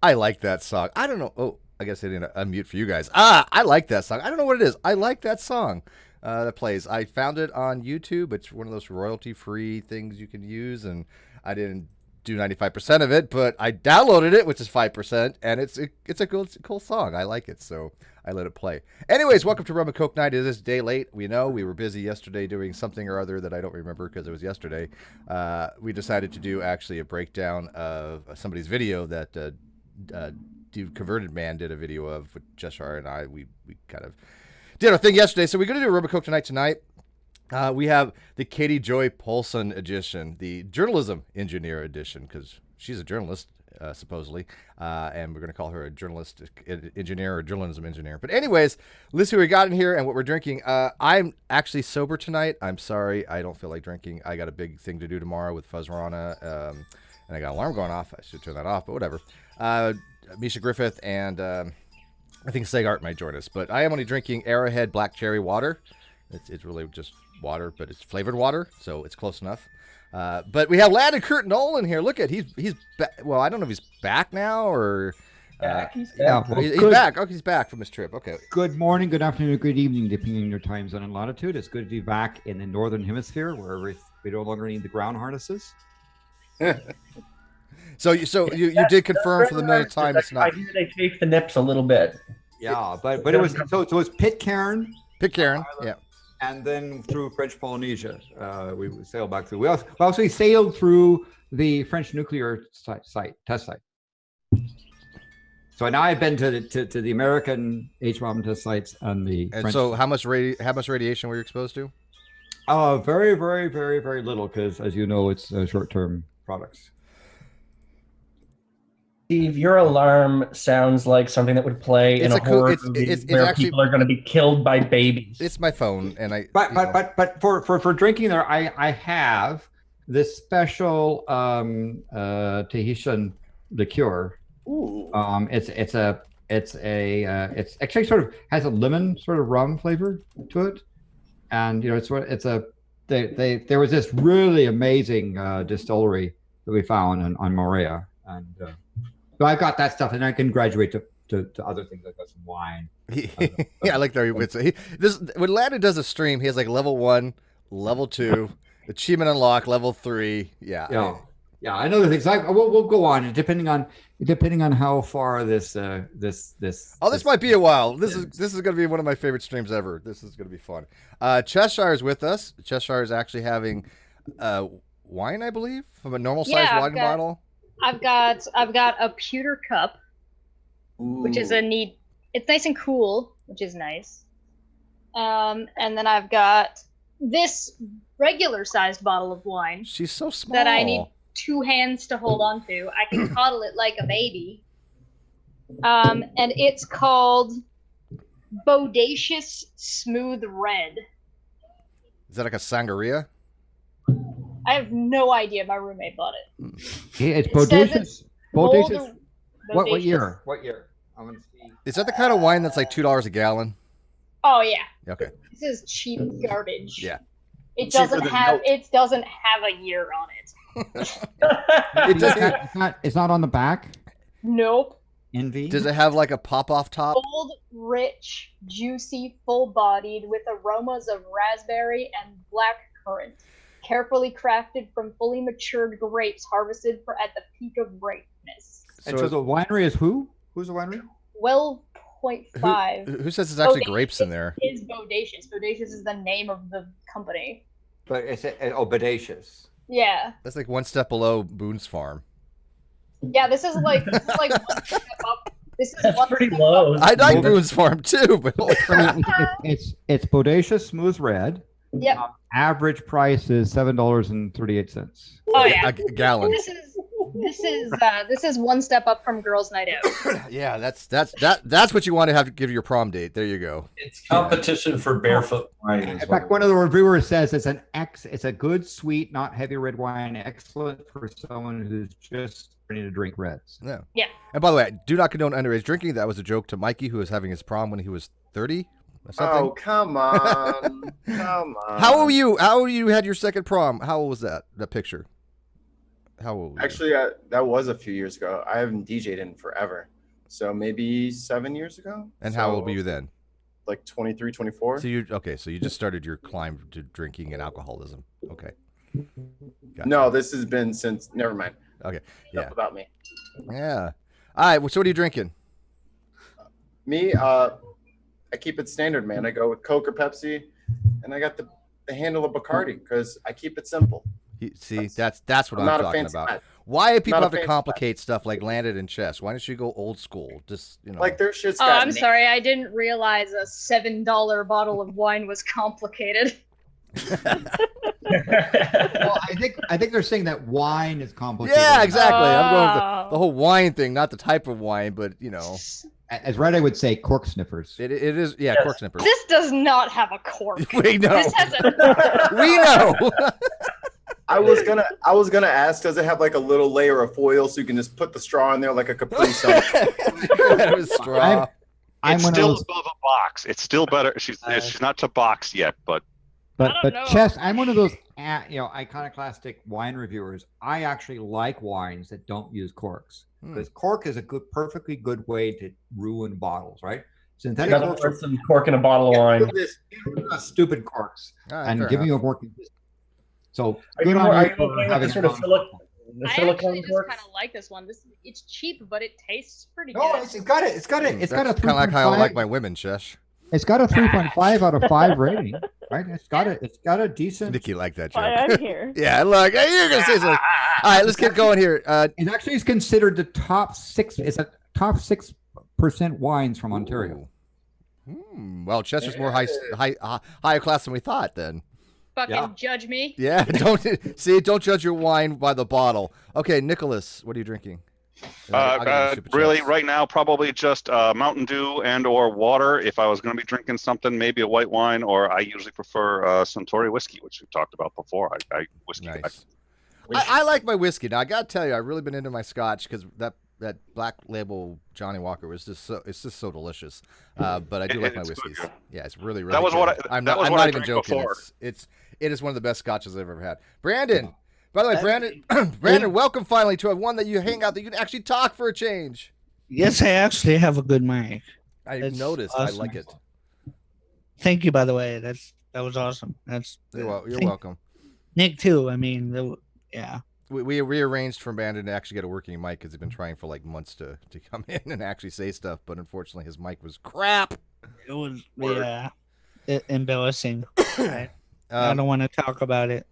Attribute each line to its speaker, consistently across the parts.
Speaker 1: I like that song. I don't know. Oh, I guess I didn't unmute for you guys. I like that song. I don't know what it is. I like that song that plays. I found it on YouTube. It's one of those royalty-free things you can use, and I didn't do 95% of it, but I downloaded it, which is 5%, and it's a cool song. I like it, so I let it play. Anyways, welcome to Rum and Coke Night. It is a day late. We know we were busy yesterday doing something or other that I don't remember because it was yesterday. We decided to do actually a breakdown of somebody's video that Dude Converted Man did a video of with Cheshire and I. We kind of did our thing yesterday, so we're going to do Rum and Coke tonight. We have the Katie Joy Paulson edition, the journalism engineer edition, because she's a journalist, supposedly, and we're going to call her a journalist engineer or journalism engineer. But anyways, let's see what we got in here and what we're drinking. I'm actually sober tonight. I'm sorry. I don't feel like drinking. I got a big thing to do tomorrow with Fuzzrana, and I got an alarm going off. I should turn that off, but whatever. Misha Griffith and I think Segart might join us. But I am only drinking Arrowhead Black Cherry water. It's really just water, but it's flavored water, so it's close enough. But we have Landon Kurt Nolan here. Look at he's well, I don't know if he's back now or
Speaker 2: He's back.
Speaker 1: He's back. Oh, he's back from his trip. Okay.
Speaker 2: Good morning, good afternoon, or good evening, depending on your time zone and latitude. It's good to be back in the northern hemisphere, where we no longer need the ground harnesses.
Speaker 1: So you did confirm for the millionth time it's not.
Speaker 3: I hear they chafe the nips a little bit.
Speaker 2: Yeah, but it was so it was Pitcairn.
Speaker 1: Pitcairn, yeah.
Speaker 2: And then through French Polynesia, we sailed back through. We also sailed through the French nuclear test site. So now I've been to the American H-bomb test sites and the.
Speaker 1: And
Speaker 2: French.
Speaker 1: so how much radiation were you exposed to?
Speaker 2: Very, very, very, very little, because as you know, it's short-term products.
Speaker 3: Steve, your alarm sounds like something that would play in a horror movie where
Speaker 1: actually,
Speaker 3: people are going to be killed by babies.
Speaker 1: It's my phone, and I.
Speaker 2: But for drinking there, I have this special Tahitian liqueur.
Speaker 3: Ooh.
Speaker 2: It's actually sort of has a lemon sort of rum flavor to it, and there was this really amazing distillery that we found on Moorea, and. So I got that stuff, and I can graduate to other things. I got some wine.
Speaker 1: Yeah, I like that. When Landon does a stream, he has like level 1, level 2, achievement unlock, level 3. Yeah.
Speaker 2: Yeah. I know the things. We'll go on, depending on how far this.
Speaker 1: This might be a while. This is going to be one of my favorite streams ever. This is going to be fun. Cheshire is with us. Cheshire is actually having wine, I believe, from a normal size wine bottle.
Speaker 4: I've got a pewter cup, which is it's nice and cool, which is nice. And then I've got this regular sized bottle of wine.
Speaker 1: She's so small.
Speaker 4: That I need 2 hands to hold on to. I can coddle it like a baby. And it's called Bodacious Smooth Red.
Speaker 1: Is that like a sangria?
Speaker 4: I have no idea. My roommate bought it.
Speaker 2: It's bodacious. Bodacious. What year? What year? I'm gonna see.
Speaker 1: Is that the kind of wine that's like $2 a gallon?
Speaker 4: Oh yeah.
Speaker 1: Okay.
Speaker 4: This is cheap garbage.
Speaker 1: Yeah.
Speaker 4: It doesn't have a year on it.
Speaker 2: It's not on the back.
Speaker 4: Nope.
Speaker 2: Envy.
Speaker 1: Does it have like a pop-off top?
Speaker 4: Bold, rich, juicy, full-bodied, with aromas of raspberry and black currant. Carefully crafted from fully matured grapes harvested at the peak of ripeness.
Speaker 2: And so the winery is who? Who's the winery?
Speaker 4: 12.5.
Speaker 1: Who says it's actually grapes in there?
Speaker 4: It is Bodacious. Bodacious is the name of the company.
Speaker 2: But it's Bodacious.
Speaker 4: Yeah.
Speaker 1: That's like one step below Boone's Farm.
Speaker 4: Yeah, this is like one step up.
Speaker 3: That's pretty low.
Speaker 1: I like Boone's Farm too, but
Speaker 2: it's Bodacious Smooth Red.
Speaker 4: Yep.
Speaker 2: Average price is $7.38.
Speaker 4: Oh yeah,
Speaker 1: a gallon.
Speaker 4: This is one step up from Girls' Night Out.
Speaker 1: Yeah, that's what you want to have to give your prom date. There you go.
Speaker 5: It's competition for barefoot wine.
Speaker 2: In fact, one of the reviewers says it's a good, sweet, not heavy red wine, excellent for someone who's just ready to drink reds.
Speaker 1: Yeah.
Speaker 4: Yeah.
Speaker 1: And by the way, I do not condone underage drinking. That was a joke to Mikey, who was having his prom when he was 30.
Speaker 6: Oh, come on. Come on.
Speaker 1: How old you had your second prom? How old was that picture? How old?
Speaker 6: Actually, that was a few years ago. I haven't DJ'd in forever. So maybe 7 years ago.
Speaker 1: And how old were you then?
Speaker 6: Like 23, 24.
Speaker 1: So you just started your climb to drinking and alcoholism. Okay. Gotcha.
Speaker 6: No, this has been since. Never mind.
Speaker 1: Okay.
Speaker 6: Enough
Speaker 1: Yeah.
Speaker 6: about me.
Speaker 1: Yeah. All right. So what are you drinking?
Speaker 6: Me, I keep it standard, man. I go with Coke or Pepsi, and I got the handle of Bacardi because I keep it simple.
Speaker 1: See, that's what I'm
Speaker 6: not a
Speaker 1: talking
Speaker 6: fancy
Speaker 1: about.
Speaker 6: man.
Speaker 1: Why do people
Speaker 6: Not a
Speaker 1: have to
Speaker 6: fancy
Speaker 1: complicate stuff like landed in chess? Why don't you go old school? Just
Speaker 6: Like their shit's
Speaker 4: Oh,
Speaker 6: got
Speaker 4: I'm sorry. I didn't realize a $7 bottle of wine was complicated.
Speaker 2: Well, I think they're saying that wine is complicated.
Speaker 1: Yeah, exactly. I'm going with
Speaker 4: Oh.
Speaker 1: the whole wine thing, not the type of wine, but
Speaker 2: As Red, I would say cork sniffers.
Speaker 1: it is. Yeah,
Speaker 3: Yes.
Speaker 1: cork snippers.
Speaker 4: This does not have a cork.
Speaker 1: We know.
Speaker 4: This has a
Speaker 1: We know.
Speaker 6: I was gonna ask, does it have like a little layer of foil so you can just put the straw in there like a Capri Sun?
Speaker 1: That was straw.
Speaker 2: I'm
Speaker 7: It's
Speaker 2: one of
Speaker 7: still
Speaker 2: those,
Speaker 7: above a box. It's still better. She's not to box yet, but
Speaker 2: but
Speaker 4: I don't know.
Speaker 2: Chess. I'm one of those iconoclastic wine reviewers. I actually like wines that don't use corks because cork is a perfectly good way to ruin bottles, right? Synthetic
Speaker 3: Another
Speaker 2: corks
Speaker 3: word, some cork in a bottle of wine.
Speaker 2: stupid corks
Speaker 1: All right,
Speaker 2: and
Speaker 1: fair
Speaker 2: giving you
Speaker 1: enough.
Speaker 2: a working business. So
Speaker 3: Are
Speaker 2: good
Speaker 3: you
Speaker 2: on
Speaker 3: more- are
Speaker 2: you
Speaker 3: you
Speaker 2: for
Speaker 3: okay with
Speaker 2: having
Speaker 3: the sort of
Speaker 2: a
Speaker 3: the
Speaker 4: I
Speaker 3: silicone
Speaker 4: actually just
Speaker 3: corks?
Speaker 4: kind of like this one. It's cheap, but it tastes pretty
Speaker 2: No,
Speaker 4: good.
Speaker 2: it's got a
Speaker 1: That's kind of like how I like my women, Shesh.
Speaker 2: It's got a 3.5 out of 5 rating, right? It's got a decent.
Speaker 1: Nikki liked that
Speaker 8: Why
Speaker 1: joke.
Speaker 8: I'm here.
Speaker 1: Yeah, look, hey, you're gonna say something. All right, let's get going here.
Speaker 2: It actually is considered the top 6. It's a top 6% wines from Ontario.
Speaker 1: Well, Chester's more higher class than we thought. Then,
Speaker 4: Fucking judge me.
Speaker 1: yeah. Don't judge your wine by the bottle. Okay, Nicholas, what are you drinking? I'll give you the super
Speaker 7: really,
Speaker 1: chats.
Speaker 7: right now, probably just Mountain Dew and/or water. If I was going to be drinking something, maybe a white wine, or I usually prefer Suntory whiskey, which we talked about before. I whiskey.
Speaker 1: Nice. I like my whiskey. Now I gotta tell you, I've really been into my Scotch because that Black Label Johnny Walker was just so delicious. But I do like my
Speaker 7: It's
Speaker 1: whiskeys.
Speaker 7: good.
Speaker 1: Yeah, it's really
Speaker 7: That was
Speaker 1: good.
Speaker 7: what
Speaker 1: I'm
Speaker 7: that
Speaker 1: not,
Speaker 7: was
Speaker 1: I'm
Speaker 7: what
Speaker 1: not
Speaker 7: I
Speaker 1: even
Speaker 7: drank
Speaker 1: joking.
Speaker 7: before.
Speaker 1: It is one of the best Scotches I've ever had. Brandon, by the way, Brandon, welcome finally to one that you hang out that you can actually talk for a change.
Speaker 9: Yes, I actually have a good mic.
Speaker 1: I
Speaker 9: That's
Speaker 1: noticed.
Speaker 9: awesome.
Speaker 1: I like it.
Speaker 9: Thank you, by the way. That was awesome.
Speaker 1: You're
Speaker 9: thank-
Speaker 1: welcome.
Speaker 9: Nick too. I mean, yeah.
Speaker 1: We rearranged for Brandon to actually get a working mic because he's been trying for like months to come in and actually say stuff, but unfortunately his mic was crap.
Speaker 9: It was
Speaker 6: Word.
Speaker 9: embarrassing. Right? I don't want to talk about it.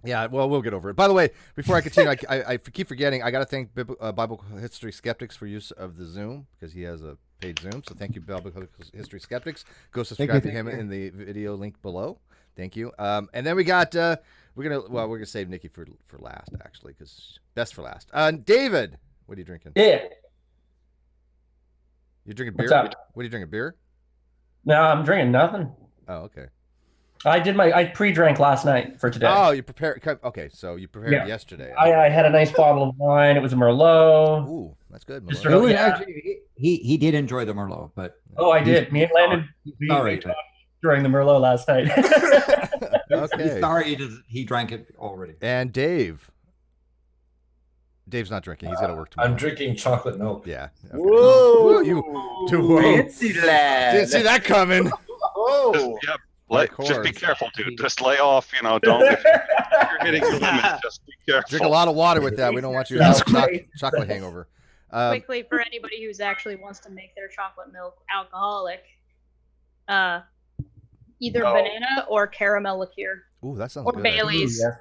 Speaker 1: Yeah, well, we'll get over it. By the way, before I continue, I keep forgetting. I got to thank Bible History Skeptics for use of the Zoom because he has a paid Zoom. So thank you, Bible History Skeptics. Go subscribe to him in the video link below. Thank you. And then we got we're gonna save Nikki for last actually because best for last. David, what are you drinking?
Speaker 3: Yeah.
Speaker 1: You drinking
Speaker 3: What's
Speaker 1: beer?
Speaker 3: up?
Speaker 1: What are you drinking? Beer?
Speaker 3: No, I'm drinking nothing.
Speaker 1: Oh, okay.
Speaker 3: I pre-drank last night for today.
Speaker 1: Oh, you prepared. Okay, so you prepared
Speaker 3: Yeah.
Speaker 1: yesterday.
Speaker 3: I had a nice bottle of wine. It was a Merlot.
Speaker 1: Ooh, that's good.
Speaker 3: Just
Speaker 1: Merlot.
Speaker 3: really-
Speaker 2: Really,
Speaker 3: yeah.
Speaker 2: actually, he did enjoy the Merlot, but
Speaker 3: Oh, I did. Me and Landon we
Speaker 2: sorry,
Speaker 3: talked during the Merlot last night.
Speaker 2: he's
Speaker 1: Okay.
Speaker 2: sorry he drank it already.
Speaker 1: And Dave. Dave's not drinking. He's got to work tomorrow.
Speaker 5: I'm drinking chocolate milk.
Speaker 1: Yeah. Okay.
Speaker 6: Whoa!
Speaker 1: Whoa.
Speaker 6: Fancy lad.
Speaker 1: Didn't see that coming.
Speaker 6: Oh,
Speaker 1: Of
Speaker 7: Just be
Speaker 1: course.
Speaker 7: careful, dude. Just lay off. Don't. If you're hitting your limits, just be careful.
Speaker 1: Drink a lot of water with that. We don't want you to
Speaker 3: That's
Speaker 1: have
Speaker 3: great.
Speaker 1: chocolate hangover.
Speaker 4: Quickly, for anybody who's actually wants to make their chocolate milk alcoholic, either
Speaker 6: No.
Speaker 4: banana or caramel liqueur
Speaker 1: Ooh, that sounds
Speaker 4: or
Speaker 1: good.
Speaker 4: Bailey's.
Speaker 3: Yeah.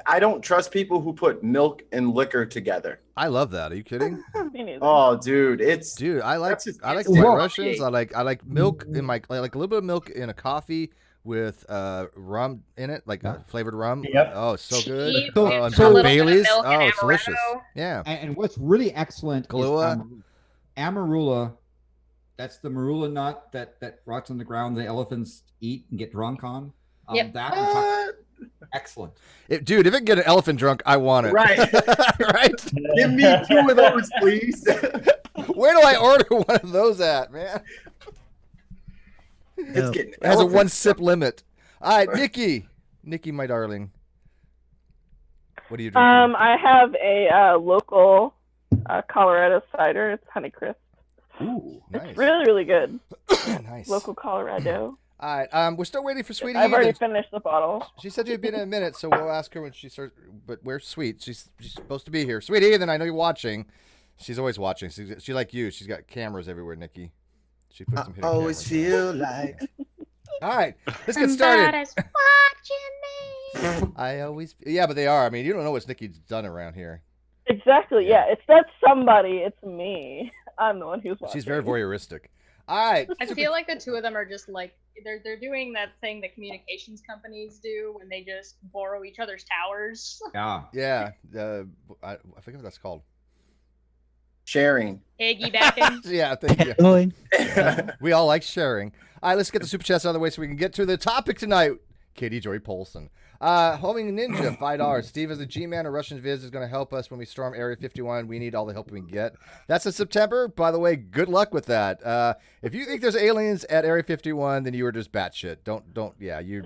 Speaker 6: I don't trust people who put milk and liquor together.
Speaker 1: I love that. Are you kidding?
Speaker 8: Me neither.
Speaker 6: Oh, dude, it's
Speaker 1: Dude, I like
Speaker 6: That's
Speaker 1: White
Speaker 2: Whoa.
Speaker 1: Russians. I like milk in my I like a little bit of milk in a coffee with rum in it, like flavored rum.
Speaker 3: Yep.
Speaker 1: Oh, it's so good.
Speaker 4: Cheap,
Speaker 2: So-
Speaker 4: and
Speaker 2: so
Speaker 4: a little
Speaker 1: Bailey's.
Speaker 4: bit of milk
Speaker 1: Oh,
Speaker 4: and
Speaker 1: it's delicious.
Speaker 4: amaretto.
Speaker 1: Yeah.
Speaker 2: And what's really excellent
Speaker 1: Kahlua?
Speaker 2: is amarula. That's the marula nut that rots on the ground the elephants eat and get drunk on.
Speaker 4: Yep.
Speaker 2: That and chocolate, excellent.
Speaker 1: Dude, if it can get an elephant drunk, I want it.
Speaker 6: right.
Speaker 1: Right?
Speaker 6: Give me 2 of those, please.
Speaker 1: Where do I order one of those at, man?
Speaker 6: It's getting
Speaker 1: It has a
Speaker 6: elephant
Speaker 1: 1 sip limit. All right, Nikki, my darling. What are you drinking?
Speaker 8: I have a local Colorado cider. It's Honeycrisp.
Speaker 1: Ooh, nice.
Speaker 8: It's really, really good.
Speaker 1: Nice.
Speaker 8: Local Colorado.
Speaker 1: All right. We're still waiting for Sweetie.
Speaker 8: I've already finished the bottle.
Speaker 1: She said she'd be in a minute, so we'll ask her when she starts. But where's Sweet? She's supposed to be here. Sweetie, and then I know you're watching. She's always watching. She's like you. She's got cameras everywhere, Nikki. She puts some hidden
Speaker 6: always
Speaker 1: cameras.
Speaker 6: feel like.
Speaker 1: All right, let's get started.
Speaker 4: Somebody's watching me.
Speaker 1: I always. Yeah, but they are. I mean, you don't know what Nikki's done around here.
Speaker 8: Exactly. Yeah. It's not somebody. It's me. I'm the one who's watching.
Speaker 1: She's very voyeuristic. All right.
Speaker 4: I feel like the two of them are just like they're doing that thing that communications companies do when they just borrow each other's towers.
Speaker 2: Yeah.
Speaker 1: Yeah. I forget what that's called.
Speaker 6: Sharing.
Speaker 4: Piggybacking.
Speaker 1: Yeah, thank you.
Speaker 9: Going.
Speaker 1: We all like sharing. All right, let's get the super chats out of the way so we can get to the topic tonight. Katie Joy Paulson. Homing Ninja, $5. Steve, as a G-Man, a Russian viz is going to help us when we storm Area 51. We need all the help we can get. That's in September. By the way, good luck with that. If you think there's aliens at Area 51, then you are just batshit. Yeah, you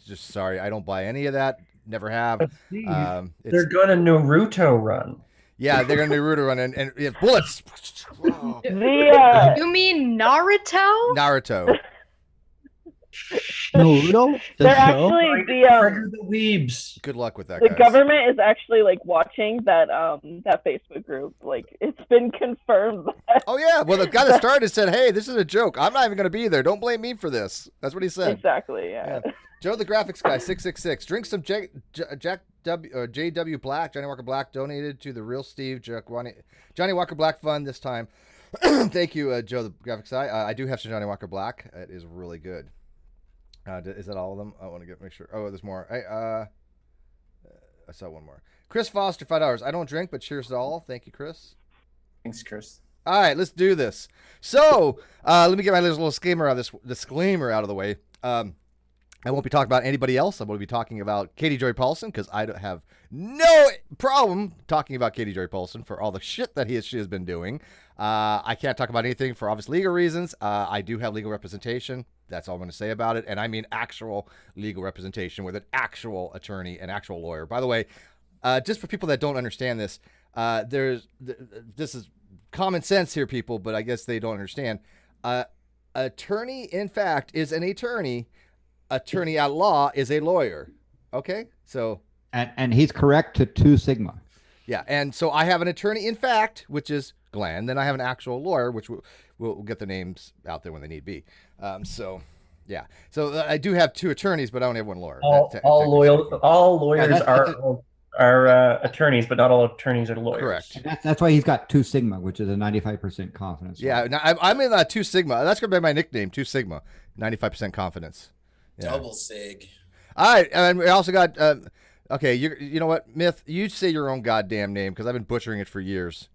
Speaker 1: just sorry. I don't buy any of that. Never have.
Speaker 3: They're going to Naruto run.
Speaker 1: Yeah, they're going to Naruto run and bullets.
Speaker 4: You mean Naruto?
Speaker 1: Naruto.
Speaker 9: Naruto?
Speaker 8: They're actually
Speaker 3: the weebs.
Speaker 1: Good luck with that.
Speaker 8: The
Speaker 1: guys.
Speaker 8: government is actually like watching that that Facebook group. Like it's been confirmed.
Speaker 1: Oh yeah, well the guy that started said, "Hey, this is a joke. I'm not even going to be there. Don't blame me for this." That's what he said.
Speaker 8: Exactly. Yeah.
Speaker 1: Joe the graphics guy 666. Drink some JW Black. Johnny Walker Black donated to the Real Steve Johnny Walker Black Fund this time. Thank you, Joe the graphics guy. I do have some Johnny Walker Black. It is really good. Is that all of them? I want to make sure. Oh, there's more. I saw one more. Chris Foster, $5. I don't drink, but cheers to all. Thank you, Chris.
Speaker 6: Thanks, Chris.
Speaker 1: All right, let's do this. So, let me get my little disclaimer out of the way. I won't be talking about anybody else. I'm going to be talking about Katie Joy Paulson because I have no problem talking about Katie Joy Paulson for all the shit that she has been doing. I can't talk about anything for obvious legal reasons. I do have legal representation. That's all I'm going to say about it. And I mean actual legal representation with an actual attorney, an actual lawyer. By the way, just for people that don't understand this, this is common sense here, people, but I guess they don't understand. Attorney, in fact, is an attorney. Attorney at law is a lawyer. Okay? So.
Speaker 2: And he's correct to 2 sigma.
Speaker 1: Yeah. And so I have an attorney, in fact, which is Glenn. Then I have an actual lawyer, which we'll get the names out there when they need be. Yeah. So I do have 2 attorneys, but I only have 1 lawyer.
Speaker 3: All lawyers are attorneys, but not all attorneys are lawyers.
Speaker 1: Correct.
Speaker 2: That's why he's got 2 sigma, which is a 95% confidence.
Speaker 1: Yeah. Now, I'm in 2 sigma. That's going to be my nickname, 2 sigma, 95% confidence. Yeah.
Speaker 10: Double sig.
Speaker 1: All right. And we also got, okay, you know what, Myth, you say your own goddamn name because I've been butchering it for years.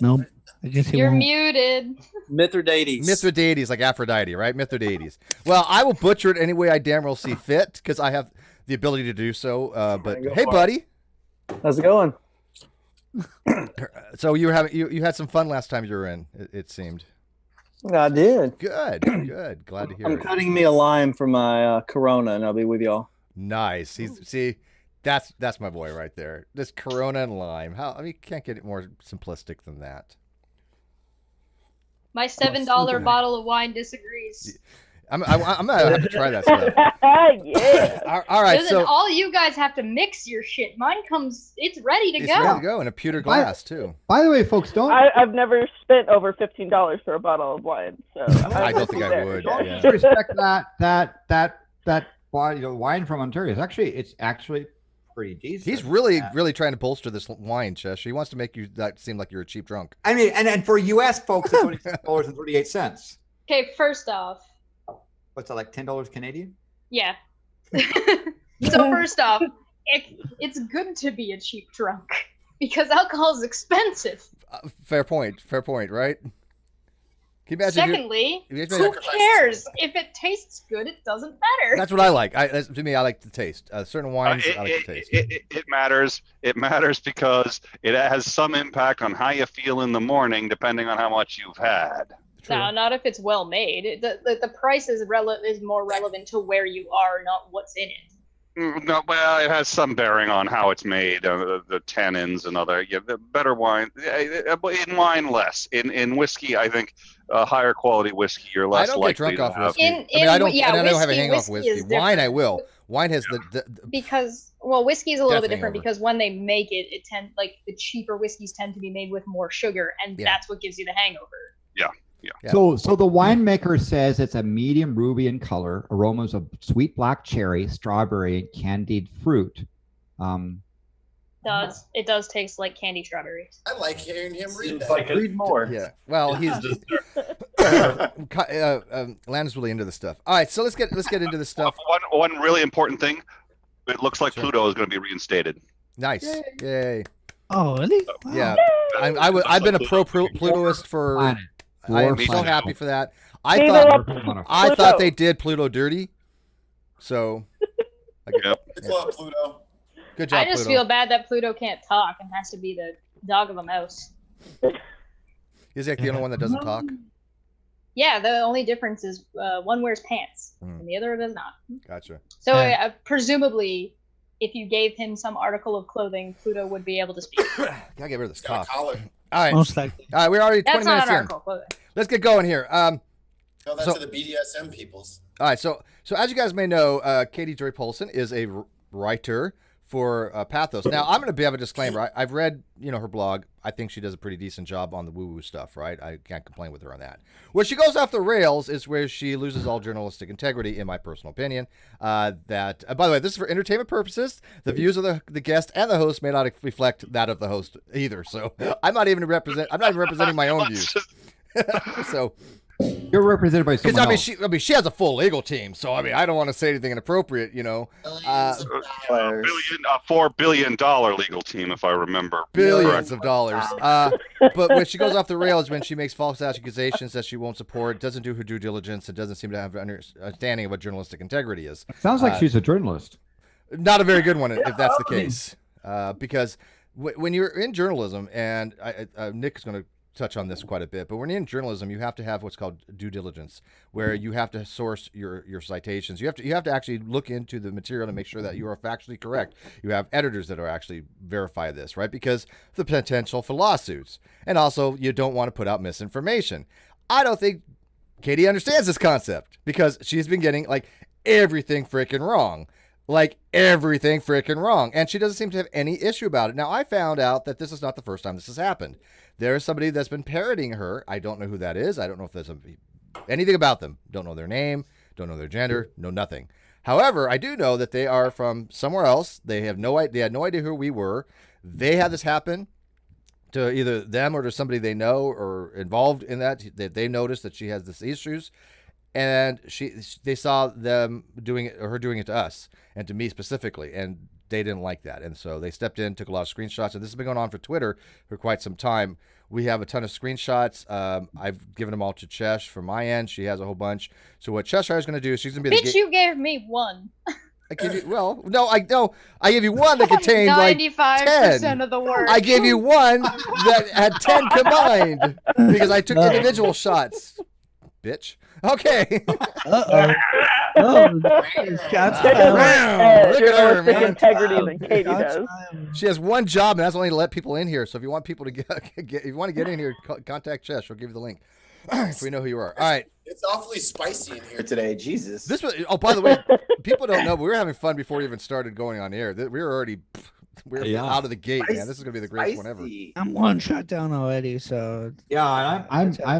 Speaker 9: No, I guess
Speaker 4: You're muted.
Speaker 10: Mithridates.
Speaker 1: Mithridates, like Aphrodite, right? Mithridates. Well, I will butcher it any way I damn well see fit because I have the ability to do so. But hey, buddy,
Speaker 11: how's it going?
Speaker 1: So you had some fun last time you were in. It seemed.
Speaker 11: I did.
Speaker 1: Good. Glad to hear.
Speaker 11: I'm cutting me a lime for my Corona, and I'll be with y'all.
Speaker 1: Nice. See. That's my boy right there. This Corona and lime. Can't get it more simplistic than that.
Speaker 4: My $7 bottle of wine disagrees.
Speaker 1: I'm gonna have to try that stuff.
Speaker 8: Yeah.
Speaker 1: All right.
Speaker 4: Listen, all you guys have to mix your shit. Mine comes. It's ready to go.
Speaker 1: It's ready to go in a pewter glass too.
Speaker 2: By the way, folks, don't.
Speaker 8: I've never spent over $15 for a bottle of wine, so
Speaker 1: I don't think I would.
Speaker 2: Don't
Speaker 1: Yeah.
Speaker 2: disrespect that wine from Ontario. It's actually pretty decent.
Speaker 1: He's really trying to bolster this wine, Cheshire. He wants to make you seem like you're a cheap drunk.
Speaker 2: I mean, and for U.S. folks, it's only $6.38.
Speaker 4: Okay, first off.
Speaker 2: What's that, like $10 Canadian?
Speaker 4: Yeah. So first off, it's good to be a cheap drunk because alcohol is expensive.
Speaker 1: Fair point, right? Can you imagine?
Speaker 4: Secondly, who cares? If it tastes good, it doesn't matter.
Speaker 1: That's what I like. To me, I like the taste. Certain wines, I like the taste.
Speaker 7: It matters. It matters because it has some impact on how you feel in the morning, depending on how much you've had.
Speaker 4: No, not if it's well made. The price is more relevant to where you are, not what's in it.
Speaker 7: No, well, it has some bearing on how it's made, the tannins and other. Yeah, the better wine. In wine, less. In whiskey, I think higher quality whiskey, you're less
Speaker 1: I don't
Speaker 7: likely
Speaker 1: get drunk off
Speaker 7: to have.
Speaker 1: whiskey. I don't have a hang off
Speaker 4: whiskey
Speaker 1: whiskey.
Speaker 4: is
Speaker 1: Wine, I
Speaker 4: different.
Speaker 1: will. Wine has the
Speaker 4: Because whiskey is a little bit
Speaker 1: Death
Speaker 4: different
Speaker 1: hangover.
Speaker 4: because when they make it, the cheaper whiskeys tend to be made with more sugar, and that's what gives you the hangover.
Speaker 7: Yeah.
Speaker 2: So the winemaker says it's a medium ruby in color, aromas of sweet black cherry, strawberry, and candied fruit.
Speaker 4: It does taste like candy strawberries.
Speaker 6: I like hearing him read that.
Speaker 5: Like
Speaker 6: Read more.
Speaker 1: Yeah. Well, he's Landon's really into this stuff. All right, so let's get into this stuff.
Speaker 7: One really important thing. It looks like Pluto is going to be reinstated.
Speaker 1: Nice. Yay.
Speaker 9: Oh, really? Wow.
Speaker 1: Yeah. I've been a Plutoist for. I am so happy for that. I thought they did Pluto dirty. So.
Speaker 6: Good job, Pluto.
Speaker 1: Good job,
Speaker 4: I just
Speaker 1: Pluto.
Speaker 4: feel bad that Pluto can't talk and has to be the dog of a mouse.
Speaker 1: Is he the only one that doesn't talk?
Speaker 4: Yeah, the only difference is one wears pants and the other does not.
Speaker 1: Gotcha.
Speaker 4: So presumably, if you gave him some article of clothing, Pluto would be able to speak.
Speaker 1: Gotta get rid of this cough.
Speaker 6: Collar.
Speaker 1: All right.
Speaker 9: Most likely.
Speaker 1: All right, we're already 20
Speaker 4: That's not
Speaker 1: minutes
Speaker 4: an
Speaker 1: in.
Speaker 4: article of clothing.
Speaker 1: Let's get going here.
Speaker 6: No, that's to the BDSM peoples.
Speaker 1: All right, so as you guys may know, Katie Joy Paulson is a writer for Pathos. Now, I'm going to have a disclaimer. I've read, her blog. I think she does a pretty decent job on the woo-woo stuff, right? I can't complain with her on that. Where she goes off the rails is where she loses all journalistic integrity, in my personal opinion. By the way, this is for entertainment purposes. The views of the guest and the host may not reflect that of the host either. So I'm not even representing my own views. So.
Speaker 2: You're represented by someone else.
Speaker 1: She has a full legal team, so I don't want to say anything inappropriate,
Speaker 7: A $4 billion legal team, if I remember.
Speaker 1: Billions of dollars. But when she goes off the rails, when she makes false accusations that she won't support, doesn't do her due diligence, and doesn't seem to have an understanding of what journalistic integrric is.
Speaker 2: Sounds like she's a journalist.
Speaker 1: Not a very good one, if that's the case. Because when you're in journalism, and Nick is going to touch on this quite a bit, but when you're in journalism, you have to have what's called due diligence, where you have to source your citations. You have to actually look into the material to make sure that you are factually correct. You have editors that are actually verify this, right? Because the potential for lawsuits, and also you don't want to put out misinformation. I don't think Katie understands this concept because she's been getting everything freaking wrong. And she doesn't seem to have any issue about it. Now, I found out that this is not the first time this has happened. There is somebody that's been parroting her. I don't know who that is. I don't know if there's anything about them. Don't know their name. Don't know their gender. Know nothing. However, I do know that they are from somewhere else. They had no idea who we were. They had this happen to either them or to somebody they know or involved in that they noticed that she has these issues. And they saw them doing it, or her doing it to us and to me specifically, and they didn't like that. And so they stepped in, took a lot of screenshots, and this has been going on for Twitter for quite some time. We have a ton of screenshots. I've given them all to Chesh from my end. She has a whole bunch. So what Cheshire is going to do is she's going to be
Speaker 4: you gave me one.
Speaker 1: I give you I gave you one that contained
Speaker 4: 95% of the work.
Speaker 1: I gave you one that had 10 combined because I took individual shots. Bitch. Okay.
Speaker 8: Shots fired.
Speaker 1: Look at her, man.
Speaker 8: Integrity than Katie does.
Speaker 1: She has one job, and that's only to let people in here. So if you want people to if you want to get in here, contact Chesh. She'll give you the link. If we know who you are. All right.
Speaker 6: It's awfully spicy in here today. Jesus.
Speaker 1: This was. Oh, by the way, people don't know, but we were having fun before we even started going on air. We were already. We're out of the gate, man. This is gonna be the greatest one ever.
Speaker 9: I'm one shot down already, so
Speaker 2: yeah.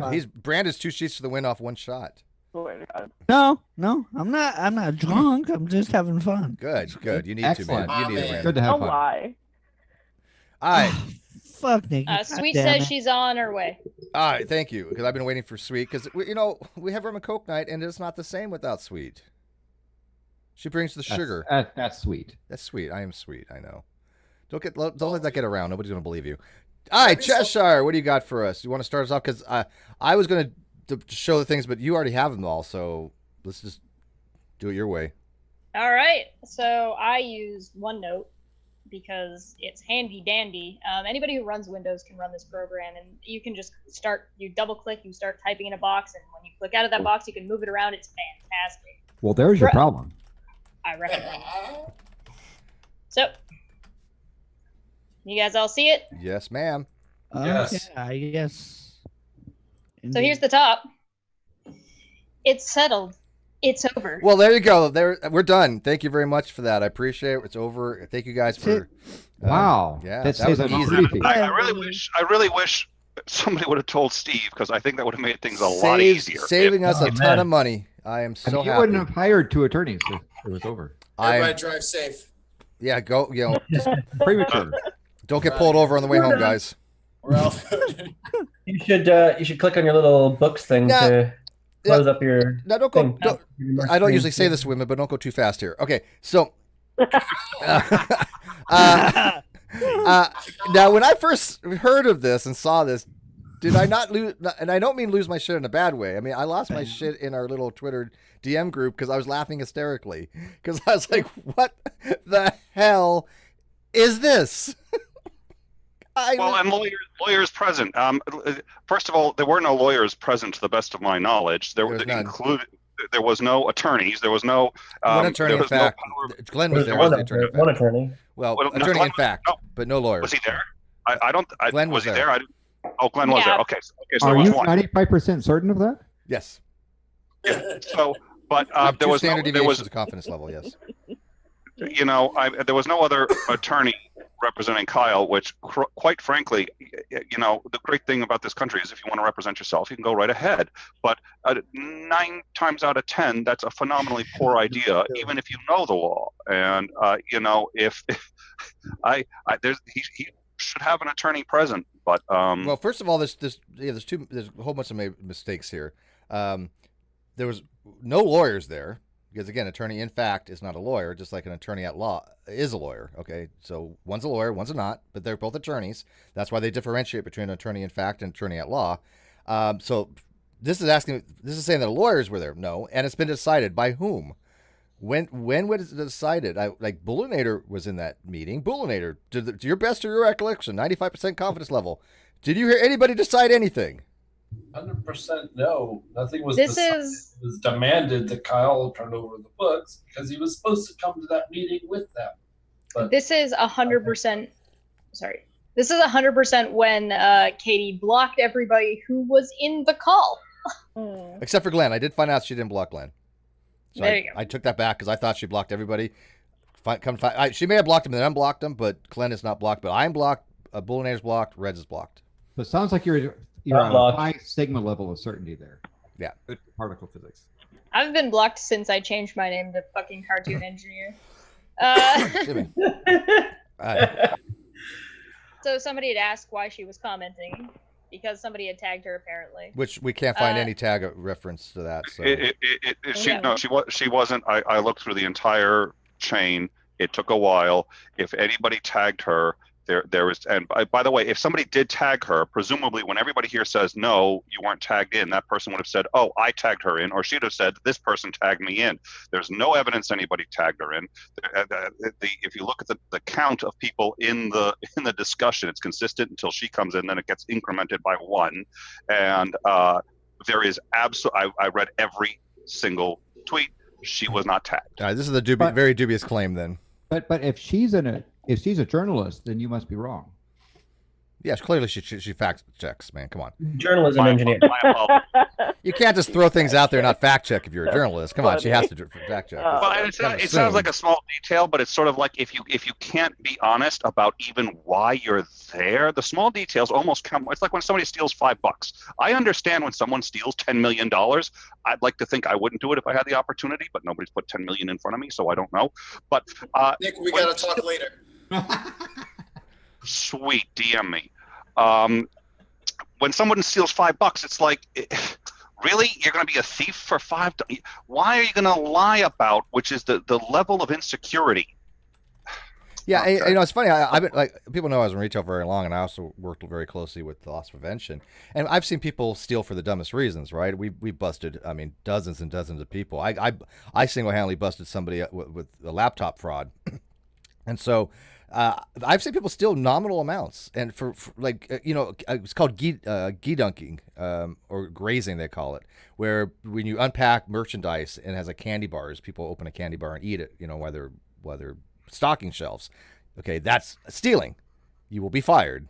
Speaker 1: He's Brandon's 2 sheets to the win off one shot.
Speaker 9: No, I'm not drunk. I'm just having fun.
Speaker 1: Good. You need
Speaker 2: Excellent.
Speaker 1: to, man. You need it.
Speaker 2: Good to have
Speaker 8: Don't
Speaker 2: fun.
Speaker 8: lie.
Speaker 1: All right.
Speaker 9: Fuck, Nikki.
Speaker 4: Sweet says she's on her way.
Speaker 1: All right, thank you. Because I've been waiting for Sweet. Because we have Rum and Coke night, and it's not the same without Sweet. She brings the sugar.
Speaker 2: That's sweet.
Speaker 1: That's sweet. I am sweet. I know. Don't let that get around. Nobody's gonna believe you. All right, Cheshire, what do you got for us? You want to start us off? Because I was gonna show the things, but you already have them all. So let's just do it your way.
Speaker 4: All right. So I use OneNote because it's handy dandy. Anybody who runs Windows can run this program, and you can just you double click, you start typing in a box, and when you click out of that box, you can move it around. It's fantastic.
Speaker 2: Well, there's your problem.
Speaker 4: I recommend So, you guys all see it?
Speaker 1: Yes, ma'am.
Speaker 5: Yes.
Speaker 9: Yeah, I guess.
Speaker 4: So here's the top. It's settled. It's over.
Speaker 1: Well, there you go. There, we're done. Thank you very much for that. I appreciate it. It's over. Thank you guys for.
Speaker 2: Wow.
Speaker 1: Yeah,
Speaker 2: That
Speaker 1: that was
Speaker 2: saves a
Speaker 1: easy.
Speaker 2: pretty fee.
Speaker 7: I really wish somebody would have told Steve, because I think that would have made things a lot easier.
Speaker 1: Saving us a ton of money. I am so
Speaker 2: you
Speaker 1: happy.
Speaker 2: wouldn't have hired 2 attorneys if it was over.
Speaker 6: Everybody drive safe.
Speaker 1: Yeah, go. You know,
Speaker 2: Just premature.
Speaker 1: don't get pulled over on the way home, guys.
Speaker 6: We're all
Speaker 3: You should click on your little books thing to close up your.
Speaker 1: No, don't go.
Speaker 3: thing.
Speaker 1: I don't usually say this to women, but don't go too fast here. Okay, so. Now, when I first heard of this and saw this, did I not lose? And I don't mean lose my shit in a bad way. I mean, I lost my shit in our little Twitter DM group because I was laughing hysterically because I was like, "What the hell is this?"
Speaker 7: And lawyers present. First of all, there were no lawyers present to the best of my knowledge. There was no attorneys. There was no
Speaker 1: one attorney. In fact, Glenn was there.
Speaker 3: One attorney.
Speaker 1: Well, attorney in fact, but no lawyer.
Speaker 7: Was he there? I don't.
Speaker 1: Glenn
Speaker 7: was he there? Glenn was there. Okay. So
Speaker 2: Are
Speaker 7: there was
Speaker 2: you
Speaker 7: one.
Speaker 2: 95% certain of that?
Speaker 1: Yes.
Speaker 7: Yeah. So, but there was
Speaker 1: standard deviations of confidence level. Yes.
Speaker 7: You know, there was no other attorney representing Kyle, which, quite frankly, you know, the great thing about this country is if you want to represent yourself, you can go right ahead. But 9 times out of 10, that's a phenomenally poor idea, even if you know the law. And you know, if he should have an attorney present. But
Speaker 1: well, first of all, there's a whole bunch of mistakes here. There was no lawyers there. Because again, attorney in fact is not a lawyer, just like an attorney at law is a lawyer. Okay, so one's a lawyer, one's a not, but they're both attorneys. That's why they differentiate between an attorney in fact and attorney at law. So this is saying that lawyers were there. No, and it's been decided by whom? When was it decided? Like Bullinator was in that meeting. Bullinator, to your best of your recollection, 95% confidence level. Did you hear anybody decide anything?
Speaker 5: 100% no. Nothing was
Speaker 4: This
Speaker 5: decided.
Speaker 4: is-
Speaker 5: It was demanded that Kyle turn over the books because he was supposed to come to that meeting with them. But
Speaker 4: This is 100%. Sorry. This is 100% when Katie blocked everybody who was in the call.
Speaker 1: Except for Glenn. I did find out she didn't block Glenn. So
Speaker 4: There you go.
Speaker 1: I took that back because I thought she blocked everybody. She may have blocked him and then unblocked him, but Glenn is not blocked. But I'm blocked. Bullinator's blocked. Reds is blocked.
Speaker 2: So it sounds like you're on a high sigma level of certainty there.
Speaker 1: Yeah.
Speaker 2: Good particle physics.
Speaker 4: I've been blocked since I changed my name to fucking Cartoon Engineer. So somebody had asked why she was commenting, because somebody had tagged her apparently.
Speaker 1: Which we can't find any tag reference to that. So.
Speaker 7: She wasn't. I looked through the entire chain. It took a while. If anybody tagged her, there was. And by the way, if somebody did tag her, presumably when everybody here says no, you weren't tagged in, that person would have said, "Oh, I tagged her in," or she'd have said, "This person tagged me in." There's no evidence anybody tagged her in. If you look at the count of people in the discussion, it's consistent until she comes in, then it gets incremented by 1, and there is I read every single tweet. She was not tagged.
Speaker 1: This is a very dubious claim then.
Speaker 2: But if she's a journalist, then you must be wrong.
Speaker 1: Yes, clearly she fact checks, man. Come on.
Speaker 3: Journalism engineer.
Speaker 1: You can't just throw things out there and not fact check if you're a journalist. Come on, she has to fact check.
Speaker 7: Well, it sounds like a small detail, but it's sort of like if you can't be honest about even why you're there, the small details almost come. It's like when somebody steals $5. I understand when someone steals $10 million. I'd like to think I wouldn't do it if I had the opportunity, but nobody's put 10 million in front of me, so I don't know. But
Speaker 6: Nick, we gotta talk later.
Speaker 7: Sweet, DM me. When someone steals $5, it's like, really? You're going to be a thief for $5? Why are you going to lie about, which is the level of insecurity?
Speaker 1: Yeah, it's funny. I've been like, people know I was in retail very long, and I also worked very closely with loss prevention. And I've seen people steal for the dumbest reasons, right? We busted, dozens and dozens of people. I single-handedly busted somebody with a laptop fraud, and so. I've seen people steal nominal amounts, and for it's called gee-dunking, or grazing they call it, where when you unpack merchandise and it has a candy bars, people open a candy bar and eat it, while they're stocking shelves. Okay, that's stealing. You will be fired.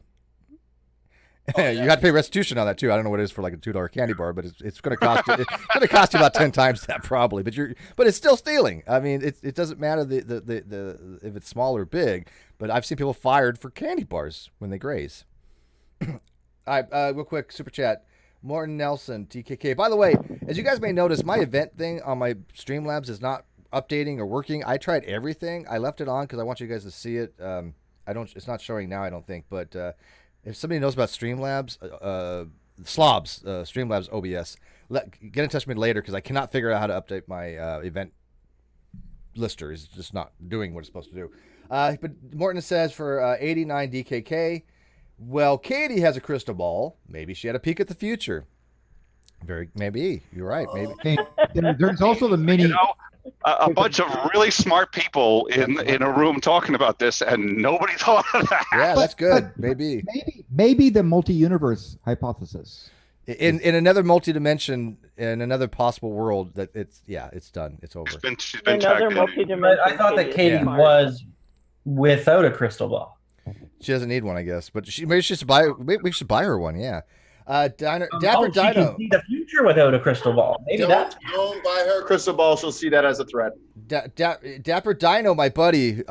Speaker 1: You got to pay restitution on that too. I don't know what it is for like a $2 candy bar, but it's going to cost you. It's going to cost you about 10 times that probably. But it's still stealing. I mean, it doesn't matter the if it's small or big. But I've seen people fired for candy bars when they graze. All right, real quick super chat. Morton Nelson, TKK. By the way, as you guys may notice, my event thing on my Streamlabs is not updating or working. I tried everything. I left it on because I want you guys to see it. It's not showing now, I don't think, but. If somebody knows about Streamlabs, Streamlabs OBS, get in touch with me later because I cannot figure out how to update my event lister. It's just not doing what it's supposed to do. But Morton says for 89 DKK, well, Katie has a crystal ball. Maybe she had a peek at the future. Maybe. You're right. Maybe.
Speaker 2: There's also the mini.
Speaker 7: A bunch of really smart people in a room talking about this, and nobody thought of that.
Speaker 1: Yeah, that's good. Maybe
Speaker 2: the multi-universe hypothesis.
Speaker 1: In another multi-dimension, in another possible world, that it's done. It's over.
Speaker 7: She's been
Speaker 8: Another
Speaker 7: tagged in.
Speaker 8: multi-dimension.
Speaker 3: I thought that Katie was without a crystal ball.
Speaker 1: She doesn't need one, I guess. But maybe she should buy. Maybe we should buy her one. Yeah. Dapper
Speaker 3: She
Speaker 1: Dino.
Speaker 3: can see the future without a crystal ball. Maybe that's
Speaker 6: Don't buy her a crystal ball. She'll see that as a threat.
Speaker 1: Dapper Dino, my buddy,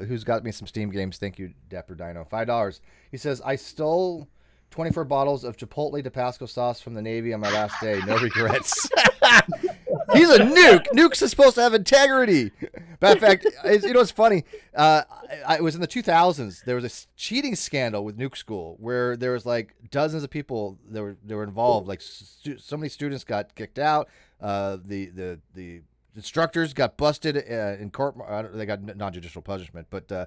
Speaker 1: who's got me some Steam games. Thank you, Dapper Dino. $5. He says, I stole 24 bottles of Chipotle Tabasco sauce from the Navy on my last day. No regrets. He's a nuke. Nukes are supposed to have integrity. Matter of fact, you know what's funny? It was in the 2000s. There was a cheating scandal with Nuke School where there was like dozens of people that were involved. Like so many students got kicked out. The instructors got busted in court. They got non-judicial punishment. But
Speaker 2: why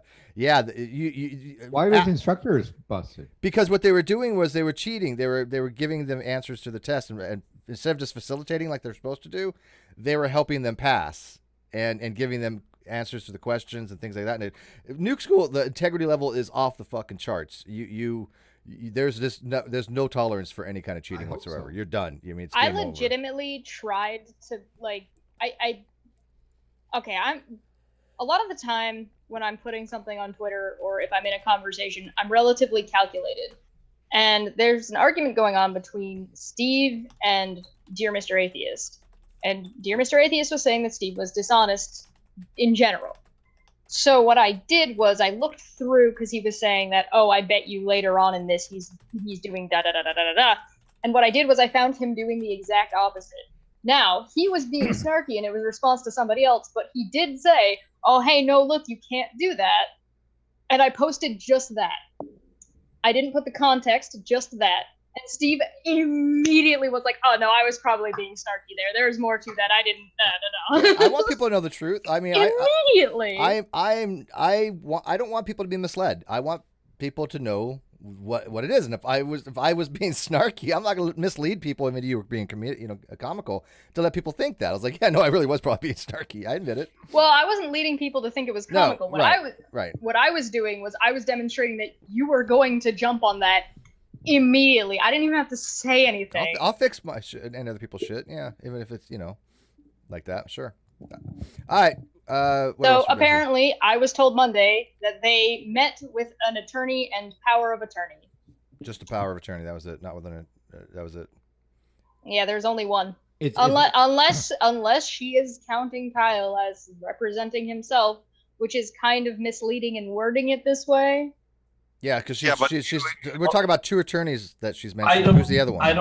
Speaker 2: were the instructors busted?
Speaker 1: Because what they were doing was they were cheating. They were giving them answers to the test, and instead of just facilitating like they're supposed to do, they were helping them pass and giving them answers to the questions and things like that. And Nuke School, the integrity level is off the fucking charts. There's no tolerance for any kind of cheating whatsoever. So. You're done. I mean, it's
Speaker 4: I legitimately tried to I'm a lot of the time when I'm putting something on Twitter or if I'm in a conversation, I'm relatively calculated. And there's an argument going on between Steve and Dear Mr. Atheist. And Dear Mr. Atheist was saying that Steve was dishonest in general. So what I did was I looked through because he was saying that, oh, I bet you later on in this he's doing da da da da da da. And what I did was I found him doing the exact opposite. Now, he was being snarky and it was a response to somebody else, but he did say, oh, hey, no, look, you can't do that. And I posted just that. I didn't put the context, just that. And Steve immediately was like, oh, no, I was probably being snarky there. There's more to that. I didn't,
Speaker 1: I want people to know the truth. I mean,
Speaker 4: immediately.
Speaker 1: I don't want people to be misled. I want people to know what it is. And if I was being snarky, I'm not going to mislead people. I mean, you were being comical to let people think that. I was like, yeah, no, I really was probably being snarky. I admit it.
Speaker 4: Well, I wasn't leading people to think it was comical.
Speaker 1: What
Speaker 4: I was doing was I was demonstrating that you were going to jump on that immediately. I didn't even have to say anything.
Speaker 1: I'll fix my shit and other people's shit. Yeah, even if it's like that. Sure. All right.
Speaker 4: So apparently, I was told Monday that they met with an attorney and power of attorney.
Speaker 1: Just a power of attorney. That was it. Not with that was it.
Speaker 4: Yeah, there's only one. Unless she is counting Kyle as representing himself, which is kind of misleading in wording it this way.
Speaker 1: Yeah, because she's we're talking about two attorneys that she's mentioned. Who's the other one?
Speaker 5: I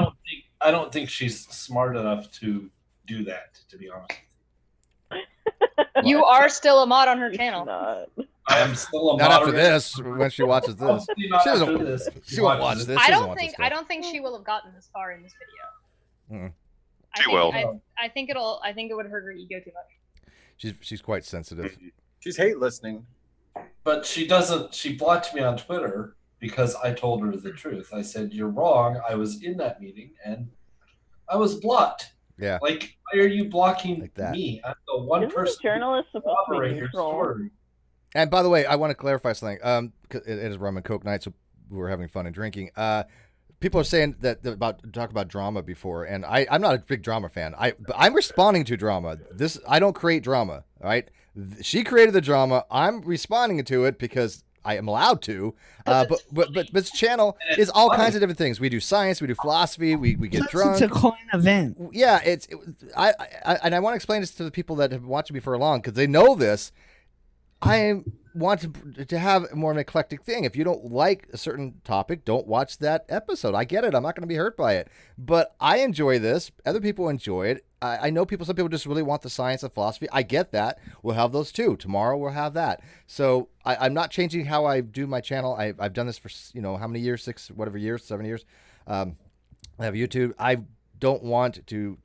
Speaker 5: don't think she's smart enough to do that, to be honest.
Speaker 4: You are still a mod on her channel.
Speaker 5: I am still a mod.
Speaker 1: Not after this. When she watches this, she won't watch this.
Speaker 4: I don't think she will have gotten this far in this video.
Speaker 7: She will.
Speaker 4: I think it would hurt her ego too much.
Speaker 1: She's quite sensitive.
Speaker 6: She's hate listening.
Speaker 5: But she doesn't. She blocked me on Twitter because I told her the truth. I said, "You're wrong. I was in that meeting and I was blocked."
Speaker 1: Yeah.
Speaker 5: Like, why are you blocking
Speaker 1: like that?
Speaker 5: Me? I'm the one person.
Speaker 8: Journalist supposed to be neutral.
Speaker 1: And by the way, I want to clarify something. It is Rum and Coke night, so we're having fun and drinking. people are saying that talk about drama before, and I'm not a big drama fan. But I'm responding to drama. I don't create drama. All right, she created the drama. I'm responding to it because I am allowed to. But this channel is all kinds of different things. We do science, we do philosophy, we get drunk.
Speaker 9: It's a coin event.
Speaker 1: Yeah, I want to explain this to the people that have been watching me for long because they know this. I want to have more of an eclectic thing. If you don't like a certain topic, don't watch that episode. I get it. I'm not going to be hurt by it. But I enjoy this. Other people enjoy it. I know some people just really want the science and philosophy. I get that. We'll have those too. Tomorrow we'll have that. So I'm not changing how I do my channel. I've done this for, how many years? 7 years. I have YouTube. I don't want to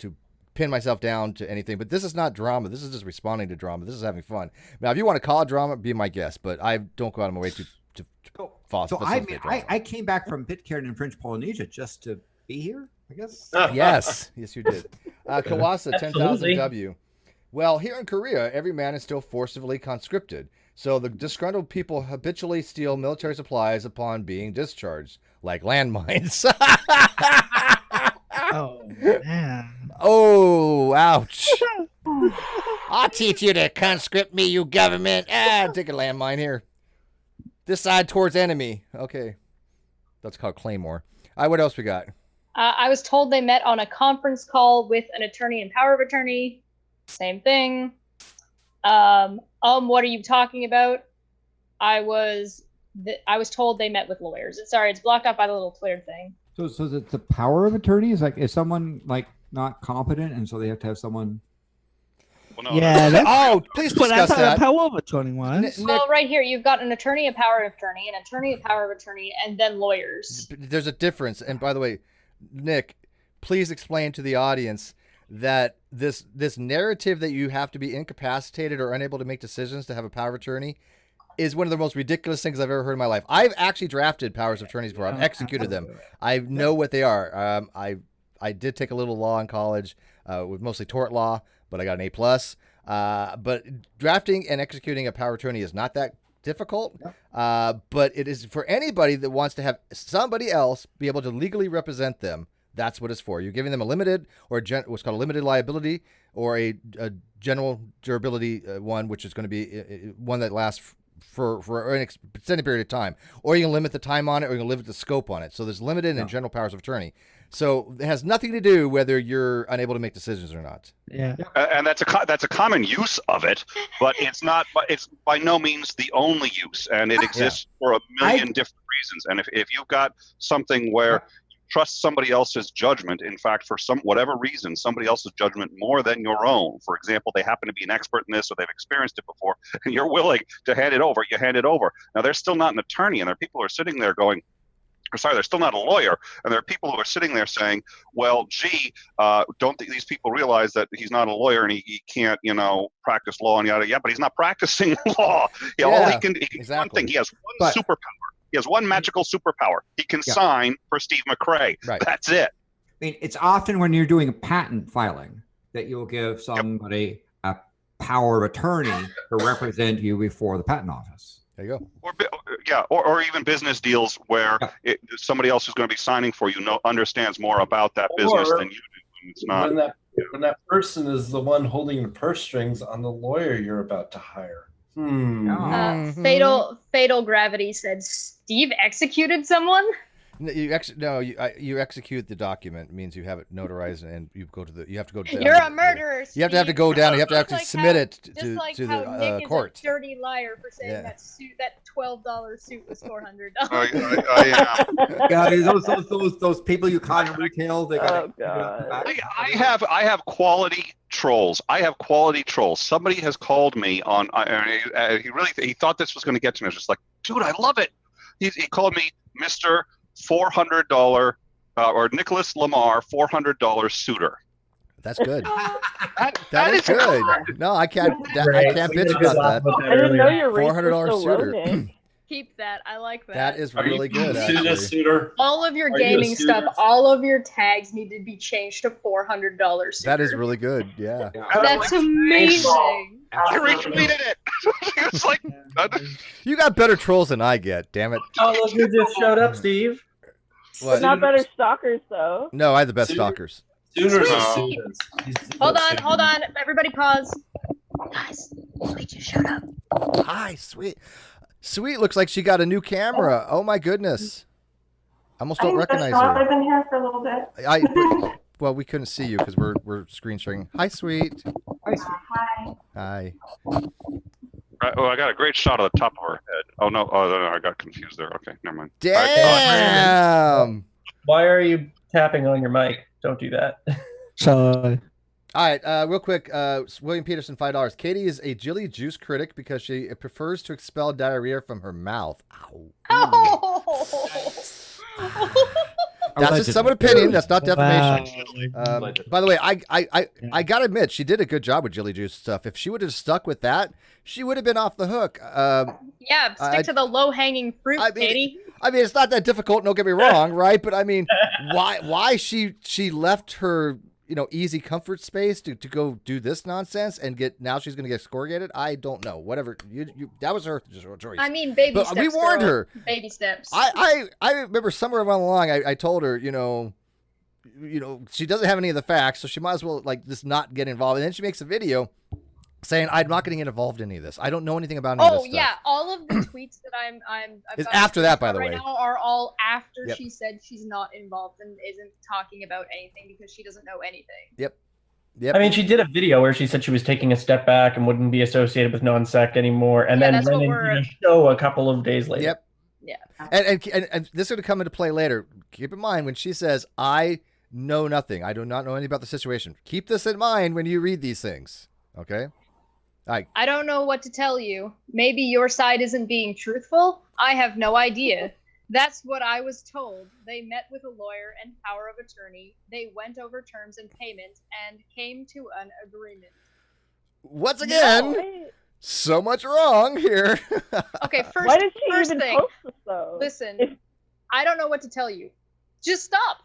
Speaker 1: pin myself down to anything, but this is not drama. This is just responding to drama. This is having fun. Now, if you want to call it drama, be my guest, but I don't go out of my way to
Speaker 2: So I came back from Pitcairn in French Polynesia just to be here, I guess.
Speaker 1: Yes, you did. Kawasa 10,000 W. Well, here in Korea, every man is still forcibly conscripted. So the disgruntled people habitually steal military supplies upon being discharged, like landmines.
Speaker 9: Oh, man.
Speaker 1: Oh, ouch. I'll teach you to conscript me, you government. Take a landmine here. This side towards enemy. Okay. That's called Claymore. What else we got?
Speaker 4: I was told they met on a conference call with an attorney and power of attorney. Same thing. What are you talking about? I was told they met with lawyers. It's blocked out by the little Twitter thing.
Speaker 2: So the power of attorney is someone like not competent, and so they have to have someone.
Speaker 7: Well, no,
Speaker 9: Yeah.
Speaker 1: Please
Speaker 9: But I
Speaker 1: discuss
Speaker 9: thought
Speaker 1: that.
Speaker 9: a power of attorney was.
Speaker 4: Well, right here, you've got an attorney, a power of attorney, an attorney, a power of attorney, and then lawyers.
Speaker 1: There's a difference. And by the way, Nick, please explain to the audience that this narrative that you have to be incapacitated or unable to make decisions to have a power of attorney is one of the most ridiculous things I've ever heard in my life. I've actually drafted powers of attorneys before. I've executed them. I know what they are. I did take a little law in college, with mostly tort law, but I got an A+. But drafting and executing a power of attorney is not that difficult. But it is for anybody that wants to have somebody else be able to legally represent them. That's what it's for. You're giving them a limited or what's called a limited liability or a general durability one, which is going to be one that lasts for an extended period of time, or you can limit the time on it, or you can limit the scope on it. So there's limited and general powers of attorney. So it has nothing to do whether you're unable to make decisions or not.
Speaker 9: Yeah.
Speaker 7: And that's a common use of it, but it's not. But it's by no means the only use, and it exists for a million different reasons. And if you've got something where trust somebody else's judgment, in fact, for whatever reason, somebody else's judgment more than your own. For example, they happen to be an expert in this or they've experienced it before, and you're willing to hand it over, you hand it over. Now, they're still not an attorney, and there are people who are sitting there going, they're still not a lawyer, and there are people who are sitting there saying, well, gee, don't these people realize that he's not a lawyer and he can't, practice law and yada, but he's not practicing law. All he can, one thing, he has one superpower. He has one magical superpower. He can sign for Steve McRae.
Speaker 1: Right.
Speaker 7: That's it.
Speaker 2: I mean, it's often when you're doing a patent filing that you'll give somebody a power of attorney to represent you before the patent office.
Speaker 1: There you
Speaker 7: go. Or even business deals where somebody else who's going to be signing for you understands more about that business than you do. And it's not.
Speaker 5: When that person is the one holding the purse strings on the lawyer you're about to hire.
Speaker 4: Fatal Gravity said Steve executed someone.
Speaker 1: You execute the document. It means you have it notarized and you have to go to
Speaker 4: You're a murderer, Steve.
Speaker 1: You have to go down. You have to actually submit it to
Speaker 4: Nick
Speaker 1: court.
Speaker 4: Is a dirty liar for saying that $12 suit was $400.
Speaker 2: Those people you caught in retail.
Speaker 7: I have quality trolls. Somebody has called me on. He thought this was going to get to me. I was just like, dude, I love it. He called me Mr. $400 or Nicholas Lamar $400 suitor.
Speaker 1: That's good. that is good. No, I can't bitch about that.
Speaker 8: I didn't know your rates were
Speaker 1: $400
Speaker 8: so low,
Speaker 1: suitor.
Speaker 8: Nick.
Speaker 4: Keep that. I like that.
Speaker 1: That is really good. Actually.
Speaker 5: Suitor?
Speaker 4: All of your gaming stuff, all of your tags need to be changed to $400. Suitor.
Speaker 1: That is really good. Yeah.
Speaker 4: That's amazing.
Speaker 7: I retweeted it. It's like
Speaker 1: you got better trolls than I get. Damn it.
Speaker 10: Oh, look who just showed up, Steve.
Speaker 1: What?
Speaker 8: But not better stalkers, though.
Speaker 1: No, I have the best
Speaker 5: Sue-
Speaker 1: stalkers.
Speaker 5: Sooners
Speaker 4: Sweet.
Speaker 5: are Sooners.
Speaker 4: Hold on. Everybody pause. Guys, Sweet, just shut up.
Speaker 1: Hi, Sweet. Sweet looks like she got a new camera. Oh my goodness. I almost don't recognize her.
Speaker 10: I've been here for a little bit.
Speaker 1: Well, we couldn't see you because we're screen sharing. Hi, Sweet.
Speaker 10: Hi.
Speaker 1: Hi.
Speaker 7: Right, oh, I got a great shot of the top of her head. Oh no, I got confused there. Okay, never mind.
Speaker 1: Damn.
Speaker 3: Why are you tapping on your mic? Don't do that.
Speaker 9: So
Speaker 1: All right, real quick. William Peterson, $5. Katie is a jelly juice critic because she prefers to expel diarrhea from her mouth. Ow. That's just someone's opinion. That's not defamation. By the way, I gotta admit, she did a good job with jelly juice stuff. If she would have stuck with that, she would have been off the hook.
Speaker 4: Yeah, stick to the low-hanging fruit, Katie.
Speaker 1: I mean, it's not that difficult. Don't get me wrong, right? But I mean, why she left her easy comfort space to go do this nonsense and now she's going to get excoriated? I don't know. Whatever. That was her choice.
Speaker 4: I mean, baby steps.
Speaker 1: We warned her.
Speaker 4: Baby steps.
Speaker 1: I remember somewhere along I told her, she doesn't have any of the facts, so she might as well just not get involved. And then she makes a video saying, I'm not going to get involved in any of this. I don't know anything about any of this stuff.
Speaker 4: Oh, yeah. All of the tweets that I'm
Speaker 1: it's after that, by the way.
Speaker 4: Right now are all after
Speaker 1: Yep.
Speaker 4: she said she's not involved and isn't talking about anything because she doesn't know anything.
Speaker 1: Yep.
Speaker 3: I mean, she did a video where she said she was taking a step back and wouldn't be associated with non-sec anymore, and then went into a show a couple of days later.
Speaker 1: Yep.
Speaker 4: Yeah.
Speaker 1: And this is going to come into play later. Keep in mind when she says, I know nothing. I do not know anything about the situation. Keep this in mind when you read these things. Okay?
Speaker 4: I don't know what to tell you. Maybe your side isn't being truthful. I have no idea. That's what I was told. They met with a lawyer and power of attorney. They went over terms and payment and came to an agreement.
Speaker 1: Once again, so much wrong here.
Speaker 4: Okay,
Speaker 8: Why did she
Speaker 4: first
Speaker 8: even
Speaker 4: thing.
Speaker 8: post this, though?
Speaker 4: Listen, I don't know what to tell you. Just stop.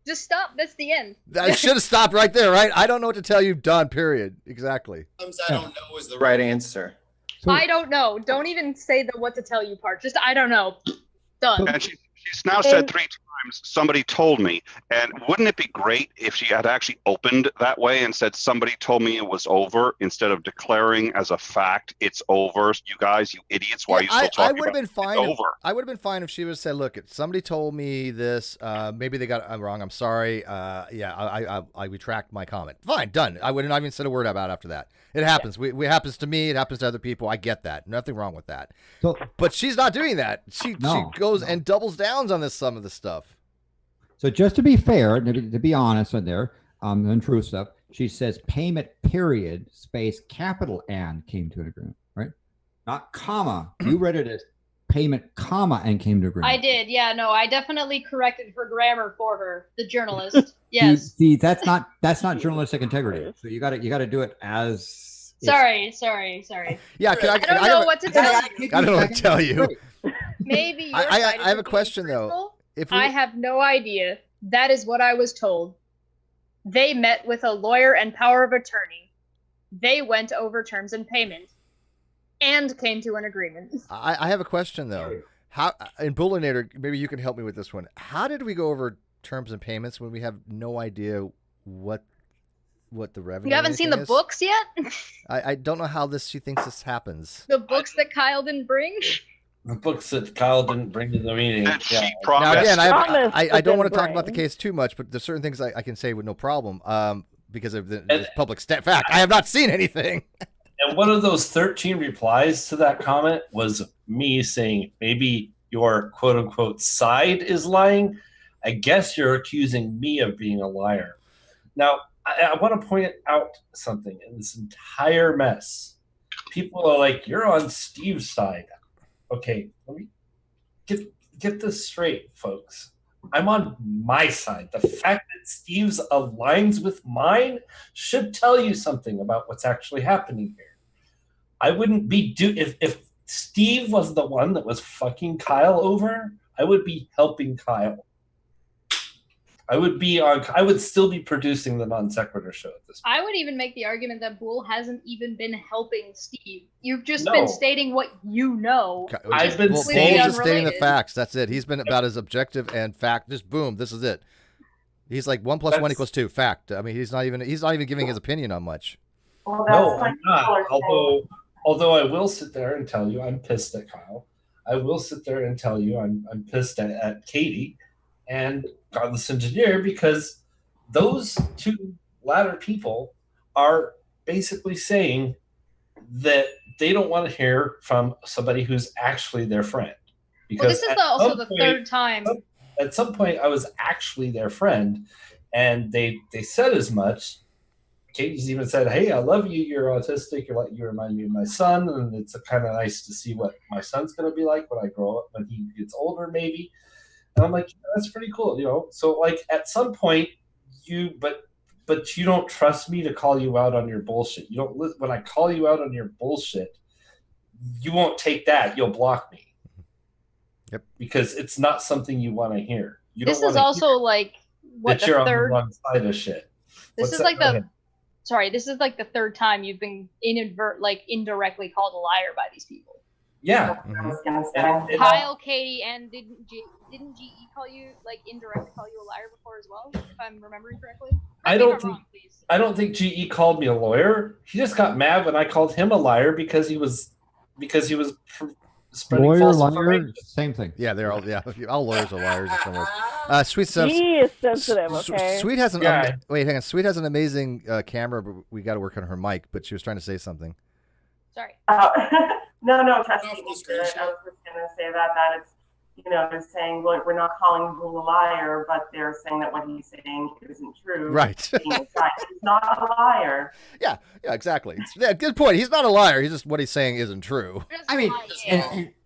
Speaker 4: Just stop. That's the end.
Speaker 1: I should have stopped right there, right? I don't know what to tell you. Done. Period. Exactly.
Speaker 6: I don't know is the right answer.
Speaker 4: I don't know. Don't even say the what to tell you part. Just I don't know. Done.
Speaker 7: And she's now said 3 times, somebody told me. And wouldn't it be great if she had actually opened that way and said, somebody told me it was over, instead of declaring as a fact it's over? You guys, you idiots, why are you still talking
Speaker 1: I would have
Speaker 7: about
Speaker 1: been fine.
Speaker 7: it's over?
Speaker 1: I would have been fine if she would have said, look, somebody told me this. Maybe they got it wrong. I'm sorry. I retract my comment. Fine, done. I would not even said a word about it after that. It happens. Yeah. It happens to me. It happens to other people. I get that. Nothing wrong with that. But she's not doing that. She goes and doubles down on some of this stuff.
Speaker 2: So just to be fair, to be honest on there, the true stuff, she says payment period space capital and came to an agreement, right? Not comma. You read it as payment comma and came to agreement.
Speaker 4: I did. Yeah, no, I definitely corrected her grammar for her, the journalist. Yes.
Speaker 2: See, that's not journalistic integrity. So you got to do it as.
Speaker 4: Sorry.
Speaker 1: Yeah,
Speaker 4: I don't know what to tell you.
Speaker 1: I don't know what to tell you.
Speaker 4: Maybe your
Speaker 1: I
Speaker 4: side
Speaker 1: have a
Speaker 4: isn't
Speaker 1: question
Speaker 4: being
Speaker 1: though.
Speaker 4: truthful.
Speaker 1: If
Speaker 4: I have no idea. That is what I was told. They met with a lawyer and power of attorney. They went over terms and payment and came to an agreement.
Speaker 1: I have a question though. How in Bullinator, maybe you can help me with this one. How did we go over terms and payments when we have no idea what the revenue?
Speaker 4: You haven't seen the books yet?
Speaker 1: I don't know how she thinks this happens.
Speaker 4: The books that Kyle didn't bring?
Speaker 5: The books that Kyle didn't bring to the meeting.
Speaker 7: That she
Speaker 1: Now
Speaker 7: promised.
Speaker 1: again,
Speaker 8: Promised,
Speaker 1: I
Speaker 8: but
Speaker 1: don't want to
Speaker 8: didn't
Speaker 1: talk about the
Speaker 8: bring.
Speaker 1: case too much, but there's certain things I can say with no problem because of the public fact. I have not seen anything.
Speaker 5: And one of those 13 replies to that comment was me saying, maybe your quote unquote side is lying. I guess you're accusing me of being a liar. Now, I want to point out something in this entire mess. People are like, you're on Steve's side. Okay, let me get this straight, folks. I'm on my side. The fact that Steve's aligns with mine should tell you something about what's actually happening here. I wouldn't be if Steve was the one that was fucking Kyle over, I would be helping Kyle. I would still be producing the non sequitur show at this point.
Speaker 4: I would even make the argument that Bull hasn't even been helping Steve. You've just
Speaker 5: No.
Speaker 4: been stating what you know.
Speaker 5: I've been
Speaker 4: completely
Speaker 1: just stating the
Speaker 4: unrelated.
Speaker 1: facts. That's it. He's been about as objective and fact. Just boom. This is it. He's like 1 + 1 = 2. Fact. I mean, he's not even giving his opinion on much.
Speaker 10: Well,
Speaker 5: No, I'm not. Although I will sit there and tell you I'm pissed at Kyle. I will sit there and tell you I'm pissed at Katie and Godless Engineer, because those two latter people are basically saying that they don't want to hear from somebody who's actually their friend.
Speaker 4: Well, this is also the third time.
Speaker 5: At some point, I was actually their friend, and they said as much. Katie's even said, "Hey, I love you. You're autistic. You remind me of my son, and it's kind of nice to see what my son's going to be like when I grow up, when he gets older, maybe." And I'm like, "That's pretty cool, you know." So, like, at some point, but you don't trust me to call you out on your bullshit. You don't. When I call you out on your bullshit, you won't take that. You'll block me.
Speaker 1: Yep.
Speaker 5: Because it's not something you want to hear.
Speaker 4: This is also like what
Speaker 5: that you're
Speaker 4: the third.
Speaker 5: on the wrong side of shit.
Speaker 4: This is like the. Sorry, this is like the third time you've been indirectly called a liar by these people.
Speaker 5: Yeah.
Speaker 4: Kyle, Katie, and didn't GE call you, like, indirectly call you a liar before as well, if I'm remembering correctly?
Speaker 5: I don't think GE called me a lawyer. He just got mad when I called him a liar because he was spreading
Speaker 2: Lawyer,
Speaker 5: false
Speaker 2: liar,
Speaker 5: information.
Speaker 2: same thing.
Speaker 1: Yeah, they're all lawyers are liars in some ways. Sweet stuff.
Speaker 8: He is sensitive, okay?
Speaker 1: Sweet has wait, hang on. Sweet has an amazing camera, but we got to work on her mic. But she was trying to say something.
Speaker 4: Sorry.
Speaker 10: No, trust me. I was just gonna say that it's, you know, they're saying, look, we're not calling Bull a liar, but they're saying that what he's saying isn't true.
Speaker 1: Right.
Speaker 10: He's not a liar.
Speaker 1: Yeah, exactly. Good point. He's not a liar. He's just what he's saying isn't true.
Speaker 2: I mean,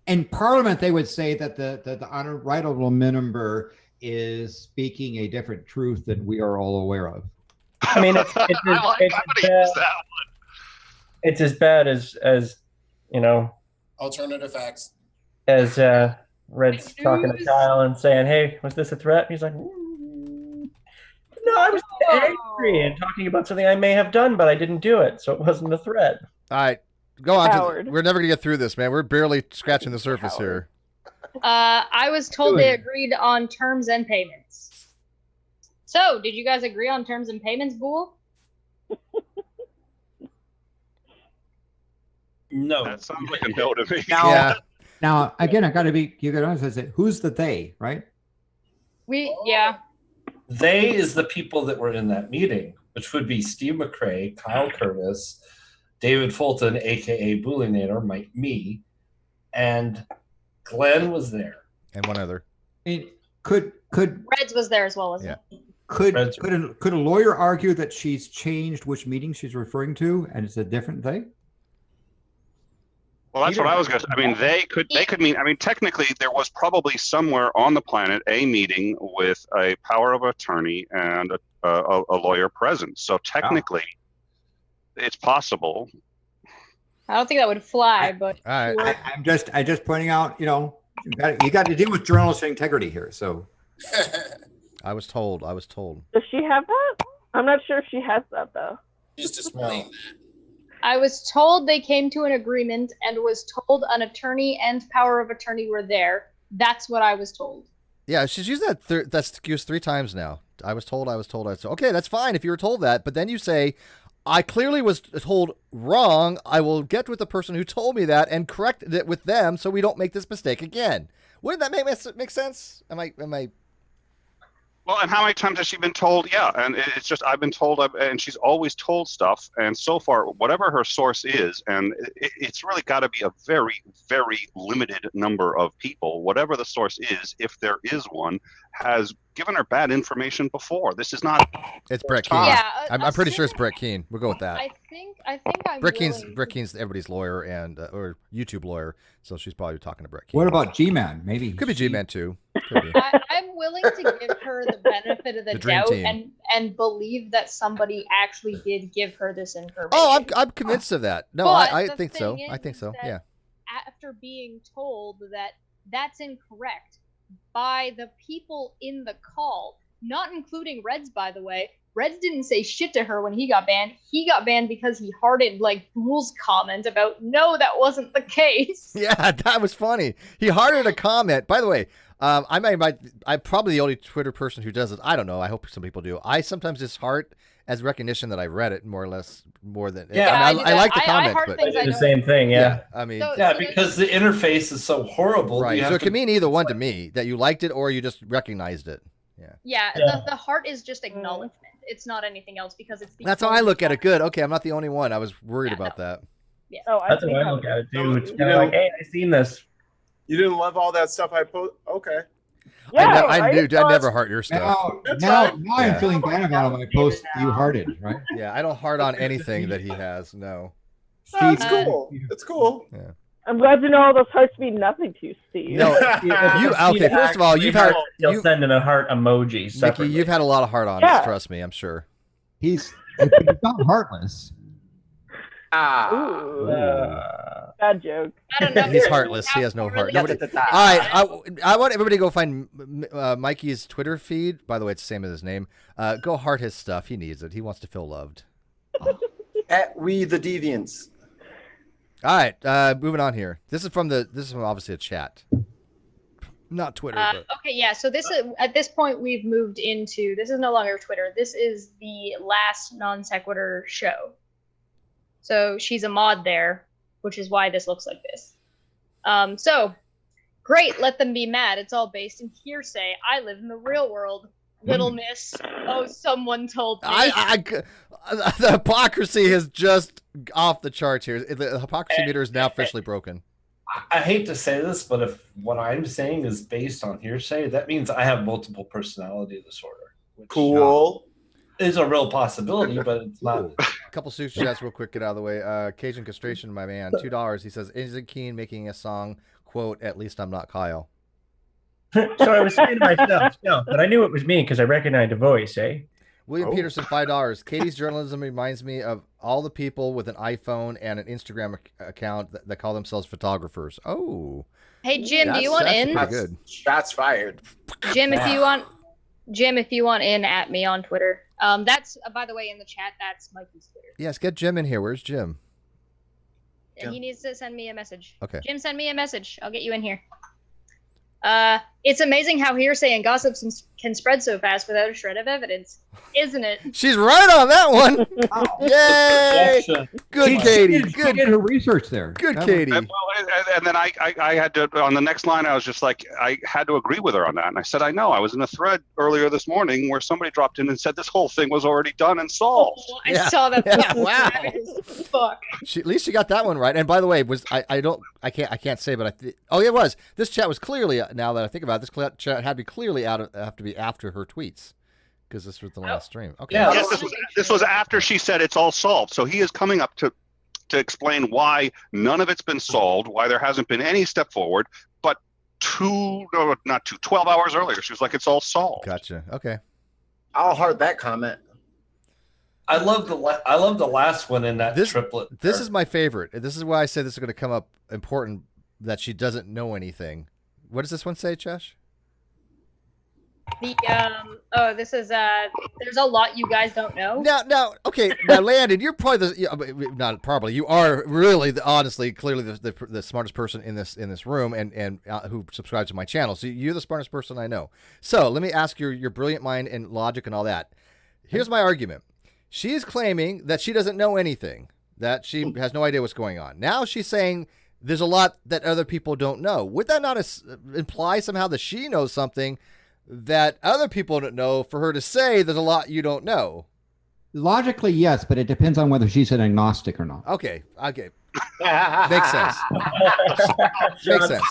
Speaker 2: in Parliament, they would say that the honorable member is speaking a different truth than we are all aware of.
Speaker 3: I mean, it's as bad as you know.
Speaker 12: Alternative facts.
Speaker 3: As Red's talking to Kyle and saying, "Hey, was this a threat?" He's like, "No, I was angry and talking about something I may have done, but I didn't do it, so it wasn't a threat."
Speaker 1: All right, go on.
Speaker 8: Howard.
Speaker 1: We're never gonna get through this, man. We're barely scratching the surface here.
Speaker 4: I was told they agreed on terms and payments. So, did you guys agree on terms and payments, Bull?
Speaker 5: No.
Speaker 7: That sounds like a no to me.
Speaker 2: Now, again, you got to honest. Who's the they, right?
Speaker 4: Yeah.
Speaker 5: They is the people that were in that meeting, which would be Steve McRae, Kyle Curtis, David Fulton, aka Bullinator, me, and Glenn was there.
Speaker 1: And one other.
Speaker 2: Could
Speaker 4: Reds was there as well, wasn't it?
Speaker 2: Could a lawyer argue that she's changed which meeting she's referring to, and it's a different they?
Speaker 7: Well, that's what I was going to say. I mean, they could mean, I mean, technically there was probably somewhere on the planet a meeting with a power of attorney and a lawyer present. So technically it's possible.
Speaker 4: I don't think that would fly, but
Speaker 2: I'm just pointing out, you know, you got to deal with journalistic integrity here. So
Speaker 1: I was told.
Speaker 8: Does she have that? I'm not sure if she has that though.
Speaker 12: She's displaying that.
Speaker 4: I was told they came to an agreement and was told an attorney and power of attorney were there. That's what I was told.
Speaker 1: Yeah, she's used that excuse 3 times now. I was told. Okay, that's fine if you were told that. But then you say, I clearly was told wrong. I will get with the person who told me that and correct it with them so we don't make this mistake again. Wouldn't that make sense? Am I?
Speaker 7: Well, and how many times has she been told? Yeah, and it's just I've been told, and she's always told stuff. And so far, whatever her source is, and it's really got to be a very, very limited number of people, whatever the source is, if there is one, has given her bad information before. This is not.
Speaker 1: It's Brett Keane.
Speaker 4: Yeah,
Speaker 1: I'm pretty sure it's Brett Keane. We'll go with that.
Speaker 4: I think I'm
Speaker 1: Brett Keane's everybody's lawyer and or YouTube lawyer, so she's probably talking to Brett Keane.
Speaker 2: What about G-Man? Maybe
Speaker 1: could be G-Man too.
Speaker 4: I'm willing to give her the benefit of the doubt
Speaker 1: team.
Speaker 4: and believe that somebody actually did give her this information.
Speaker 1: Oh, I'm convinced of that. No, I think so. I think so. Yeah.
Speaker 4: After being told that that's incorrect by the people in the call, not including Reds, by the way. Reds didn't say shit to her when he got banned. He got banned because he hearted like Ghoul's comment about no, that wasn't the case.
Speaker 1: Yeah, that was funny. He hearted a comment. By the way, I'm probably the only Twitter person who does it. I don't know. I hope some people do. I sometimes just heart as recognition that I read it more than.
Speaker 3: Yeah,
Speaker 1: I mean, I like the comment,
Speaker 3: but the same thing. Yeah.
Speaker 1: I mean,
Speaker 5: because the interface is so horrible.
Speaker 1: Right. So it can mean either one to me, that you liked it or you just recognized it.
Speaker 4: Yeah. The heart is just acknowledgement. It's not anything else because it's.
Speaker 1: That's how I look at it. Good. Okay, I'm not the only one. I was worried about that.
Speaker 4: Yeah.
Speaker 8: Oh,
Speaker 3: That's how I look at it too. It's kind of like, hey, I seen this.
Speaker 6: You didn't love all that stuff I post. Okay.
Speaker 8: Yeah,
Speaker 1: I never heart your stuff.
Speaker 2: Now I'm feeling bad about it when I post you hearted, right?
Speaker 1: Yeah, I don't heart on anything that he has. No.
Speaker 6: It's cool. It's cool.
Speaker 1: Yeah.
Speaker 8: I'm glad to know all those hearts mean nothing to you, Steve.
Speaker 1: No, okay. First of all, you've had
Speaker 3: He'll send in a heart emoji.
Speaker 1: Mickey, you've had a lot of heart-ons. Trust me, I'm sure.
Speaker 2: He's not heartless.
Speaker 8: Bad joke.
Speaker 4: I don't know.
Speaker 1: He's heartless. He has no heart. Nobody... All right, I want everybody to go find Mikey's Twitter feed. By the way, it's the same as his name. Go heart his stuff. He needs it. He wants to feel loved.
Speaker 6: At We the Deviants.
Speaker 1: All right, moving on here. This is from obviously a chat, not Twitter. But...
Speaker 4: Okay, yeah. So this is at this point we've moved into. This is no longer Twitter. This is the last non sequitur show. So she's a mod there, which is why this looks like this. So great. Let them be mad. It's all based in hearsay. I live in the real world. Little miss. Oh, someone told me.
Speaker 1: The hypocrisy is just off the charts here. The hypocrisy meter is now officially broken.
Speaker 5: I hate to say this, but if what I'm saying is based on hearsay, that means I have multiple personality disorder. Which,
Speaker 6: cool.
Speaker 5: Is a real possibility, but it's not.
Speaker 1: A couple super chats real quick, get out of the way. Cajun Castration, my man, $2. He says, isn't Keen making a song, quote, at least I'm not Kyle?
Speaker 3: So I was saying to myself, no, but I knew it was me because I recognized a voice, eh?
Speaker 1: William Peterson, $5. Katie's journalism reminds me of all the people with an iPhone and an Instagram account that call themselves photographers. Oh.
Speaker 4: Hey, Jim, do you want in?
Speaker 1: Good.
Speaker 6: Shots fired.
Speaker 4: Jim, if you want in, at me on Twitter. That's by the way in the chat. That's Mikey's Twitter.
Speaker 1: Yes, get Jim in here. Where's Jim?
Speaker 4: He needs to send me a message.
Speaker 1: Okay.
Speaker 4: Jim, send me a message. I'll get you in here. It's amazing how hearsay and gossip can spread so fast without a shred of evidence, isn't it?
Speaker 1: She's right on that one. Yay! Good, Katie. Good.
Speaker 2: Her research there.
Speaker 1: Good, Katie.
Speaker 7: And then I had to, on the next line, I was just like, I had to agree with her on that. And I said, I know. I was in a thread earlier this morning where somebody dropped in and said this whole thing was already done and solved.
Speaker 4: Oh, I saw that.
Speaker 1: Yeah, wow.
Speaker 4: That is, fuck.
Speaker 1: At least she got that one right. And by the way, I can't say, but it was. This chat was clearly, now that I think about it, this chat had to be clearly have to be after her tweets. Because this was the last stream. Okay.
Speaker 7: Yeah, yes, this was after she said it's all solved. So he is coming up to explain why none of it's been solved, why there hasn't been any step forward. But 12 hours earlier, she was like, it's all solved.
Speaker 1: Gotcha. Okay.
Speaker 6: I'll heart that comment.
Speaker 5: I love the last one in that triplet.
Speaker 1: This is my favorite. This is why I say this is going to come up important, that she doesn't know anything. What does this one say, Chesh?
Speaker 4: This is there's a lot you guys don't know.
Speaker 1: Now, okay, Landon, you're probably you are really honestly clearly the smartest person in this room and who subscribes to my channel. So you're the smartest person I know. So let me ask your brilliant mind and logic and all that. Here's my argument. She is claiming that she doesn't know anything, that she has no idea what's going on. Now she's saying there's a lot that other people don't know. Would that not imply somehow that she knows something that other people don't know, for her to say there's a lot you don't know?
Speaker 2: Logically, yes, but it depends on whether she's an agnostic or not.
Speaker 1: Okay. Makes sense. Makes sense.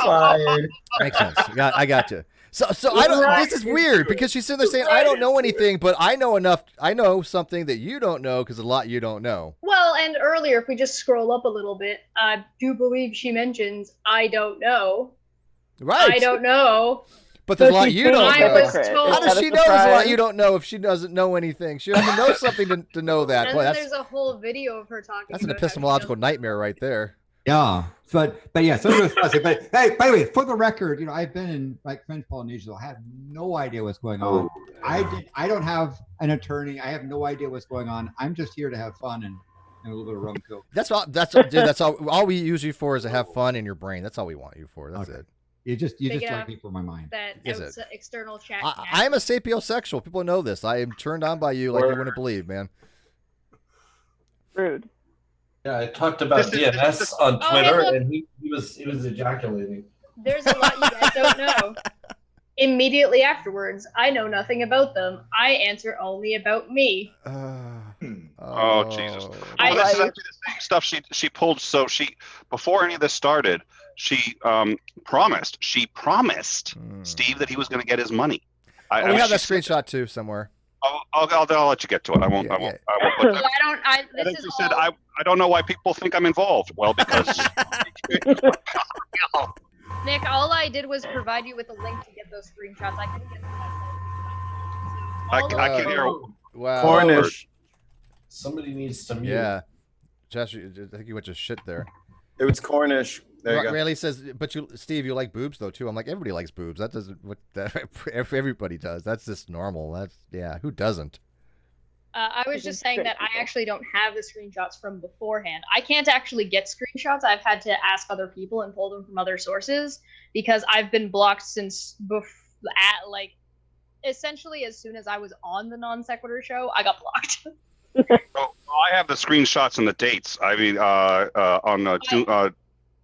Speaker 1: I got you. So I don't. This is weird because she's sitting there saying I don't know anything, but I know enough. I know something that you don't know because a lot you don't know.
Speaker 4: Well, and earlier, if we just scroll up a little bit, I do believe she mentions I don't know.
Speaker 1: Right.
Speaker 4: I don't know.
Speaker 1: But there's a lot you don't know.
Speaker 4: How
Speaker 1: does she know there's a lot you don't know if she doesn't know anything? She has to know something to know that.
Speaker 4: And
Speaker 1: Boy,
Speaker 4: then there's a whole video of her talking.
Speaker 1: That's an epistemological nightmare right there.
Speaker 2: Yeah, but yeah, so it was fuzzy. But hey, by the way, for the record, I've been in like French Polynesia. So I have no idea what's going on. I don't have an attorney. I have no idea what's going on. I'm just here to have fun and a little bit of rum and coke.
Speaker 1: That's all. Dude, that's all we use you for is to have fun in your brain. That's all we want you for. That's it.
Speaker 2: You just like me for my mind.
Speaker 4: That external chat.
Speaker 1: I'm a sapiosexual. People know this. I am turned on by you like you wouldn't believe, man.
Speaker 8: Rude.
Speaker 5: Yeah, I talked about DNS on Twitter, and he was ejaculating.
Speaker 4: There's a lot you guys don't know. Immediately afterwards, I know nothing about them. I answer only about me.
Speaker 7: Oh Jesus! Well, this is actually the same stuff she pulled. So before any of this started, she promised Steve that he was going to get his money.
Speaker 1: We have that screenshot too somewhere.
Speaker 7: I'll let you get to it. I won't.
Speaker 4: This is
Speaker 7: said I don't know why people think I'm involved. Well, because
Speaker 4: Nick, all I did was provide you with a link to get those screenshots. I couldn't get them myself.
Speaker 7: I can hear.
Speaker 1: Wow.
Speaker 6: Cornish.
Speaker 5: Somebody needs to mute.
Speaker 1: Yeah, Josh, I think you went to shit there.
Speaker 6: It was Cornish. There you go.
Speaker 1: Riley says, but Steve, you like boobs though too. I'm like, everybody likes boobs. That doesn't everybody does. That's just normal. Who doesn't?
Speaker 4: I was just saying that I actually don't have the screenshots from beforehand. I can't actually get screenshots. I've had to ask other people and pull them from other sources because I've been blocked since essentially as soon as I was on the Non Sequitur show, I got blocked.
Speaker 7: Well, I have the screenshots and the dates. I mean, on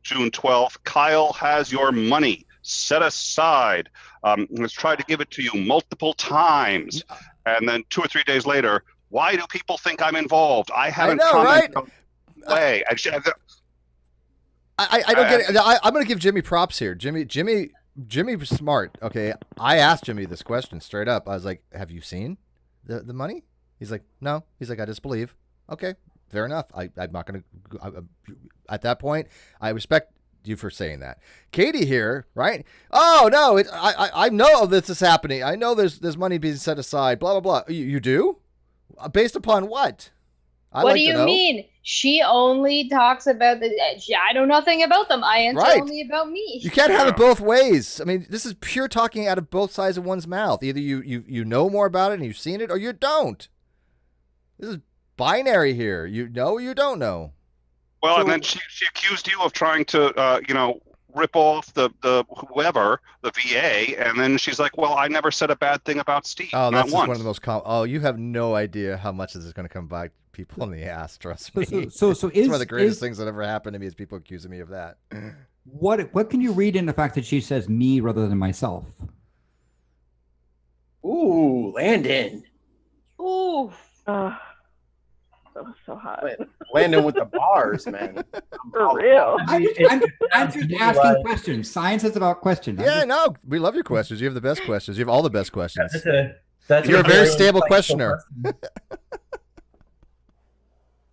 Speaker 7: June 12th, Kyle has your money set aside. Has tried to give it to you multiple times, and then 2 or 3 days later, why do people think I'm involved? I haven't commented. Right?
Speaker 1: I don't get it. I'm going to give Jimmy props here. Jimmy was smart. Okay, I asked Jimmy this question straight up. I was like, "Have you seen the money?" He's like, "No." He's like, "I just believe." Okay, fair enough. I'm not going to. At that point, I respect you for saying that. Katie here, right? Oh no, I know this is happening. I know there's money being set aside. Blah blah blah. You do? Based upon what?
Speaker 4: What do you mean? She only talks about I know nothing about them. I answer only about me.
Speaker 1: You can't have it both ways. I mean, this is pure talking out of both sides of one's mouth. Either you know more about it and you've seen it, or you don't. This is binary here. You know or you don't know.
Speaker 7: Well, and then she accused you of trying to, rip off the whoever, the VA, and then she's like, well, I never said a bad thing about Steve.
Speaker 1: Oh, that's
Speaker 7: not once.
Speaker 1: One of the most you have no idea how much this is going to come back people in the ass, trust me.
Speaker 2: So
Speaker 1: it's one of the greatest things that ever happened to me is people accusing me of that.
Speaker 2: What can you read in the fact that she says me rather than myself?
Speaker 6: Ooh, Landon.
Speaker 8: Ooh. That was so hot.
Speaker 6: Landon with the bars, man.
Speaker 8: For real.
Speaker 2: I'm just asking questions. Science is about questions.
Speaker 1: No, we love your questions. You have the best questions. You have all the best questions.
Speaker 3: You're
Speaker 1: a very stable questioner.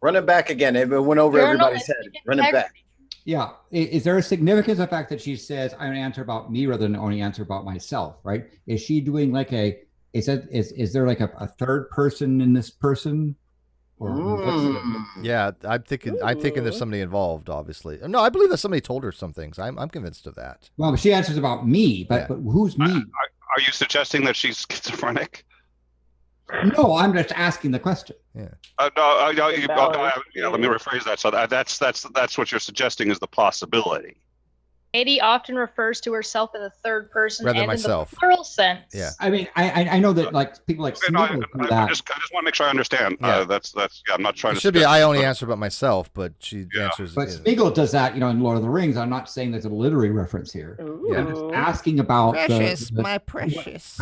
Speaker 6: Run it back again. It went over everybody's head. Run it back.
Speaker 2: Yeah. Is there a significance of the fact that she says I'm going to answer about me rather than only answer about myself, right? Is she doing like is there like a third person in this person?
Speaker 1: Yeah, I'm thinking there's somebody involved, obviously. No, I believe that somebody told her some things. I'm convinced of that.
Speaker 2: Well, but she answers about me, but who's me?
Speaker 7: Are you suggesting that she's schizophrenic?
Speaker 2: No, I'm just asking the question.
Speaker 1: Yeah.
Speaker 7: Let me rephrase that. So that's what you're suggesting is the possibility.
Speaker 4: Katie often refers to herself in the third person
Speaker 1: rather
Speaker 4: and
Speaker 1: than myself.
Speaker 4: in the plural sense.
Speaker 1: Yeah.
Speaker 2: I mean, I know that like people like Smeagol do that.
Speaker 7: I just want to make sure I understand.
Speaker 1: Yeah.
Speaker 7: I'm not trying
Speaker 1: it
Speaker 7: to.
Speaker 1: Should be I only answer about myself, but she answers.
Speaker 2: But Smeagol does that, in Lord of the Rings. I'm not saying there's a literary reference here.
Speaker 1: Yeah.
Speaker 2: I'm just asking about
Speaker 9: precious, my precious.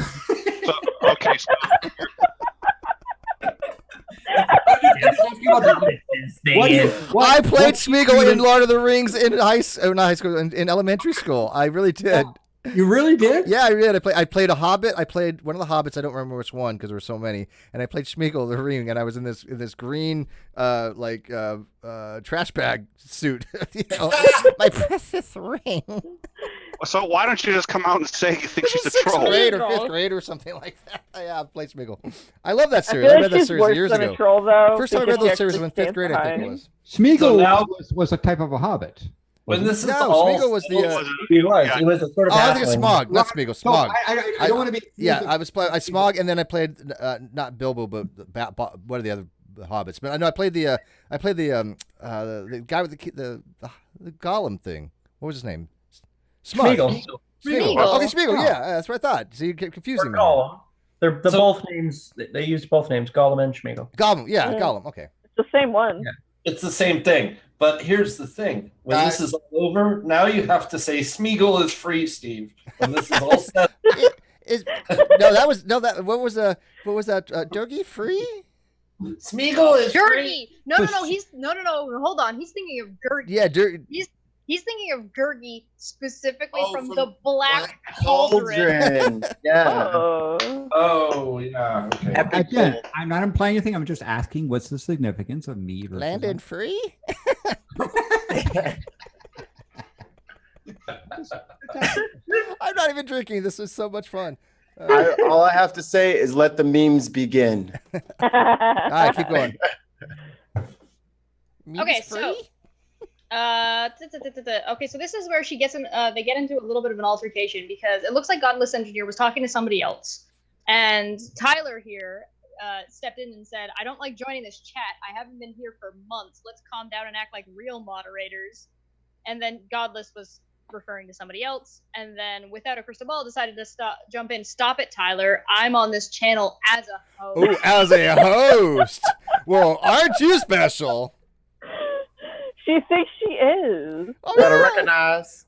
Speaker 7: Okay.
Speaker 1: I played Smeagol in Lord of the Rings in in elementary school. I really did.
Speaker 2: You really did?
Speaker 1: Yeah, I did. I played a Hobbit. I played one of the Hobbits. I don't remember which one because there were so many. And I played Smeagol the Ring, and I was in this green trash bag suit. My precious ring.
Speaker 7: So why don't you just come out and say you think she's a troll?
Speaker 1: 6th grade or 5th grade or something like that. Yeah, I played Smeagol. I love that series. I read that series years ago.
Speaker 8: Troll, though,
Speaker 1: first time I read those series was in 5th grade, I think it was.
Speaker 2: Smeagol was a type of a hobbit.
Speaker 5: When this is
Speaker 1: No,
Speaker 5: all
Speaker 1: Smeagol was the.
Speaker 3: He was a sort of.
Speaker 1: Oh, I think it's
Speaker 3: halfling.
Speaker 1: Smog, not Smeagol. Smog.
Speaker 2: No, I don't want to be.
Speaker 1: Yeah, I Smog, and then I played not Bilbo, but what are the other hobbits? But no, I played the guy with the Gollum thing. What was his name? Smog.
Speaker 3: Smeagol.
Speaker 4: Smeagol.
Speaker 1: Okay, Smeagol. Yeah, that's what I thought. So you get confusing me.
Speaker 3: Gollum. They're both names. They used both names, Gollum and Smeagol.
Speaker 1: Gollum. Yeah, Gollum. Okay.
Speaker 8: It's the same one.
Speaker 3: Yeah.
Speaker 5: It's the same thing. But here's the thing. When this is all over, now you have to say Smeagol is free, Steve. When this is all set.
Speaker 1: What was that? Durgy free?
Speaker 5: Smeagol is
Speaker 4: Durgy.
Speaker 5: free.
Speaker 4: No. Hold on. He's thinking of Gurgi.
Speaker 1: Yeah,
Speaker 4: He's thinking of Gurgi specifically from
Speaker 12: from
Speaker 4: the Black Cauldron.
Speaker 6: Yeah.
Speaker 5: Oh, yeah. Okay.
Speaker 2: Again, I'm not implying anything. I'm just asking, what's the significance of me versus
Speaker 1: Landon free? I'm not even drinking. This was so much fun.
Speaker 6: All I have to say is let the memes begin.
Speaker 1: All right, keep going.
Speaker 4: Okay, so okay, so this is where she gets in. They get into a little bit of an altercation because it looks like Godless Engineer was talking to somebody else, and Tyler here stepped in and said, "I don't like joining this chat. I haven't been here for months. Let's calm down and act like real moderators." And then Godless was referring to somebody else, and then without a crystal ball decided to jump in. Stop it, Tyler. I'm on this channel as a host.
Speaker 1: Oh, as a host. Well, aren't you special?
Speaker 8: She thinks she is.
Speaker 1: Oh,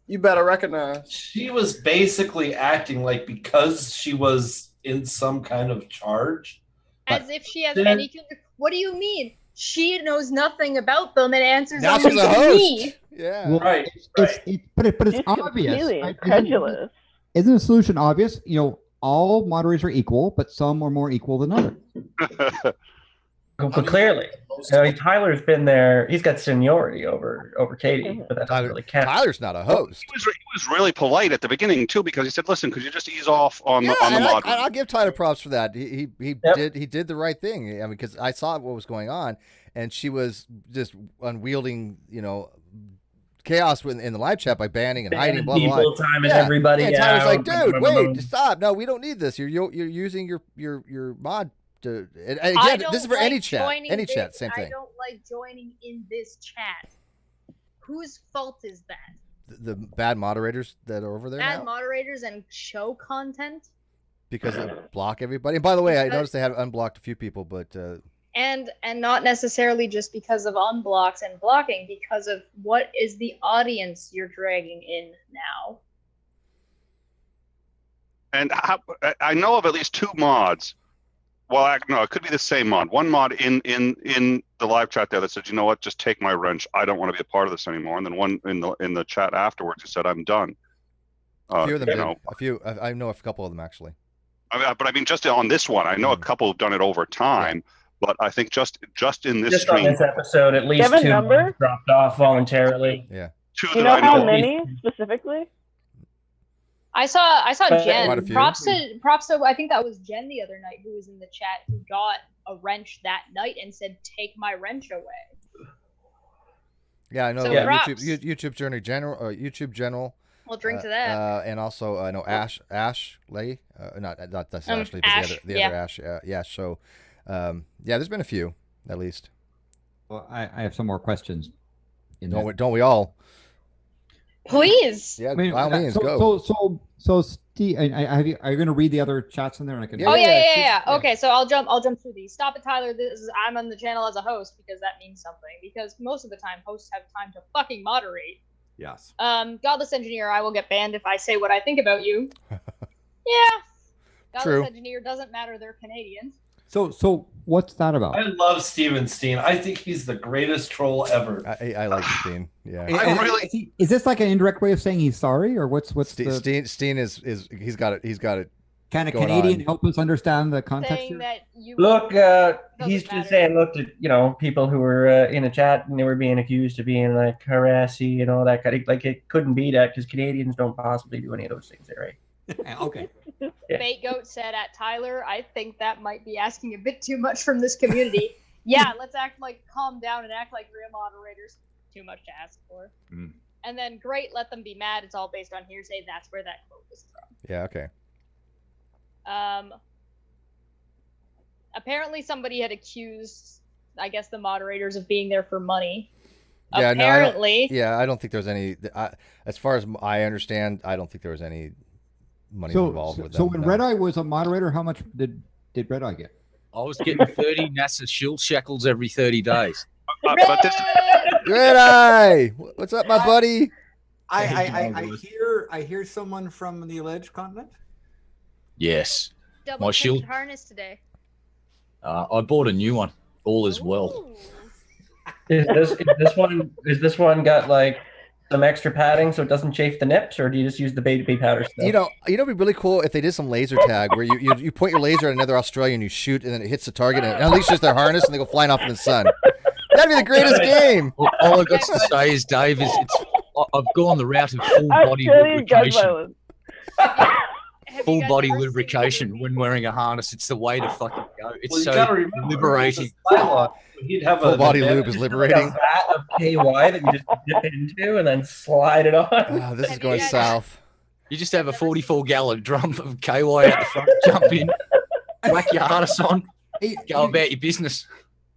Speaker 6: You better recognize.
Speaker 5: She was basically acting like because she was in some kind of charge.
Speaker 4: As if she has any. What do you mean? She knows nothing about them and answers
Speaker 1: Now
Speaker 4: only
Speaker 1: she's a
Speaker 4: to
Speaker 1: host.
Speaker 4: me.
Speaker 1: Yeah.
Speaker 2: Well,
Speaker 5: Right.
Speaker 2: But it's
Speaker 8: She's
Speaker 2: obvious.
Speaker 8: completely
Speaker 2: Right?
Speaker 8: incredulous.
Speaker 2: Isn't the solution obvious? All moderators are equal, but some are more equal than others.
Speaker 3: But clearly, Tyler's been there. He's got seniority over Katie, but that doesn't really count.
Speaker 1: Tyler's not a host.
Speaker 7: He was really polite at the beginning too, because he said, "Listen, could you just ease off on the
Speaker 1: and
Speaker 7: mod?"
Speaker 1: I'll give Tyler props for that. He did the right thing. I mean, because I saw what was going on, and she was just unwielding, chaos in the live chat by banning and hiding, blah blah blah.
Speaker 3: Timing everybody.
Speaker 1: And Tyler's like,
Speaker 3: out.
Speaker 1: "Dude, wait, stop! No, we don't need this. You're using your mod." And again, this is for any chat. Any chat, same thing.
Speaker 4: I don't like joining in this chat. Whose fault is that?
Speaker 1: The bad moderators that are over there
Speaker 4: Bad
Speaker 1: now?
Speaker 4: moderators and show content?
Speaker 1: Because they block everybody. And by the way, I noticed they had unblocked a few people, but
Speaker 4: And not necessarily just because of unblocks and blocking, because of what is the audience you're dragging in now.
Speaker 7: And I know of at least two mods. Well, no, it could be the same mod. One mod in the live chat there that said, "You know what? Just take my wrench. I don't want to be a part of this anymore." And then one in the chat afterwards who said, "I'm done."
Speaker 1: a few of them did. A few. I know a couple of them actually.
Speaker 7: But I mean, just on this one, I know a couple have done it over time. But I think just in this
Speaker 3: Just
Speaker 7: stream,
Speaker 3: on this episode, at least
Speaker 8: Do you have a
Speaker 3: two
Speaker 8: number?
Speaker 3: dropped off voluntarily.
Speaker 1: Yeah.
Speaker 7: two
Speaker 8: You
Speaker 7: that
Speaker 8: know
Speaker 7: I
Speaker 8: how
Speaker 7: know.
Speaker 8: many specifically?
Speaker 4: I saw
Speaker 3: Quite
Speaker 1: a
Speaker 4: Jen.
Speaker 1: few.
Speaker 4: Props to I think that was Jen the other night who was in the chat who got a wrench that night and said, "Take my wrench away."
Speaker 1: Yeah, I know.
Speaker 4: So
Speaker 1: YouTube
Speaker 4: props.
Speaker 1: YouTube Journey General, YouTube General.
Speaker 4: We'll drink to that.
Speaker 1: And also, I know Ashley, not that's Ashley, but
Speaker 4: Ash,
Speaker 1: the other Ash. Yeah. So, there's been a few at least.
Speaker 2: Well, I have some more questions.
Speaker 1: Don't we all?
Speaker 4: Please.
Speaker 1: Yeah, by all means, go.
Speaker 2: So Steve, are you going to read the other chats in there? And I can.
Speaker 4: Yeah. Okay, so I'll jump through these. Stop it, Tyler. I'm on the channel as a host because that means something. Because most of the time, hosts have time to fucking moderate.
Speaker 2: Yes.
Speaker 4: Godless Engineer, I will get banned if I say what I think about you. Yeah. Godless
Speaker 1: True.
Speaker 4: Engineer doesn't matter. They're Canadians.
Speaker 2: So what's that about?
Speaker 5: I love Steven Steen. I think he's the greatest troll ever.
Speaker 1: I like Steen. Yeah.
Speaker 2: Is this like an indirect way of saying he's sorry, or what's
Speaker 1: Steen is he's got it.
Speaker 2: Can a
Speaker 1: going
Speaker 2: Canadian
Speaker 1: on.
Speaker 2: help us understand the context
Speaker 4: Saying
Speaker 2: here?
Speaker 4: that you
Speaker 3: Look, he's just saying, look at people who were in a chat and they were being accused of being like harassy and all that kind of like it couldn't be that because Canadians don't possibly do any of those things, right?
Speaker 2: Okay.
Speaker 4: Bait Goat said at Tyler, I think that might be asking a bit too much from this community. Yeah, let's calm down and act like real moderators. Too much to ask for. And then great, let them be mad. It's all based on hearsay. That's where that quote was from.
Speaker 1: Yeah. Okay.
Speaker 4: Apparently somebody had accused, I guess, the moderators of being there for money.
Speaker 1: Yeah.
Speaker 4: Apparently.
Speaker 1: No, I don't think there's any. As far as I understand, I don't think there was any money involved with that.
Speaker 2: So when Red Eye was a moderator, how much did Red Eye get?
Speaker 13: I was getting 30 NASA shield shekels every 30 days.
Speaker 7: But this,
Speaker 1: Red Eye, what's up, my buddy?
Speaker 14: I hear someone from the alleged continent.
Speaker 13: Yes.
Speaker 4: Double
Speaker 13: My shield.
Speaker 4: harness today.
Speaker 13: I bought a new one. All is well.
Speaker 3: Is this one got like some extra padding so it doesn't chafe the nips, or do you just use the baby powder stuff?
Speaker 1: You know, it'd be really cool if they did some laser tag where you point your laser at another Australian, you shoot, and then it hits the target and it unleashes their harness and they go flying off in the sun. That'd be the greatest game.
Speaker 13: All I've got to say is, Dave, I've gone the route of full body lubrication. Full body lubrication when wearing a harness. It's the way to fucking go. It's so liberating.
Speaker 1: Full body lube is liberating.
Speaker 3: Like a vat of KY that you just dip into and then slide it on.
Speaker 1: Oh, this is going south.
Speaker 13: You just have a 44-gallon drum of KY at the front, jump in, whack your harness on, go about your business.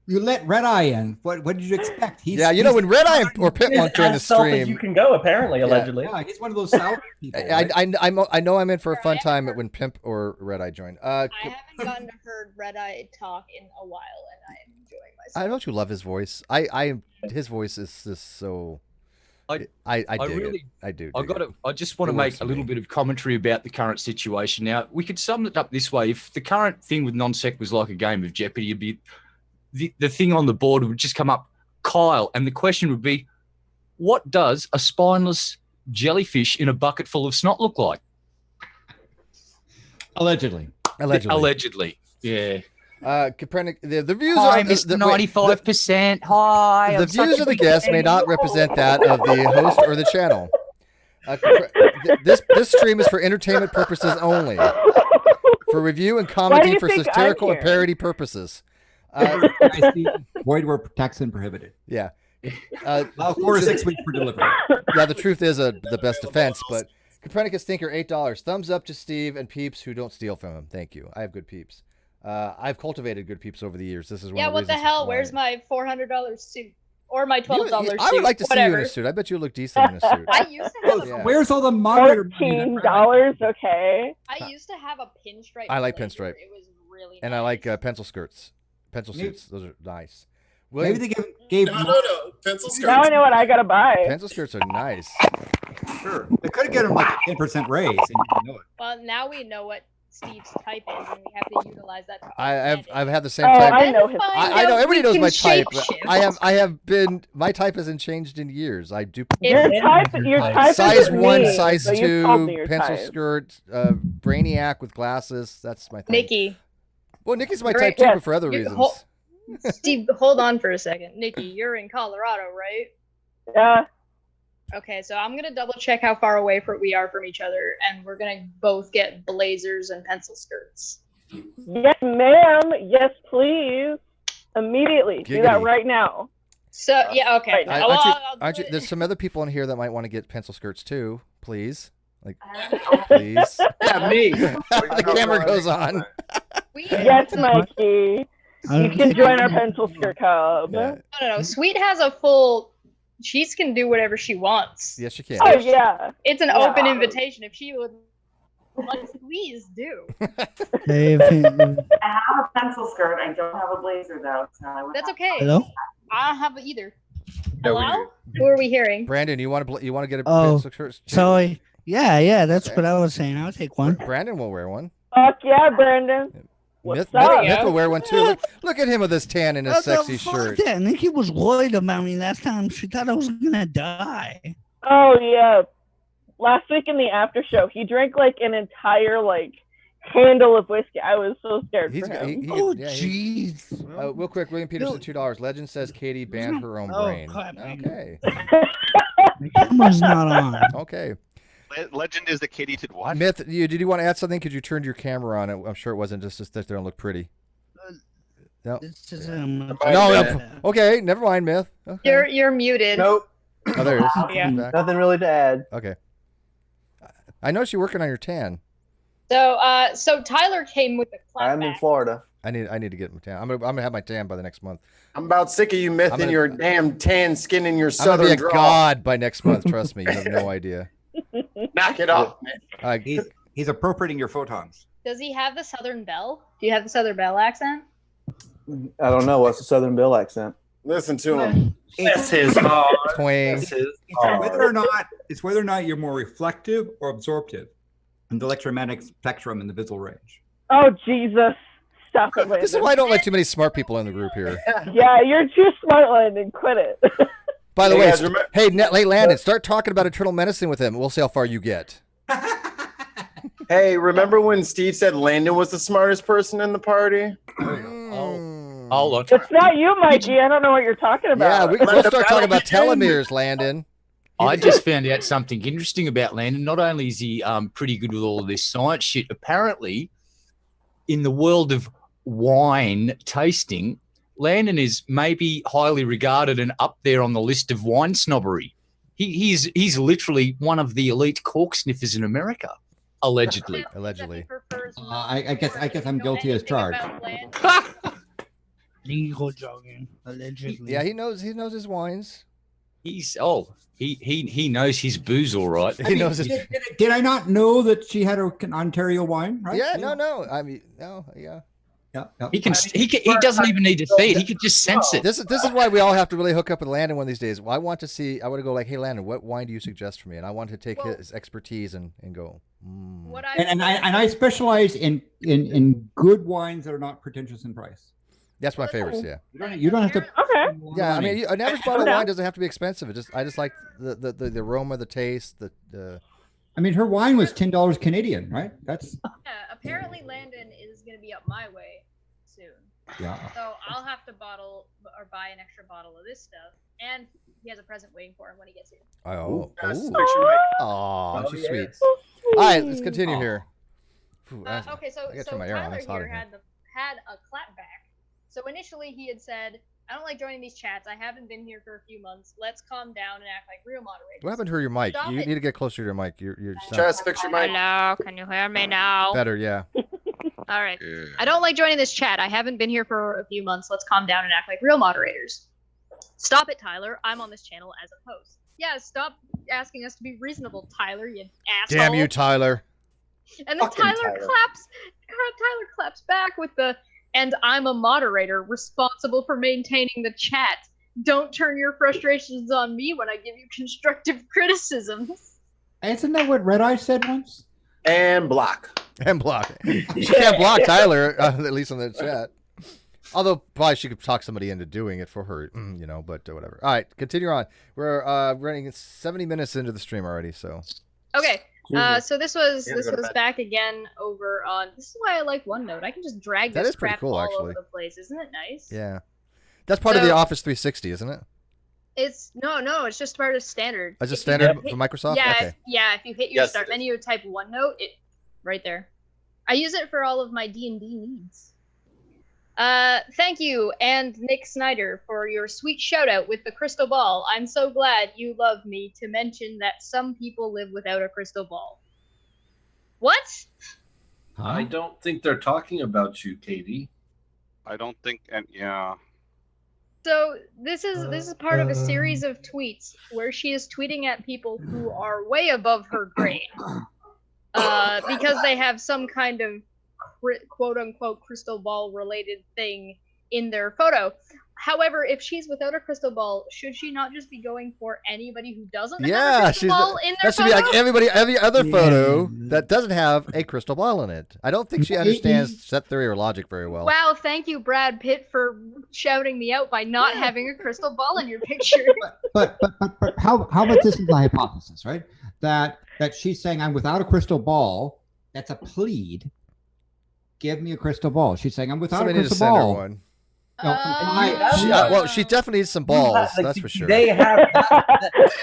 Speaker 14: You let Red Eye in. What did you expect?
Speaker 1: When Red Eye or Pitmonk join the stream,
Speaker 3: you can go apparently, allegedly.
Speaker 14: Yeah, he's one of those South people.
Speaker 1: Right? I know I'm in for a fun time when Pimp or Red Eye join.
Speaker 4: I haven't gotten to heard Red Eye talk in a while, and I am enjoying myself.
Speaker 1: I don't you love his voice. His voice is just so. I dig it. I do.
Speaker 13: I just want to make a little bit of commentary about the current situation. Now, we could sum it up this way: if the current thing with non-sec was like a game of Jeopardy, it'd be the thing on the board would just come up, Kyle, and the question would be, what does a spineless jellyfish in a bucket full of snot look like?
Speaker 2: Allegedly.
Speaker 13: Yeah.
Speaker 1: Copernic, the views
Speaker 13: Hi,
Speaker 1: are
Speaker 13: Mr. 95%. Hi.
Speaker 1: The views of the guests may not represent that of the host or the channel. This stream is for entertainment purposes only, for review and commenting for satirical and parody purposes.
Speaker 2: Void where Texan prohibited.
Speaker 1: Yeah.
Speaker 2: 4 to 6 weeks for delivery.
Speaker 1: Yeah, the truth is the best defense, but Copernicus Thinker, $8. Thumbs up to Steve and peeps who don't steal from him. Thank you. I have good peeps. I've cultivated good peeps over the years. This is one of the
Speaker 4: what the
Speaker 1: reasons
Speaker 4: hell?
Speaker 1: why.
Speaker 4: Where's my $400 suit? Or my $12 suit?
Speaker 1: I would like to see you in a suit. I bet you look decent in a suit.
Speaker 4: I used to have
Speaker 1: Yeah.
Speaker 2: Where's all the moderator
Speaker 8: $14, okay.
Speaker 4: I used to have a pinstripe.
Speaker 1: I like
Speaker 4: blazer.
Speaker 1: pinstripe.
Speaker 4: It was really
Speaker 1: And
Speaker 4: nice.
Speaker 1: I like pencil skirts. Pencil suits. Those are nice.
Speaker 14: Maybe they gave
Speaker 12: No. Pencil skirts.
Speaker 8: Now I know what I gotta buy.
Speaker 1: Pencil skirts are nice.
Speaker 14: Sure. They could have given him like a 10% raise, and you didn't know it.
Speaker 4: Well, now we know what Steve's type is, and we have to utilize that.
Speaker 1: I've had the same type.
Speaker 8: I know his
Speaker 1: I know everybody knows my type. But
Speaker 4: shapeshift.
Speaker 1: I have been my type hasn't changed in years. I do
Speaker 8: Your type
Speaker 1: size
Speaker 8: is
Speaker 1: 1,
Speaker 8: me,
Speaker 1: size
Speaker 8: so you told me
Speaker 1: 2,
Speaker 8: your
Speaker 1: pencil
Speaker 8: type.
Speaker 1: skirt, brainiac with glasses. That's my thing.
Speaker 4: Nikki.
Speaker 1: Well, Nikki's my
Speaker 4: You're
Speaker 1: type
Speaker 4: right.
Speaker 1: too, but for other reasons.
Speaker 4: Steve, hold on for a second. Nikki, you're in Colorado, right?
Speaker 8: Yeah.
Speaker 4: Okay, so I'm gonna double check how far away we are from each other, and we're gonna both get blazers and pencil skirts.
Speaker 8: Yes, ma'am. Yes, please. Immediately. Do that
Speaker 1: Giggity.
Speaker 8: right now.
Speaker 4: So yeah, okay.
Speaker 8: Right now.
Speaker 1: Aren't you, there's some other people in here that might want to get pencil skirts too, please. Like, please.
Speaker 6: Yeah, me.
Speaker 1: The camera goes on.
Speaker 8: Yes, Mikey. You can join our pencil skirt club.
Speaker 1: Yeah.
Speaker 4: No. Sweet has a full. She can do whatever she wants.
Speaker 1: Yes, she can.
Speaker 8: Oh yeah.
Speaker 4: It's an
Speaker 8: Yeah.
Speaker 4: open invitation. If she would, like, please do.
Speaker 9: Dave,
Speaker 10: I have a pencil skirt. I don't have a blazer though. So I would
Speaker 4: That's
Speaker 10: have-
Speaker 4: okay.
Speaker 9: hello?
Speaker 4: I don't have it either.
Speaker 6: No, we
Speaker 4: Hello? Who are we hearing?
Speaker 1: Brandon, you want to get a
Speaker 9: Oh,
Speaker 1: pencil shirt? too?
Speaker 9: so yeah, that's
Speaker 1: Okay.
Speaker 9: what I was saying. I'll take one.
Speaker 1: Brandon will wear one.
Speaker 8: Fuck yeah, Brandon. What's
Speaker 1: Myth
Speaker 8: up?
Speaker 1: will wear one too. Look at him with his tan and his sexy shirt.
Speaker 9: Yeah, Nikki was worried about me last time. She thought I was gonna die.
Speaker 8: Oh yeah. Last week in the after show, he drank like an entire handle of whiskey. I was so scared for him.
Speaker 9: Oh
Speaker 1: yeah,
Speaker 9: jeez.
Speaker 1: Real quick, William Peterson, $2. Legend says Katie banned her own
Speaker 9: Oh,
Speaker 1: brain.
Speaker 9: crap, man.
Speaker 1: Okay.
Speaker 9: The camera's not on.
Speaker 1: Okay.
Speaker 7: Legend is that Katie did what?
Speaker 1: Myth, did you want to add something? Because you turned your camera on. I'm sure it wasn't just to sit there and look pretty. No.
Speaker 9: This is
Speaker 1: No. Okay. Never mind, Myth. Okay.
Speaker 4: You're muted.
Speaker 6: Nope.
Speaker 1: Oh, there it is.
Speaker 11: Yeah.
Speaker 1: She's back.
Speaker 11: Nothing really to add.
Speaker 1: Okay. I noticed you're working on your tan.
Speaker 4: So Tyler came with the
Speaker 11: I'm in Florida.
Speaker 1: I need to get my tan. I'm gonna have my tan by the next month.
Speaker 6: I'm about sick of you mything your damn tan skin in your
Speaker 1: I'm gonna
Speaker 6: southern
Speaker 1: be a
Speaker 6: drawl.
Speaker 1: god by next month. Trust me, you have no idea.
Speaker 6: Knock it off, man.
Speaker 14: He's appropriating your photons.
Speaker 4: Does he have the Southern Belle? Do you have the Southern Belle accent?
Speaker 11: I don't know. What's the Southern Bill accent?
Speaker 6: Listen to him.
Speaker 5: This is hard.
Speaker 1: Twang.
Speaker 5: This is
Speaker 14: It's whether or not you're more reflective or absorptive in the electromagnetic spectrum in the visible range.
Speaker 8: Oh, Jesus. Stop it, Landon.
Speaker 1: This is why I don't like too many smart people in the group here.
Speaker 8: Yeah, you're too smart, Landon. Quit it.
Speaker 1: By the
Speaker 6: Hey,
Speaker 1: way,
Speaker 6: guys, remember-
Speaker 1: hey, Landon, start talking about eternal medicine with him. We'll see how far you get.
Speaker 6: Hey, remember when Steve said Landon was the smartest person in the party?
Speaker 13: Hold on.
Speaker 8: It's not you, Mikey. I don't know what you're talking
Speaker 1: Yeah,
Speaker 8: about.
Speaker 1: we'll start talking about telomeres, Landon.
Speaker 13: I just found out something interesting about Landon. Not only is he pretty good with all of this science shit, apparently in the world of wine tasting, Landon is maybe highly regarded and up there on the list of wine snobbery. He's literally one of the elite cork sniffers in America, allegedly.
Speaker 1: Allegedly.
Speaker 2: I guess I'm guilty as charged.
Speaker 9: Legal jogging, allegedly.
Speaker 1: Yeah, he knows his wines.
Speaker 13: He knows his booze all right.
Speaker 1: He knows his.
Speaker 2: Did I not know that she had an Ontario wine? Right?
Speaker 1: Yeah, no. I mean, no, yeah.
Speaker 2: Yeah.
Speaker 13: He doesn't even need to see it. He can just sense it.
Speaker 1: This is why we all have to really hook up with Landon one of these days. Well, I want to go like, hey, Landon, what wine do you suggest for me? And I want to take his expertise and go.
Speaker 2: And I specialize in good wines that are not pretentious in price.
Speaker 1: That's my favorites. Yeah.
Speaker 2: You don't have to.
Speaker 8: Okay.
Speaker 1: Yeah, I mean, an average bottle of wine doesn't have to be expensive. I just like the aroma, the taste, the.
Speaker 2: I mean, her wine was $10 Canadian, right? That's.
Speaker 4: Yeah, apparently Landon is going to be up my way soon.
Speaker 2: Yeah.
Speaker 4: So I'll have to bottle or buy an extra bottle of this stuff. And he has a present waiting for him when he gets here.
Speaker 1: Oh,
Speaker 6: Oh,
Speaker 1: she's
Speaker 6: yeah.
Speaker 1: sweet. All right, let's continue here. Ooh,
Speaker 4: Okay, so
Speaker 1: I gotta
Speaker 4: so
Speaker 1: turn my air on.
Speaker 4: Tyler
Speaker 1: It's hot
Speaker 4: here
Speaker 1: in here.
Speaker 4: had a clapback. So initially he had said, I don't like joining these chats. I haven't been here for a few months. Let's calm down and act like real moderators.
Speaker 1: What happened to your mic?
Speaker 4: Stop
Speaker 1: You
Speaker 4: it.
Speaker 1: need to get closer to your mic. You're
Speaker 6: Chest, fix your mic.
Speaker 4: Hello, can you hear me now?
Speaker 1: better. Yeah.
Speaker 4: All right. I don't like joining this chat. I haven't been here for a few months. Let's calm down and act like real moderators. Stop it, Tyler. I'm on this channel as a host. Yeah, stop asking us to be reasonable, Tyler, you asshole.
Speaker 1: Damn you, Tyler.
Speaker 4: And then
Speaker 6: Fucking
Speaker 4: Tyler
Speaker 6: Tyler.
Speaker 4: claps back with the, and I'm a moderator responsible for maintaining the chat. Don't turn your frustrations on me when I give you constructive criticisms.
Speaker 2: Isn't that what Red Eye said once?
Speaker 6: And block.
Speaker 1: And block. She can't block Tyler, at least on the chat. Although probably she could talk somebody into doing it for her, but whatever. All right, continue on. We're running 70 minutes into the stream already, so.
Speaker 4: Okay. So this was
Speaker 6: You gotta go to bed.
Speaker 4: back again over on. This is why I like OneNote. I can just drag
Speaker 1: That
Speaker 4: this
Speaker 1: is pretty
Speaker 4: crap
Speaker 1: cool,
Speaker 4: all
Speaker 1: actually.
Speaker 4: over the place. Isn't it nice?
Speaker 1: Yeah. That's part of the
Speaker 4: So-
Speaker 1: Office 360, isn't it?
Speaker 4: It's no. It's just part of standard.
Speaker 1: Is it
Speaker 4: If you
Speaker 1: standard
Speaker 4: hit-
Speaker 1: for Microsoft?
Speaker 4: Yeah.
Speaker 1: Okay.
Speaker 4: If you hit your
Speaker 6: Yes,
Speaker 4: start
Speaker 6: it is.
Speaker 4: menu, type OneNote. It right there. I use it for all of my D&D needs. Thank you, and Nick Snyder, for your sweet shout out with the crystal ball. I'm so glad you love me to mention that some people live without a crystal ball. What?
Speaker 5: I don't think they're talking about you, Katie.
Speaker 7: I don't think, and yeah.
Speaker 4: So this is part of a series of tweets where she is tweeting at people who are way above her grade, because they have some kind of quote unquote crystal ball related thing in their photo. However, if she's without a crystal ball, should she not just be going for anybody who doesn't have a
Speaker 1: Yeah,
Speaker 4: crystal ball in their
Speaker 1: that should
Speaker 4: photo?
Speaker 1: be like every other photo that doesn't have a crystal ball in it. I don't think she understands set theory or logic very well.
Speaker 4: Wow, thank you, Brad Pitt, for shouting me out by not having a crystal ball in your picture.
Speaker 2: But how about this is my hypothesis, right? That she's saying I'm without a crystal ball. That's a plead. Give me a crystal ball. She's saying I'm without
Speaker 1: Somebody
Speaker 2: a
Speaker 1: needs to
Speaker 2: crystal
Speaker 1: send her
Speaker 2: ball.
Speaker 1: one.
Speaker 2: No,
Speaker 1: She definitely needs some balls, that's for sure.
Speaker 3: They have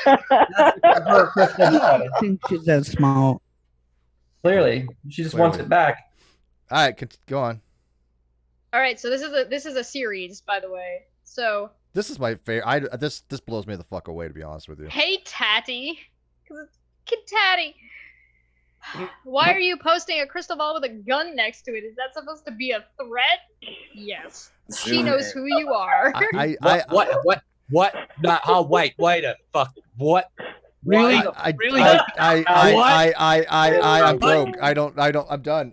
Speaker 3: her crystal ball.
Speaker 9: I think she's that small.
Speaker 3: Clearly, she just wants it back.
Speaker 1: All right, go on.
Speaker 4: All right, so this is a series, by the way. So
Speaker 1: This is my favorite. This blows me the fuck away, to be honest with you.
Speaker 4: Hey, Tatty. Because it's Kid Tatty. Why are you posting a crystal ball with a gun next to it? Is that supposed to be a threat? Yes. She knows who you are.
Speaker 13: What? No, oh, wait a fuck. What? Really?
Speaker 1: I'm broke. I'm done.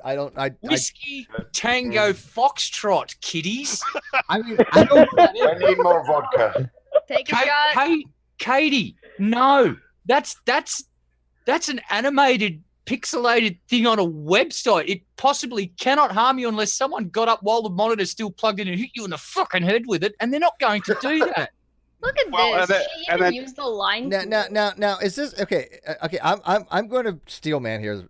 Speaker 13: Whiskey Tango Foxtrot, kiddies.
Speaker 2: I mean, I don't.
Speaker 6: I need more vodka.
Speaker 4: Take a shot.
Speaker 13: Katie, no. That's an animated, pixelated thing on a website. It possibly cannot harm you unless someone got up while the monitor's still plugged in and hit you in the fucking head with it, and they're not going to do that.
Speaker 4: Look at this. She even used the line.
Speaker 1: Now, is this okay? Okay, I'm going to steel man here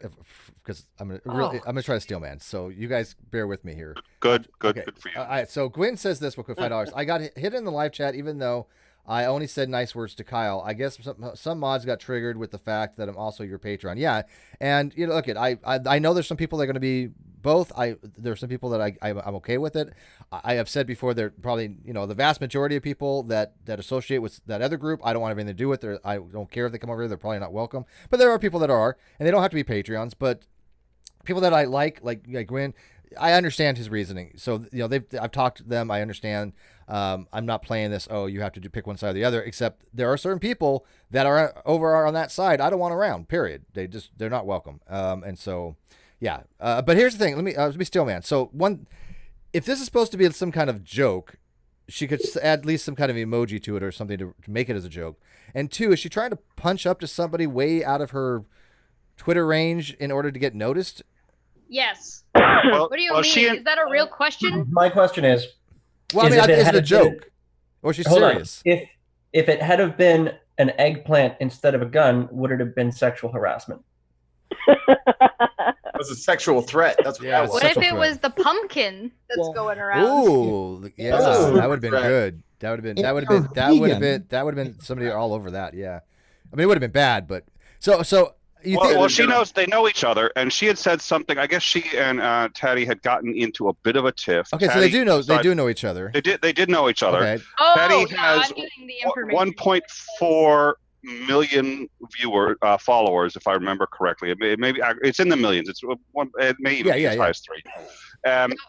Speaker 1: because I'm gonna try to steel man. So you guys bear with me here.
Speaker 7: Good for you.
Speaker 1: All right. So Gwen says this real quick. $5. I got hit in the live chat, even though I only said nice words to Kyle. I guess some mods got triggered with the fact that I'm also your Patreon. Yeah, and look, I know there's some people that are going to be both. There's some people that I'm okay with it. I have said before, they're probably the vast majority of people that associate with that other group, I don't want anything to do with. I don't care if they come over here. They're probably not welcome. But there are people that are, and they don't have to be Patreons. But people that I like Gwen, I understand his reasoning. So I've talked to them. I understand. I'm not playing this. Oh, you have to pick one side or the other. Except there are certain people that are over on that side. I don't want around. Period. They're not welcome. And so, yeah. But here's the thing. Let me steel man. So if this is supposed to be some kind of joke, she could add at least some kind of emoji to it or something to make it as a joke. And two, is she trying to punch up to somebody way out of her Twitter range in order to get noticed?
Speaker 4: Yes. What do you mean? Is that a real question?
Speaker 3: My question is.
Speaker 1: Well, I mean, is it a joke? Or she's serious?
Speaker 3: If it had have been an eggplant instead of a gun, would it have been sexual harassment?
Speaker 6: It was a sexual threat. That's what that was.
Speaker 4: What if it was the pumpkin that's going around?
Speaker 1: Ooh, yeah, that would have been good. That would have been somebody all over that. Yeah, I mean, it would have been bad, but so.
Speaker 7: She knows they know each other, and she had said something. I guess she and Taddy had gotten into a bit of a tiff.
Speaker 1: Okay, so they do know each other.
Speaker 7: They did know each other.
Speaker 1: Okay.
Speaker 7: Taddy has 1.4 million followers, if I remember correctly. Maybe it's in the millions. It may even be as high as 3.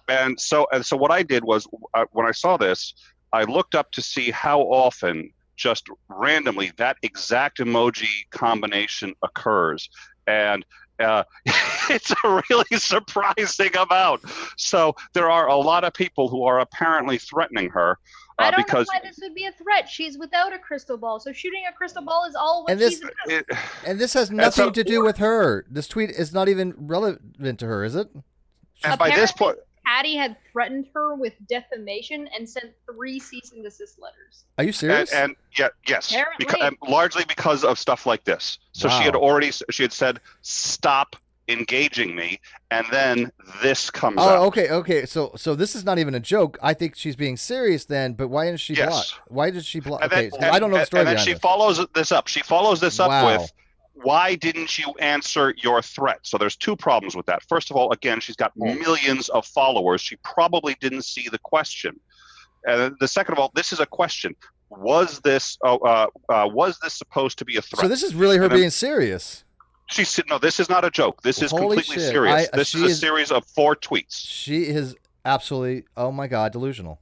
Speaker 7: And so what I did was when I saw this, I looked up to see how often just randomly that exact emoji combination occurs, and it's a really surprising amount. So there are a lot of people who are apparently threatening her.
Speaker 4: I don't know why this would be a threat. She's without a crystal ball, so shooting a crystal ball is all what she's about.
Speaker 1: And this has nothing to do with her. This tweet is not even relevant to her, is it?
Speaker 7: And by this point,
Speaker 4: Patty had threatened her with defamation and sent 3 cease and desist letters.
Speaker 1: Are you serious?
Speaker 7: And yes, largely because of stuff like this. So she had said, "Stop engaging me," and then this comes out.
Speaker 1: Okay. So this is not even a joke. I think she's being serious then. But why didn't she block? Why did she block? Okay, I don't know the story.
Speaker 7: And then she follows this up. She follows this up with, "Why didn't you answer your threat?" So there's 2 problems with that. First of all, again, she's got millions of followers. She probably didn't see the question. And the second of all, this is a question. Was this supposed to be a threat?
Speaker 1: So this is really her being serious.
Speaker 7: She said, "No, this is not a joke. This is completely serious. This is a series of 4 tweets."
Speaker 1: She is absolutely, oh my God, delusional.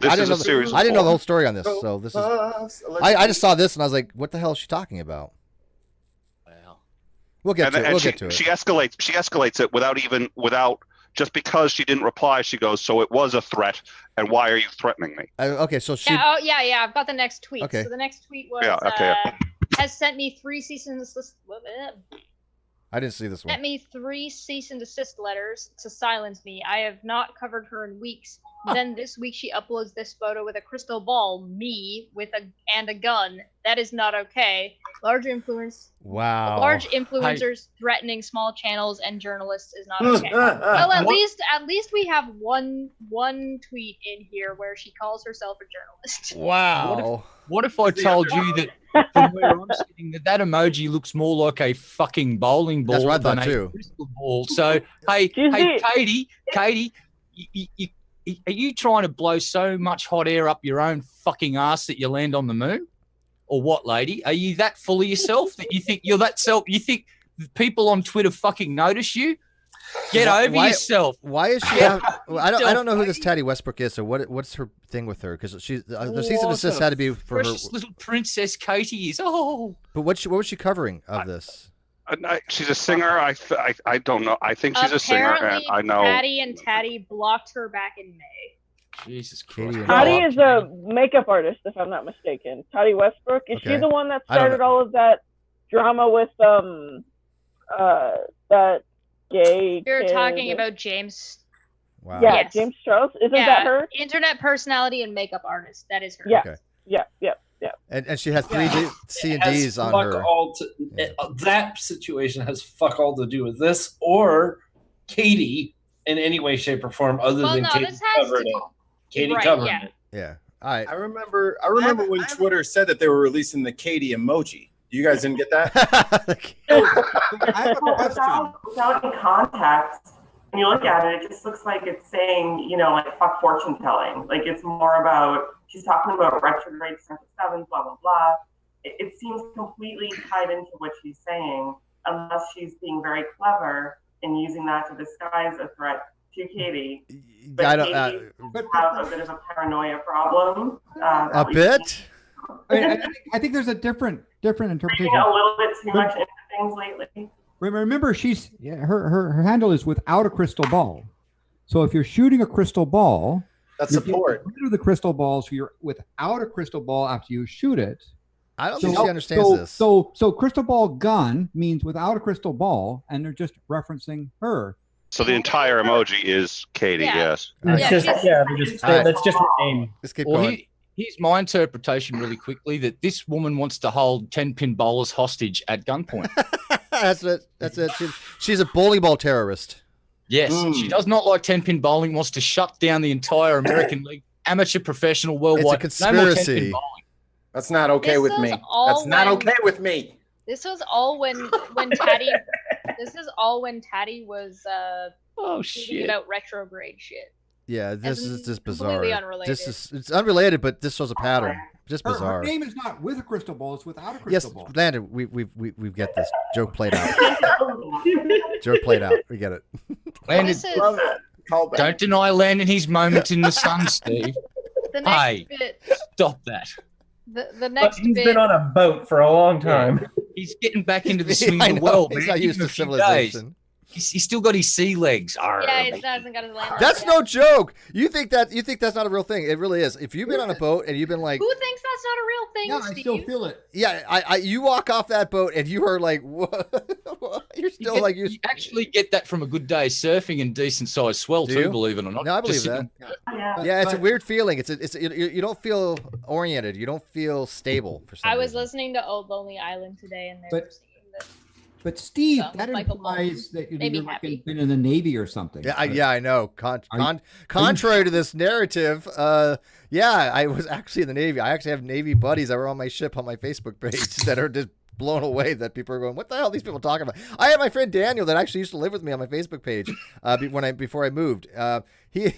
Speaker 7: This is a series.
Speaker 1: I didn't know the whole story on this, so this is. I just saw this and I was like, "What the hell is she talking about?"
Speaker 7: Wow.
Speaker 1: We'll get to it.
Speaker 7: She escalates it without just because she didn't reply. She goes, "So it was a threat, and why are you threatening me?"
Speaker 1: Okay, so she.
Speaker 4: Yeah. I've got the next tweet.
Speaker 1: Okay.
Speaker 4: So the next tweet was has sent me 3 cease and desist.
Speaker 1: I didn't see this one.
Speaker 4: Sent me 3 cease and desist letters to silence me. I have not covered her in weeks. Then this week she uploads this photo with a crystal ball, me with a gun. That is not okay. Large influencers threatening small channels and journalists is not okay. Well, at least we have one tweet in here where she calls herself a journalist.
Speaker 1: Wow.
Speaker 13: What if I told you that from where I'm sitting that emoji looks more like a fucking bowling ball than a crystal ball? So hey, Katie, are you trying to blow so much hot air up your own fucking ass that you land on the moon? Or what, lady? Are you that full of yourself that you think you're that self? You think people on Twitter fucking notice you? Get over yourself.
Speaker 1: Why is she? I don't know who this Teddy Westbrook is. So what's her thing with her? Because she's the cease and desist had to be for
Speaker 13: precious little princess Katie is. Oh,
Speaker 1: but what was she covering of this?
Speaker 7: She's a singer. I don't know. I think she's a singer, and I know.
Speaker 4: Patty and Taddy blocked her back in May.
Speaker 13: Jesus Christ.
Speaker 8: Toddy is a makeup artist, if I'm not mistaken. Toddy Westbrook. Is she the one that started all of that drama with that gay
Speaker 4: You're
Speaker 8: kid?
Speaker 4: talking about James.
Speaker 1: Wow.
Speaker 8: Yeah,
Speaker 4: Yes.
Speaker 8: James Charles. Isn't that her?
Speaker 4: Internet personality and makeup artist. That is her.
Speaker 8: Yeah.
Speaker 1: Okay.
Speaker 8: Yeah.
Speaker 1: And she had 3 C and D's on her.
Speaker 5: That situation has fuck all to do with this or Katie in any way, shape, or form other than Katie covered it. Katie covered it.
Speaker 1: Yeah. All right.
Speaker 6: I remember when Twitter said that they were releasing the Katie emoji. You guys didn't get that?
Speaker 10: Without any context, when you look at it, it just looks like it's saying, like fuck fortune telling. Like it's more about she's talking about retrograde sevens, blah blah blah. It seems completely tied into what she's saying, unless she's being very clever in using that to disguise a threat to Katie. But
Speaker 1: I don't.
Speaker 10: Katie have a bit of a paranoia problem.
Speaker 1: A bit.
Speaker 2: I think there's a different interpretation.
Speaker 10: Reading a little bit too much into things lately.
Speaker 2: Remember, her handle is without a crystal ball. So if you're shooting a crystal ball,
Speaker 6: that's support.
Speaker 2: Rid of the crystal ball, so you're without a crystal ball after you shoot it.
Speaker 1: I don't think she understands this.
Speaker 2: So crystal ball gun means without a crystal ball, and they're just referencing her.
Speaker 7: So the entire emoji is Katie. Yes.
Speaker 3: That's just her name.
Speaker 1: Let's keep going.
Speaker 13: Here's my interpretation really quickly that this woman wants to hold 10-pin bowlers hostage at gunpoint.
Speaker 1: That's it. She's a bowling ball terrorist.
Speaker 13: Yes, she does not like 10-pin bowling, wants to shut down the entire American League, amateur, professional, worldwide.
Speaker 1: It's a conspiracy.
Speaker 13: No more 10-pin bowling.
Speaker 6: That's not okay with me. That's not okay with me.
Speaker 4: This was all when Taddy. This is all when Taddy was tweeting about retrograde shit.
Speaker 1: Yeah, this is just bizarre.
Speaker 4: Completely unrelated.
Speaker 1: It's unrelated, but this shows a pattern. Just bizarre.
Speaker 2: Her name is not with a crystal ball; it's without a crystal ball.
Speaker 1: Yes, Landon, we've got this joke played out. Joke played out. We get it.
Speaker 13: Landon, don't deny Landon his moment in the sun, Steve.
Speaker 4: The next bit.
Speaker 13: Stop that.
Speaker 4: The next
Speaker 3: He's
Speaker 4: bit.
Speaker 3: been on a boat for a long time.
Speaker 13: He's getting back into the swing
Speaker 1: I
Speaker 13: of the
Speaker 1: know,
Speaker 13: world.
Speaker 1: he's
Speaker 13: man.
Speaker 1: not
Speaker 13: Give
Speaker 1: used
Speaker 13: him
Speaker 1: to
Speaker 13: a few
Speaker 1: civilization.
Speaker 13: days. He's still got his sea legs.
Speaker 4: Yeah, he hasn't got his land.
Speaker 1: That's no joke. You think that's not a real thing? It really is. If you've been on a boat and you've been like,
Speaker 4: Who thinks that's not a real thing?
Speaker 2: Yeah, I still feel it.
Speaker 1: yeah, you walk off that boat and you are like, what? You're still
Speaker 13: You actually get that from a good day surfing and decent sized swell
Speaker 1: Do
Speaker 13: too.
Speaker 1: you?
Speaker 13: Believe it or not.
Speaker 1: No, I believe
Speaker 13: Just
Speaker 1: that.
Speaker 13: sitting-
Speaker 1: Yeah, it's a weird feeling. You don't feel oriented. You don't feel stable for some
Speaker 4: I was
Speaker 1: reason.
Speaker 4: listening to Old Lonely Island today, and they were saying that.
Speaker 2: But Steve,
Speaker 4: So,
Speaker 2: that
Speaker 4: Michael
Speaker 2: implies that
Speaker 4: made me
Speaker 2: you've
Speaker 4: happy.
Speaker 2: been in the Navy or something.
Speaker 1: Yeah, I know. Contrary to this narrative, I was actually in the Navy. I actually have Navy buddies that were on my ship on my Facebook page that are just blown away that people are going, what the hell are these people talking about? I had my friend Daniel that actually used to live with me on my Facebook page before I moved. He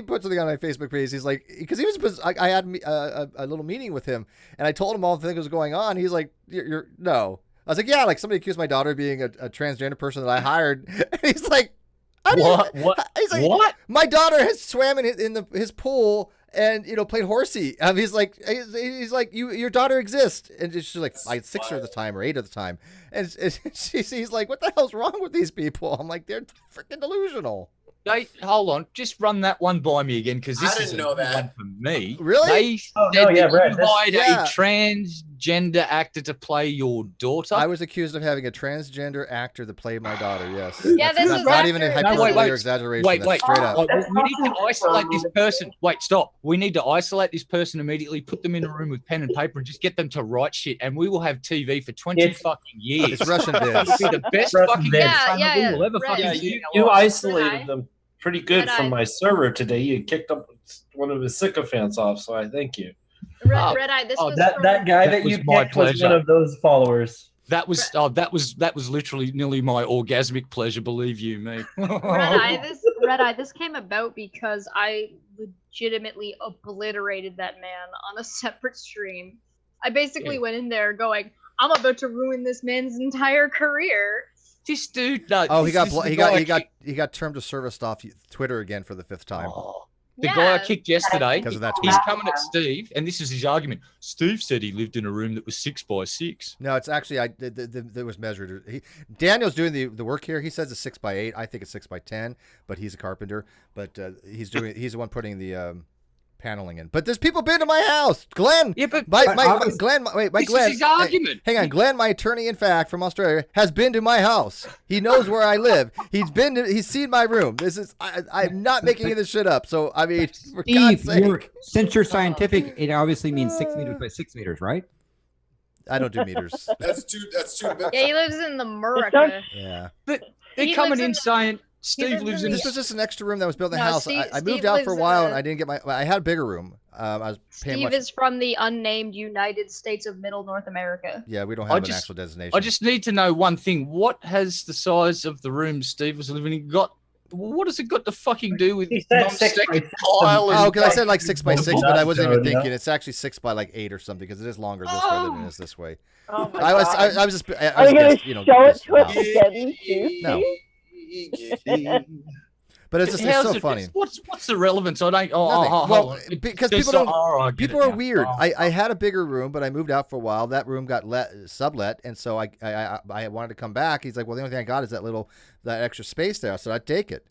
Speaker 1: put something on my Facebook page. He's like, because I had a little meeting with him, and I told him all the things that was going on. He's like, you're no. I was like, yeah, like somebody accused my daughter of being a transgender person that I hired. And he's like,
Speaker 13: What?
Speaker 1: He's like,
Speaker 13: What?
Speaker 1: My daughter has swam in his pool and played horsey. He's like, your daughter exists, and she's like 6 at the time or 8 at the time, and he's like, what the hell's wrong with these people? I'm like, they're freaking delusional.
Speaker 13: Hold on, just run that one by me again, because this is a
Speaker 12: know that.
Speaker 13: one for me.
Speaker 1: Really?
Speaker 13: They said
Speaker 3: Brett,
Speaker 13: you hired a transgender actor to play your daughter.
Speaker 1: I was accused of having a transgender actor to play my daughter. Yes.
Speaker 4: Yeah, this
Speaker 1: That's
Speaker 4: is
Speaker 1: not even a
Speaker 4: accurate.
Speaker 1: hyperbole or exaggeration.
Speaker 13: Wait.
Speaker 1: That's straight up.
Speaker 13: We need to isolate this person. Wait, stop. We need to isolate this person immediately, put them in a room with pen and paper, and just get them to write shit, and we will have TV for 20 fucking years.
Speaker 1: It's Russian
Speaker 13: It'll
Speaker 1: biz.
Speaker 13: be the best
Speaker 3: Russian
Speaker 13: fucking
Speaker 3: biz.
Speaker 13: entertainment we'll ever
Speaker 4: Right.
Speaker 13: fucking see.
Speaker 5: You isolated them pretty good
Speaker 4: Red
Speaker 5: from
Speaker 4: Eye.
Speaker 5: my server today. You kicked up one of his sycophants off, so I thank you.
Speaker 4: Red Eye. This was
Speaker 3: that guy
Speaker 13: That
Speaker 3: that you
Speaker 13: was my
Speaker 3: picked was
Speaker 13: pleasure.
Speaker 3: one of those followers.
Speaker 13: That was literally nearly my orgasmic pleasure. Believe you me.
Speaker 4: Red Eye. Red Eye, this came about because I legitimately obliterated that man on a separate stream. I basically went in there going, I'm about to ruin this man's entire career.
Speaker 13: This dude, no.
Speaker 1: Oh, he got termed of service off Twitter again for the 5th time.
Speaker 13: The guy I kicked yesterday,
Speaker 1: because of that
Speaker 13: he's
Speaker 1: tweet.
Speaker 13: coming at Steve, and this is his argument. Steve said he lived in a room that was 6 by 6.
Speaker 1: No, it's actually that was measured. Daniel's doing the work here. He says it's 6 by 8. I think it's 6 by 10, but he's a carpenter. But he's the one putting the paneling in. But there's people been to my house, Glenn.
Speaker 13: Yeah, but
Speaker 1: Glenn. Wait,
Speaker 13: this
Speaker 1: Glenn.
Speaker 13: is his argument.
Speaker 1: Hang on, Glenn, my attorney in fact from Australia, has been to my house. He knows where I live. He's seen my room. This is I'm not making this shit up. So I mean, for God's sake.
Speaker 2: Since you're scientific, it obviously means 6 meters by 6 meters, right?
Speaker 1: I don't do meters.
Speaker 12: That's too.
Speaker 4: Yeah, he lives in the America.
Speaker 1: Yeah.
Speaker 13: But they're coming in saying Steve lives in.
Speaker 1: This was just an extra room that was built in the
Speaker 4: No,
Speaker 1: house.
Speaker 4: Steve-
Speaker 1: I moved
Speaker 4: Steve
Speaker 1: out for a
Speaker 4: lives
Speaker 1: while,
Speaker 4: in
Speaker 1: and I didn't get I had a bigger room. I was paying
Speaker 4: Steve
Speaker 1: much.
Speaker 4: is from the unnamed United States of Middle North America.
Speaker 1: Yeah, we don't have an actual designation.
Speaker 13: I just need to know one thing. What has the size of the room Steve was living in got? What has it got to fucking do with non-second tile?
Speaker 1: Oh, because I said like 6 by 6, but I wasn't even
Speaker 3: Yeah.
Speaker 1: thinking. It's actually 6 by like 8 or something because it is longer this way than it is this way.
Speaker 8: Oh my
Speaker 1: I was
Speaker 8: God.
Speaker 1: just.
Speaker 8: Are you going to show it to us
Speaker 1: just-
Speaker 8: again, too?
Speaker 1: No. But it's just it's
Speaker 13: How's
Speaker 1: so
Speaker 13: it-
Speaker 1: funny.
Speaker 13: What's the relevance? I don't.
Speaker 1: Nothing.
Speaker 13: hold
Speaker 1: Well,
Speaker 13: on.
Speaker 1: because
Speaker 13: There's
Speaker 1: people don't.
Speaker 13: I get
Speaker 1: People
Speaker 13: it
Speaker 1: are
Speaker 13: now.
Speaker 1: weird.
Speaker 13: Oh.
Speaker 1: I had a bigger room, but I moved out for a while. That room got sublet, and so I wanted to come back. He's like, "Well, the only thing I got is that extra space there." I said, "I'd take it."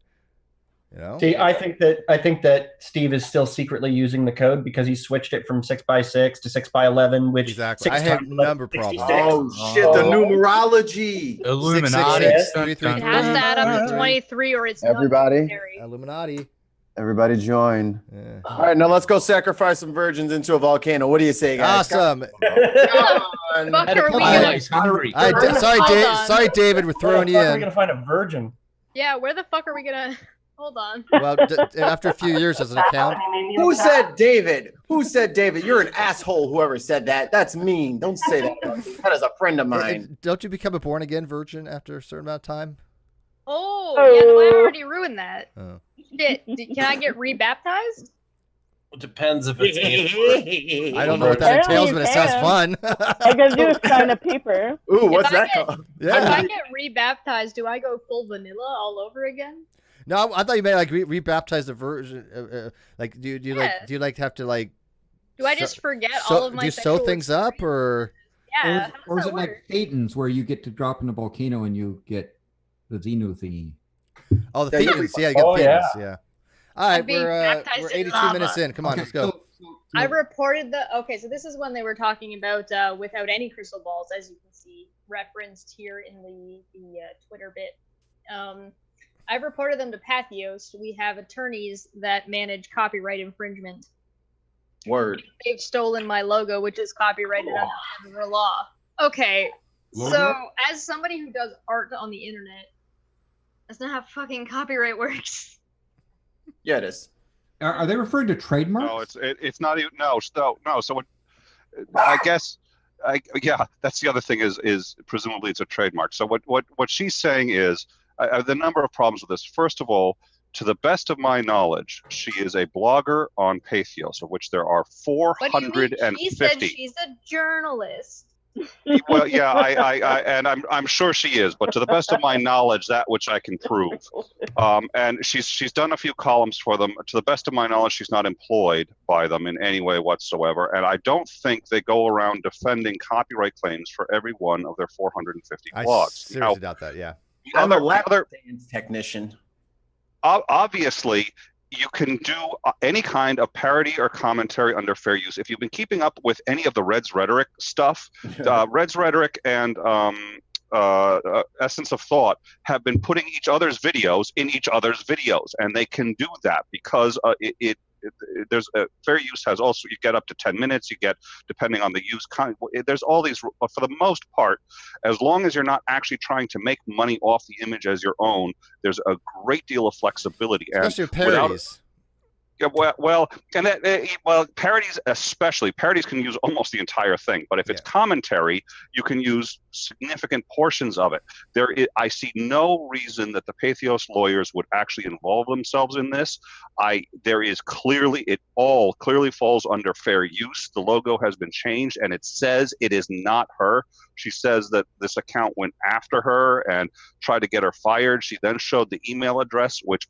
Speaker 1: You know.
Speaker 3: See, I think that Steve is still secretly using the code because he switched it from 6 by 6 to 6 by 11, which
Speaker 1: Exactly.
Speaker 3: 6
Speaker 1: I had
Speaker 3: times
Speaker 1: number
Speaker 3: 11 is
Speaker 1: problems.
Speaker 3: 66.
Speaker 6: Oh shit! The numerology.
Speaker 13: Illuminati.
Speaker 1: 666,
Speaker 4: It has to add up to 23 or it's not
Speaker 6: Everybody.
Speaker 4: necessary.
Speaker 1: Illuminati.
Speaker 6: Everybody join.
Speaker 1: Yeah.
Speaker 6: All right, now let's go sacrifice some virgins into a volcano. What do you say, guys?
Speaker 1: Awesome.
Speaker 6: Come on.
Speaker 4: Fuck are we
Speaker 13: Hey,
Speaker 4: gonna?
Speaker 13: he's hungry.
Speaker 1: Sorry,
Speaker 4: Hold
Speaker 1: Dave.
Speaker 4: on.
Speaker 1: Sorry, David. We're throwing you
Speaker 3: Where are we
Speaker 1: in.
Speaker 3: gonna find a virgin?
Speaker 4: Yeah, where the fuck are we gonna? Hold on.
Speaker 1: Well, after a few years, does it count?
Speaker 6: Who said David? Who said David? You're an asshole. Whoever said that. That's mean. Don't say that. That is a friend of mine.
Speaker 1: Don't you become a born again virgin after a certain amount of time?
Speaker 4: Oh, yeah, no, I already ruined that.
Speaker 1: Oh.
Speaker 4: Shit, can I get rebaptized?
Speaker 5: It depends if it's
Speaker 1: I don't know what that
Speaker 8: Apparently
Speaker 1: entails,
Speaker 8: you
Speaker 1: but it sounds fun.
Speaker 8: All you gotta do is sign a paper.
Speaker 6: Ooh, what's
Speaker 4: If I
Speaker 6: that
Speaker 4: get-
Speaker 6: called?
Speaker 4: If I
Speaker 1: Yeah.
Speaker 4: get rebaptized, do I go full vanilla all over again?
Speaker 1: No, I thought you meant like rebaptize the virgin. Like, do you like have to like?
Speaker 4: Do I just forget all of my
Speaker 1: do you sew
Speaker 4: sexual
Speaker 1: things up or?
Speaker 4: Yeah.
Speaker 2: Or is
Speaker 4: how
Speaker 2: it
Speaker 4: does that
Speaker 2: like
Speaker 4: work?
Speaker 2: Thetans where you get to drop in a volcano and you get the Xenu thingy?
Speaker 1: Oh, the
Speaker 6: Yeah,
Speaker 1: thetans. Yeah, you got
Speaker 3: Oh,
Speaker 1: thetans. Yeah. All right,
Speaker 4: I'm being
Speaker 1: we're
Speaker 4: baptized in
Speaker 1: 82
Speaker 4: lava.
Speaker 1: minutes in. Come on, let's go.
Speaker 4: I reported okay, so this is when they were talking about without any crystal balls, as you can see, referenced here in the Twitter bit. I've reported them to Pathos. We have attorneys that manage copyright infringement.
Speaker 6: Word.
Speaker 4: They've stolen my logo, which is copyrighted under federal law. Okay, so as somebody who does art on the internet, that's not how fucking copyright works.
Speaker 6: Yeah, it is.
Speaker 2: Are they referring to trademarks?
Speaker 7: No, it's not even no. So I guess yeah, that's the other thing is presumably it's a trademark. So what she's saying is the number of problems with this. First of all, to the best of my knowledge, she is a blogger on Pathos, of which there are
Speaker 4: What do you mean?
Speaker 7: 450.
Speaker 4: She said she's a journalist.
Speaker 7: Well, yeah, I and I'm sure she is, but to the best of my knowledge, that which I can prove, and she's done a few columns for them. To the best of my knowledge, she's not employed by them in any way whatsoever, and I don't think they go around defending copyright claims for every one of their 450
Speaker 1: I
Speaker 7: blogs.
Speaker 1: seriously doubt that. Yeah.
Speaker 6: I'm a lap dance technician.
Speaker 7: Obviously, you can do any kind of parody or commentary under fair use. If you've been keeping up with any of the Red's Rhetoric stuff, Red's Rhetoric and Essence of Thought have been putting each other's videos in each other's videos, and they can do that because there's fair use has also, you get up to 10 minutes, you get, depending on the use kind, there's all these, but for the most part, as long as you're not actually trying to make money off the image as your own, there's a great deal of flexibility.
Speaker 1: Especially
Speaker 7: and
Speaker 1: with parodies.
Speaker 7: Yeah, and parodies especially. Parodies can use almost the entire thing, but if it's commentary, you can use significant portions of it. I see no reason that the Pathos lawyers would actually involve themselves in this. It all clearly falls under fair use. The logo has been changed, and it says it is not her. She says that this account went after her and tried to get her fired. She then showed the email address, which.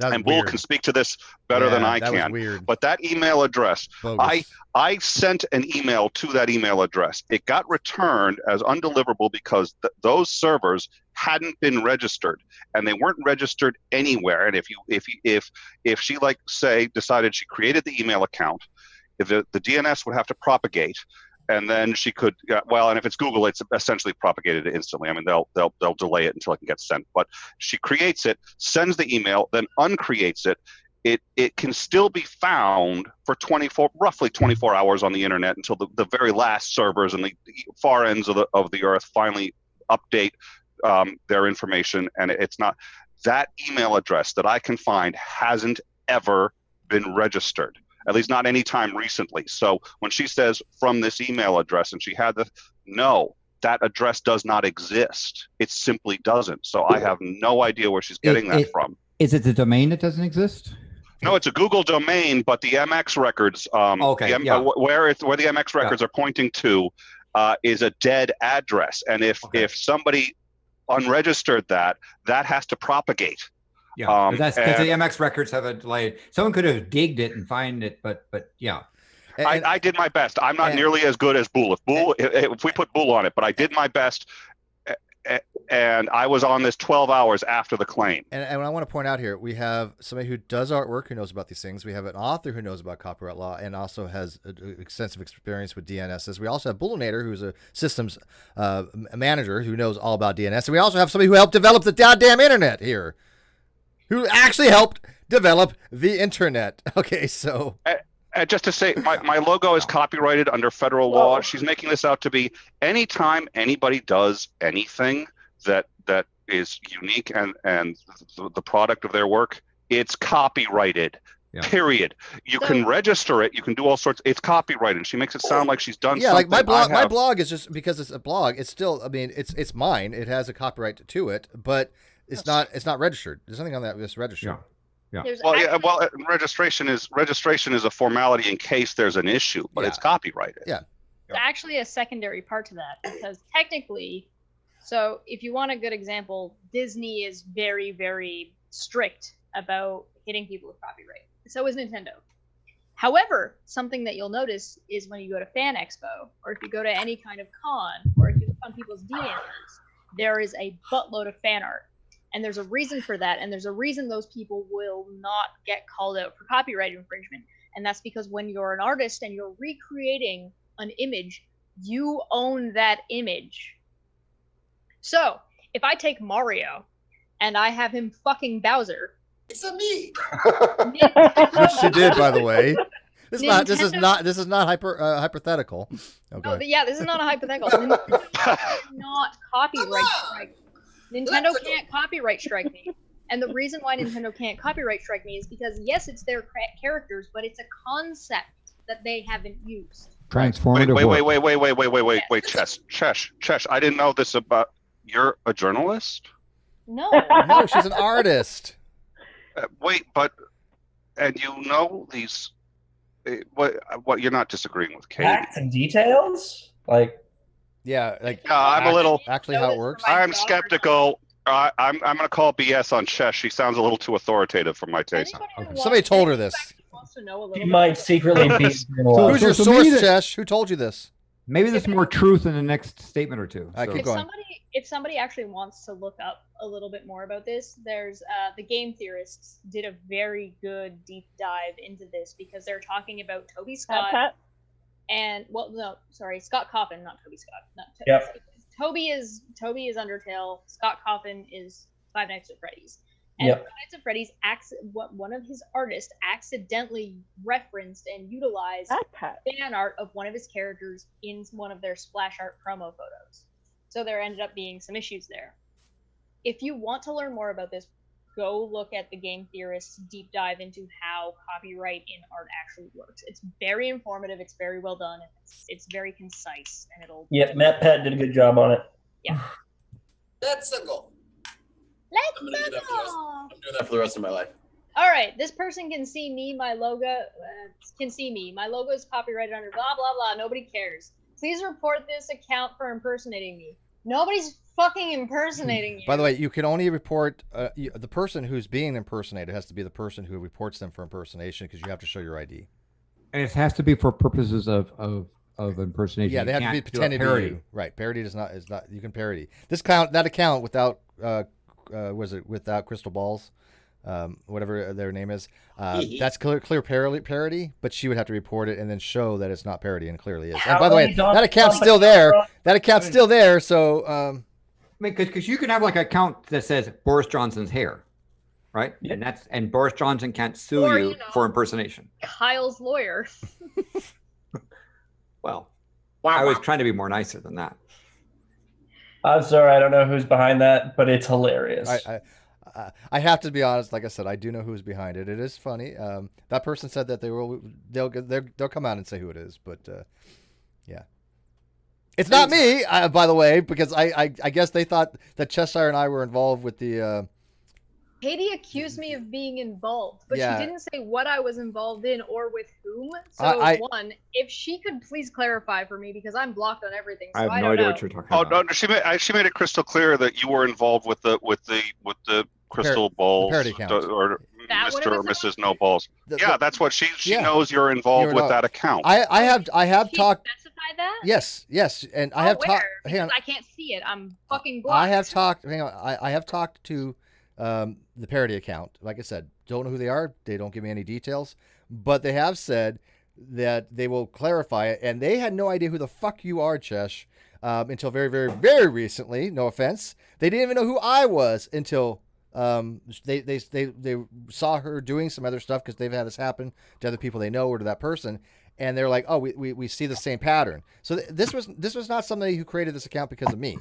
Speaker 7: And Bull can speak to this better than I
Speaker 1: that
Speaker 7: can.
Speaker 1: was weird.
Speaker 7: But that email address,
Speaker 1: Bogus.
Speaker 7: I sent an email to that email address. It got returned as undeliverable because those servers hadn't been registered, and they weren't registered anywhere. And if she decided she created the email account, if the DNS would have to propagate. And then she could, and if it's Google, it's essentially propagated instantly. I mean, they'll delay it until it can get sent. But she creates it, sends the email, then uncreates it. It can still be found for roughly 24 hours on the internet until the very last servers and the far ends of the earth finally update their information. And it's not that email address that I can find hasn't ever been registered. At least not any time recently. So when she says from this email address and she had that address does not exist. It simply doesn't. So I have no idea where she's getting that from.
Speaker 2: Is it the domain that doesn't exist?
Speaker 7: No, it's a Google domain, but the MX records, where the MX records are pointing to is a dead address. And if somebody unregistered that has to propagate.
Speaker 14: Yeah, that's because the MX records have a delay. Someone could have digged it and find it, but yeah.
Speaker 7: I did my best. I'm not nearly as good as Bull. If we put Bull on it, but I did my best, and I was on this 12 hours after the claim.
Speaker 1: And I want to point out here, we have somebody who does artwork who knows about these things. We have an author who knows about copyright law and also has extensive experience with DNSs. We also have Bullinator, who's a systems manager who knows all about DNS. And we also have somebody who helped develop the goddamn internet here. Who actually helped develop the internet. Okay, so...
Speaker 7: just to say, my logo is copyrighted under federal law. She's making this out to be anytime anybody does anything that is unique and the product of their work, it's copyrighted. Yeah. Period. You can register it. You can do all sorts. It's copyrighted. She makes it sound like she's done something.
Speaker 1: Yeah, like my blog is just because it's a blog. It's still, I mean, it's mine. It has a copyright to it, but... It's not registered. There's nothing on that that's registered.
Speaker 2: Yeah.
Speaker 7: Registration is a formality in case there's an issue, but it's copyrighted.
Speaker 1: Yeah.
Speaker 4: There's actually a secondary part to that because technically, so if you want a good example, Disney is very, very strict about hitting people with copyright. So is Nintendo. However, something that you'll notice is when you go to Fan Expo, or if you go to any kind of con, or if you look on people's DMs, there is a buttload of fan art. And there's a reason for that, and there's a reason those people will not get called out for copyright infringement. And that's because when you're an artist and you're recreating an image, you own that image. So, if I take Mario and I have him fucking Bowser...
Speaker 12: It's a me!
Speaker 1: Which she did, by the way. This is not hypothetical. Okay.
Speaker 4: No, but yeah, this is not a hypothetical. Nintendo not copyright strike. Nintendo can't copyright strike me. And the reason why Nintendo can't copyright strike me is because, yes, it's their characters, but it's a concept that they haven't used.
Speaker 2: Transformative.
Speaker 7: Wait, Chesh. I didn't know this about. You're a journalist?
Speaker 4: No.
Speaker 1: No, she's an artist.
Speaker 7: And you know these. What you're not disagreeing with Katie.
Speaker 3: Facts and details? Like.
Speaker 1: Yeah,
Speaker 7: I'm a little
Speaker 1: actually how it works.
Speaker 7: I'm skeptical. I'm going to call BS on Chesh. She sounds a little too authoritative for my taste.
Speaker 1: Somebody told her this.
Speaker 3: You might secretly be.
Speaker 1: Who's your source, Chesh? Who told you this?
Speaker 2: Maybe there's more truth in the next statement or two.
Speaker 1: Keep going.
Speaker 4: If somebody actually wants to look up a little bit more about this, there's the Game Theorists did a very good deep dive into this because they're talking about Toby Scott. And Scott Coffin, not Toby Scott. Toby is Undertale. Scott Coffin is Five Nights at Freddy's. And Five Nights at Freddy's, one of his artists accidentally referenced and utilized fan art of one of his characters in one of their splash art promo photos. So there ended up being some issues there. If you want to learn more about this, go look at the Game Theorist's deep dive into how copyright in art actually works. It's very informative. It's very well done. It's very concise, and it'll.
Speaker 3: Yeah, Matt Pat did a good job on it.
Speaker 4: Yeah.
Speaker 12: That's the goal. I'm doing that for the rest of my life.
Speaker 4: All right, this person can see me. My logo can see me. My logo is copyrighted under blah blah blah. Nobody cares. Please report this account for impersonating me. Nobody's fucking impersonating you.
Speaker 1: By the way, you can only report the person who's being impersonated has to be the person who reports them for impersonation because you have to show your ID.
Speaker 2: And it has to be for purposes of impersonation.
Speaker 1: Yeah, they have to be pretending to be you. Right, parody is not. You can parody that account without without crystal balls. Whatever their name is, that's clear parody, but she would have to report it and then show that it's not parody and clearly is. And by the way, that account's still there. That account's still there. So, I
Speaker 2: mean, because you can have like an account that says Boris Johnson's hair, right? Yeah. And Boris Johnson can't sue you for impersonation.
Speaker 4: Kyle's lawyer.
Speaker 2: Well, I was trying to be more nicer than that.
Speaker 3: I'm sorry, I don't know who's behind that, but it's hilarious.
Speaker 1: I have to be honest. Like I said, I do know who's behind it. It is funny. That person said that they'll come out and say who it is. But yeah, it's not me. By the way, because I guess they thought that Cheshire and I were involved with the.
Speaker 4: Katie accused me of being involved, but
Speaker 1: Yeah.
Speaker 4: she didn't say what I was involved in or with whom. So one, if she could please clarify for me because I'm blocked on everything. So
Speaker 2: I have no idea what you're talking about.
Speaker 7: Oh no, she made it crystal clear that you were involved with the crystal balls
Speaker 1: parody account.
Speaker 7: or
Speaker 4: That
Speaker 7: Mr. or Mrs. No Balls. Yeah, that's what she
Speaker 1: Yeah.
Speaker 7: knows you're involved with that account.
Speaker 1: I have talked.
Speaker 4: Specify that?
Speaker 1: Yes, and I have talked. Hang on,
Speaker 4: Because I can't see it. I'm fucking blocked.
Speaker 1: I have talked. Hang on, I have talked to the parody account. Like I said, don't know who they are. They don't give me any details, but they have said that they will clarify it, and they had no idea who the fuck you are, Chesh, until very, very, very recently. No offense, they didn't even know who I was until they saw her doing some other stuff because they've had this happen to other people they know or to that person, and they're like, oh, we see the same pattern. So this was not somebody who created this account because of me.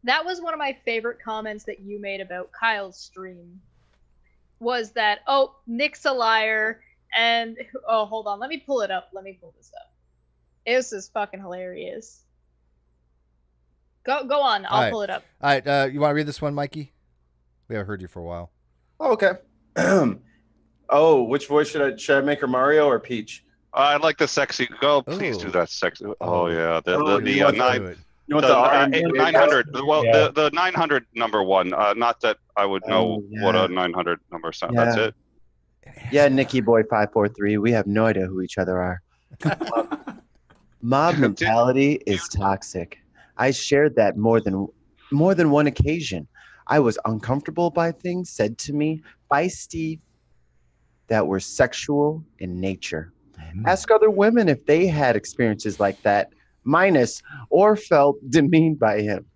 Speaker 4: That was one of my favorite comments that you made about Kyle's stream. Was that, oh, Nick's a liar, and oh, hold on, let me pull it up. Let me pull this up. This is fucking hilarious. Go on, I'll pull it up.
Speaker 1: All right, you want to read this one, Mikey? We haven't heard you for a while.
Speaker 6: Oh, okay. Oh, which voice should I make her, Mario or Peach?
Speaker 7: I'd like the sexy. Go, please do that sexy. Oh yeah, the 900.
Speaker 6: You want the
Speaker 7: 900. Well,
Speaker 6: Yeah.
Speaker 7: the 900 number one. Not that I would know what a 900 number sound. That's it.
Speaker 15: Yeah, Nicky Boy 543. We have no idea who each other are. Mob mentality is toxic. I shared that more than one occasion. I was uncomfortable by things said to me by Steve that were sexual in nature. Ask other women if they had experiences like that, minus or felt demeaned by him.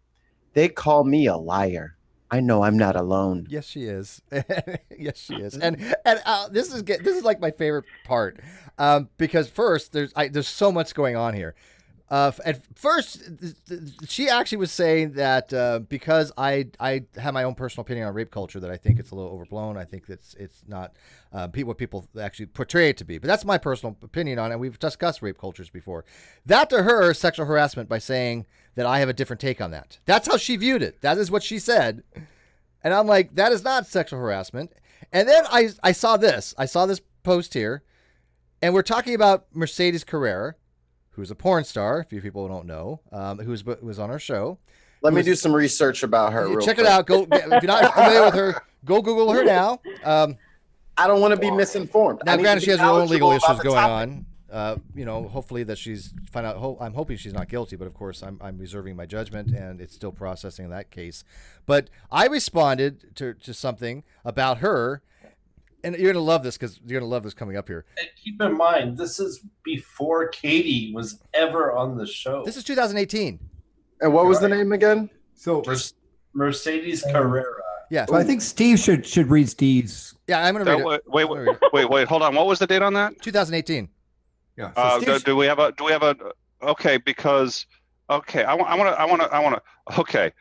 Speaker 15: They call me a liar. I know I'm not alone.
Speaker 1: Yes, she is. Yes, she is. And this is like my favorite part because first there's so much going on here. At first, she actually was saying that because I have my own personal opinion on rape culture, that I think it's a little overblown. I think that it's not what people actually portray it to be. But that's my personal opinion on it. We've discussed rape cultures before. That to her is sexual harassment by saying that I have a different take on that. That's how she viewed it. That is what she said. And I'm like, that is not sexual harassment. And then I saw this. I saw this post here. And we're talking about Mercedes Carrera, who's a porn star, if you people don't know, who was on our show.
Speaker 6: Let me do some research about her. Real
Speaker 1: Check
Speaker 6: quick.
Speaker 1: it out. Go if you're not familiar with her, go Google her now.
Speaker 6: I don't want to be misinformed.
Speaker 1: Now,
Speaker 6: I need
Speaker 1: granted,
Speaker 6: to
Speaker 1: she
Speaker 6: be
Speaker 1: has her own legal
Speaker 6: knowledgeable about
Speaker 1: issues
Speaker 6: the
Speaker 1: going
Speaker 6: topic.
Speaker 1: on. Hopefully that she's find out. I'm hoping she's not guilty, but of course, I'm reserving my judgment, and it's still processing that case. But I responded to something about her. And you're gonna love this because you're gonna love this coming up here.
Speaker 5: And keep in mind, this is before Katie was ever on the show.
Speaker 1: This is 2018.
Speaker 6: And what was the name again?
Speaker 14: So
Speaker 5: Mercedes Carrera.
Speaker 1: Yeah.
Speaker 14: So I think Steve should read Steve's.
Speaker 1: Yeah, I'm gonna read it.
Speaker 7: Wait, hold on. What was the date on that?
Speaker 1: 2018.
Speaker 14: Yeah.
Speaker 7: Do we have a? Okay, because I want to. Okay.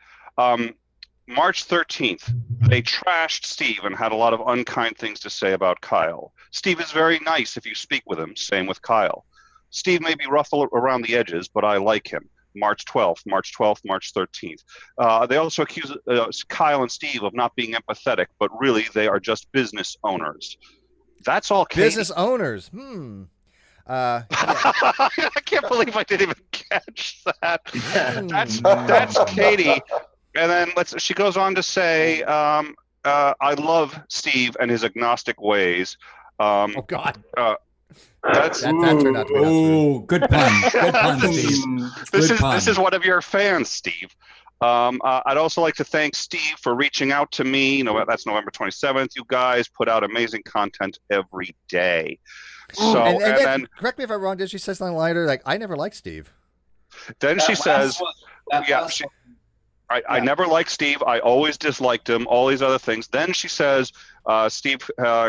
Speaker 7: March 13th, they trashed Steve and had a lot of unkind things to say about Kyle. Steve is very nice if you speak with him. Same with Kyle. Steve may be rough around the edges, but I like him. March 12th, March 12th, March 13th. They also accuse Kyle and Steve of not being empathetic, but really they are just business owners. That's all, Katie.
Speaker 1: Business owners. Yeah.
Speaker 7: I can't believe I didn't even catch that. That's Katie. And then she goes on to say, I love Steve and his agnostic ways.
Speaker 1: Oh, God.
Speaker 7: That
Speaker 1: turned out to be not true.
Speaker 14: Good pun. Good pun, Steve.
Speaker 7: This is one of your fans, Steve. I'd also like to thank Steve for reaching out to me. That's November 27th. You guys put out amazing content every day. So
Speaker 1: and then, correct me if I'm wrong, did she say something lighter? Like, I never liked Steve.
Speaker 7: Then she says, I never liked Steve. I always disliked him, all these other things. Then she says, Steve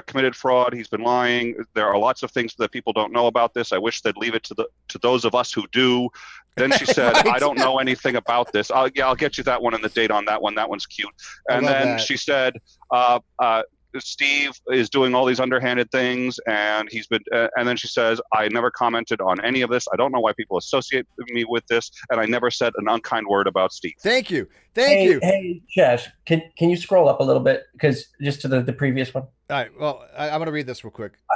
Speaker 7: committed fraud. He's been lying. There are lots of things that people don't know about this. I wish they'd leave it to those of us who do. Then she said, right. I don't know anything about this. I'll get you that one and the date on that one. That one's cute. And then she said, Steve is doing all these underhanded things, and he's been. And then she says, "I never commented on any of this. I don't know why people associate me with this, and I never said an unkind word about Steve."
Speaker 1: Thank you, thank you.
Speaker 3: Hey, Chesh, can you scroll up a little bit, because just to the previous one?
Speaker 1: All right. Well, I'm going to read this real quick.
Speaker 3: I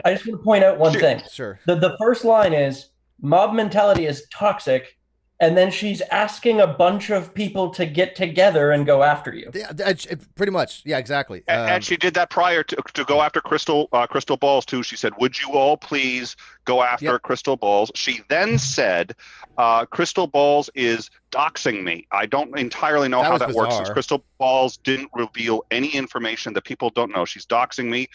Speaker 3: just want to point out one thing.
Speaker 1: Sure.
Speaker 3: The first line is mob mentality is toxic. And then she's asking a bunch of people to get together and go after you.
Speaker 1: Yeah, pretty much. Yeah, exactly.
Speaker 7: And she did that prior to go after Crystal Balls too. She said, "Would you all please go after Crystal Balls?" She then said, "Crystal Balls is doxing me." I don't entirely know how that works, since Crystal Balls didn't reveal any information that people don't know. She's doxing me.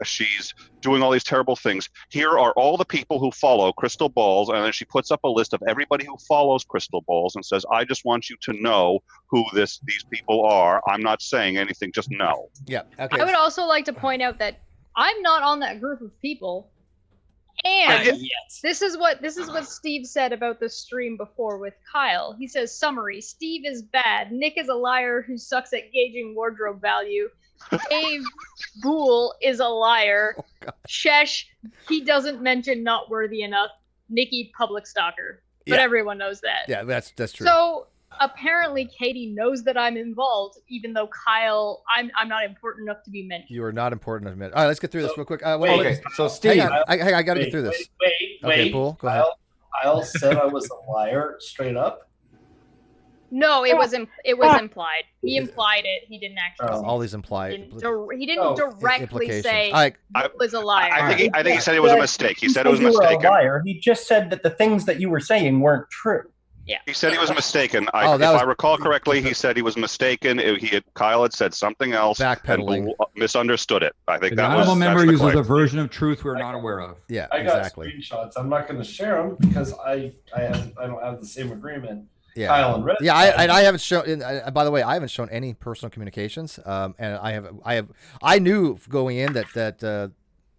Speaker 7: She's doing all these terrible things. Here are all the people who follow Crystal Balls, and then she puts up a list of everybody who follows Crystal Balls and says, "I just want you to know who these people are. I'm not saying anything, just know."
Speaker 1: Yeah. Okay.
Speaker 4: I would also like to point out that I'm not on that group of people. And this is what Steve said about the stream before with Kyle. He says, summary, Steve is bad. Nick is a liar who sucks at gauging wardrobe value. Dave Boole is a liar. Shesh, he doesn't mention not worthy enough. Nikki, public stalker. But everyone knows that.
Speaker 1: Yeah, that's true.
Speaker 4: So apparently Katie knows that I'm involved, even though Kyle, I'm not important enough to be mentioned.
Speaker 1: You are not important enough to mention. All right, let's get through this real quick.
Speaker 14: Okay, so Steve,
Speaker 1: hang on. I got to get through this.
Speaker 5: Wait.
Speaker 1: Poole, go ahead.
Speaker 5: Kyle said I was a liar, straight up.
Speaker 4: No, it was implied. He implied it. He didn't actually.
Speaker 1: All these implied.
Speaker 4: He didn't directly say it was a liar.
Speaker 7: I think he said it was a mistake. He said it was mistaken.
Speaker 3: A liar. He just said that the things that you were saying weren't true.
Speaker 4: Yeah.
Speaker 7: He said he was mistaken. If I recall correctly, he said he was mistaken. Kyle had said something else.
Speaker 1: Backpedaling.
Speaker 7: And misunderstood it. I think
Speaker 14: an
Speaker 7: that
Speaker 14: honorable
Speaker 7: was.
Speaker 14: member uses a version of truth we're not aware of.
Speaker 1: Yeah,
Speaker 5: I got
Speaker 1: exactly.
Speaker 5: screenshots. I'm not going to share them because I don't have the same agreement.
Speaker 1: Yeah.
Speaker 5: Kyle and Red.
Speaker 1: Yeah, I haven't shown. By the way, I haven't shown any personal communications. And I knew going in that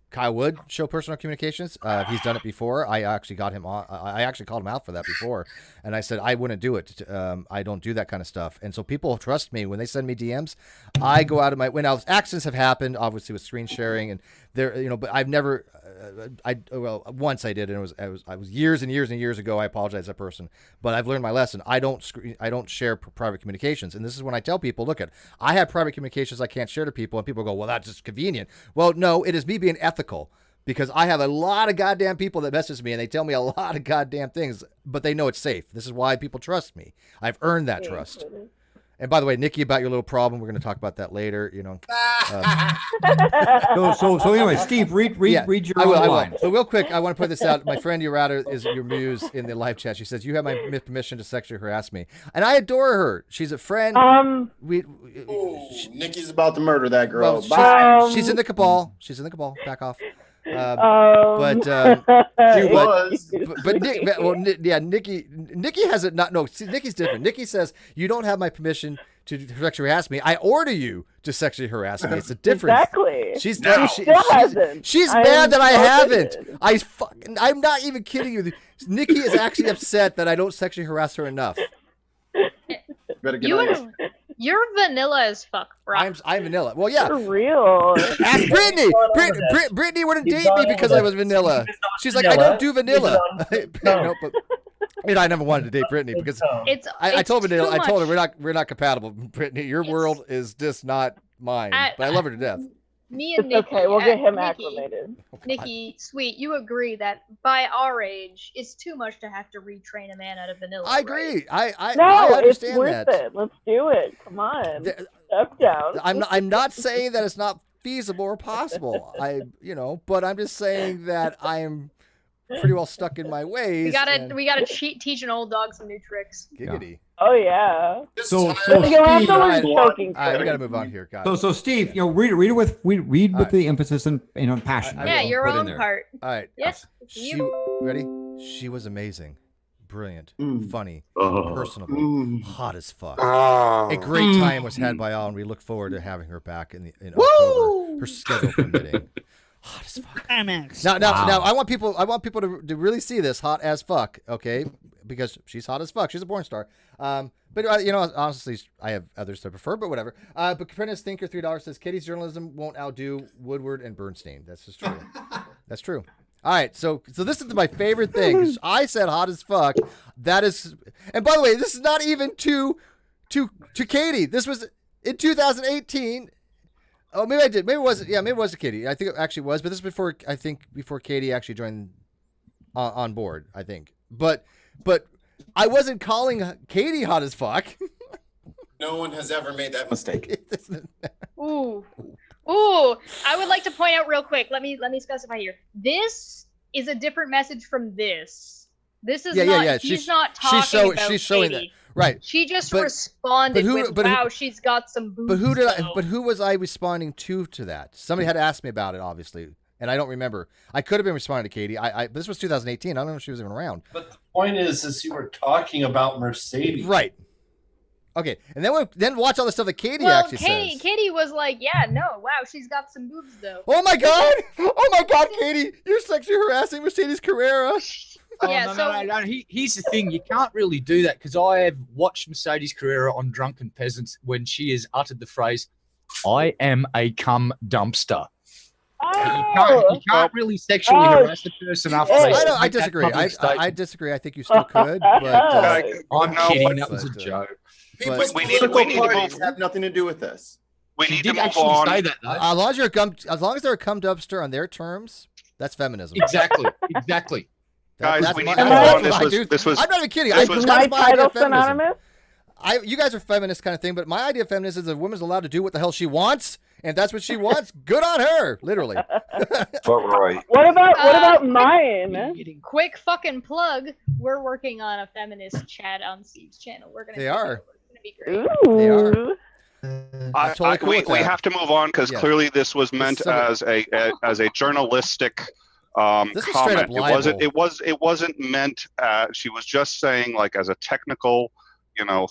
Speaker 1: Kyle would show personal communications. He's done it before. I actually got him on. I actually called him out for that before, and I said I wouldn't do it. I don't do that kind of stuff. And so people trust me when they send me DMs. I go out of my when accidents have happened, obviously with screen sharing, and there, but I've never. Once I did, and I was years and years and years ago. I apologize to that person, but I've learned my lesson. I don't share private communications, and this is when I tell people, look, I have private communications I can't share to people, and people go, well, that's just convenient. Well, no, it is me being ethical, because I have a lot of goddamn people that message me and they tell me a lot of goddamn things, but they know it's safe. This is why people trust me. I've earned that trust. And by the way, Nikki, about your little problem, we're going to talk about that later.
Speaker 14: So anyway, Steve, read your own line.
Speaker 1: So real quick, I want to put this out. My friend Urata is your muse in the live chat. She says, "You have my permission to sexually harass me," and I adore her. She's a friend.
Speaker 6: Nikki's about to murder that girl.
Speaker 1: She's in the cabal. She's in the cabal. Back off.
Speaker 6: She was.
Speaker 1: But Nikki has it not. No, see, Nikki's different. Nikki says you don't have my permission to sexually harass me. I order you to sexually harass me. It's a difference.
Speaker 8: Exactly.
Speaker 1: She's
Speaker 8: She's
Speaker 1: mad that I haven't. I'm not even kidding you. Nikki is actually upset that I don't sexually harass her enough.
Speaker 6: Better get on
Speaker 4: You're vanilla as fuck, bro.
Speaker 1: I'm vanilla. Well, yeah.
Speaker 8: For real.
Speaker 1: Ask Brittany. Brittany wouldn't date me because I was vanilla. She's like, I don't do vanilla. No, but I never wanted to date Brittany because I told vanilla. I told her we're not compatible. Brittany, your world is just not mine. But I love her to death.
Speaker 4: Me and
Speaker 8: It's
Speaker 4: Nikki,
Speaker 8: okay. We'll get him acclimated.
Speaker 4: Nikki, sweet, you agree that by our age, it's too much to have to retrain a man out of vanilla.
Speaker 1: I agree.
Speaker 4: Right?
Speaker 1: I
Speaker 8: it's
Speaker 1: understand
Speaker 8: worth
Speaker 1: that.
Speaker 8: it. Let's do it. Come on. Step down.
Speaker 1: I'm not saying that it's not feasible or possible. But I'm just saying that I am pretty well stuck in my ways.
Speaker 4: We gotta teach an old dog some new tricks.
Speaker 1: Giggity.
Speaker 8: Oh yeah.
Speaker 14: So
Speaker 8: You'll have to learn
Speaker 14: Steve,
Speaker 8: choking.
Speaker 1: All right, we gotta move on here, guys.
Speaker 14: So Steve, read it with the emphasis and passion.
Speaker 4: Yeah, your own
Speaker 14: there.
Speaker 4: part.
Speaker 1: All right.
Speaker 4: Yes.
Speaker 1: Ready? She was amazing, brilliant, funny, personable, hot as fuck. A great time was had by all, and we look forward to having her back in October. Her schedule permitting. Hot as fuck. Now, I want people to really see this hot as fuck, okay? Because she's hot as fuck. She's a porn star. But honestly, I have others to prefer, but whatever. But Caprentice Thinker $3 says Katie's journalism won't outdo Woodward and Bernstein. That's just true. That's true. All right, so this is my favorite thing. 'Cause I said hot as fuck. That is, and by the way, this is not even to Katie. This was in 2018. Oh, maybe I did. Maybe it wasn't. Yeah, maybe it was to Katie. I think it actually was, but this was before Katie actually joined on board. I think, but I wasn't calling Katie hot as fuck.
Speaker 6: No one has ever made that mistake.
Speaker 4: Ooh. I would like to point out real quick. Let me specify here. This is a different message from this. This is not. She's not talking about
Speaker 1: she's showing
Speaker 4: Katie.
Speaker 1: that. Right.
Speaker 4: She just responded with, "Wow, she's got some boobs."
Speaker 1: But who was I responding to that? Somebody had asked me about it, obviously, and I don't remember. I could have been responding to Katie. But this was 2018. I don't know if she was even around.
Speaker 5: But the point is you were talking about Mercedes.
Speaker 1: Right. Okay, and then watch all the stuff that Katie actually says.
Speaker 4: Katie was like, "Yeah, no, wow, she's got some boobs though."
Speaker 1: Oh my god! Oh my god, Katie, you're sexually harassing Mercedes Carrera.
Speaker 13: No. Here's the thing: you can't really do that because I have watched Mercedes Carrera on Drunken Peasants when she has uttered the phrase, "I am a cum dumpster." You can't really sexually harass a person after.
Speaker 1: I disagree. I disagree. I think you still could, but
Speaker 13: I'm kidding. That was a joke.
Speaker 6: But we need to move. Have nothing to do with this.
Speaker 7: We need to move on.
Speaker 13: Say that, though.
Speaker 1: As long as they're a cum dumpster on their terms, that's feminism.
Speaker 13: Exactly.
Speaker 7: Guys, we need to move on. This was.
Speaker 1: I'm not even kidding.
Speaker 8: Is my title synonymous?
Speaker 1: You guys are feminist kind of thing, but my idea of feminism is that a woman's allowed to do what the hell she wants, and that's what she wants. Good on her, literally.
Speaker 7: Right.
Speaker 8: What about mine?
Speaker 4: Quick fucking plug. We're working on a feminist chat on Steve's channel.
Speaker 1: They are.
Speaker 4: It's gonna be great.
Speaker 8: Ooh.
Speaker 1: They are.
Speaker 7: We have to move on because clearly this was meant as a journalistic comment. It wasn't meant. She was just saying as a technical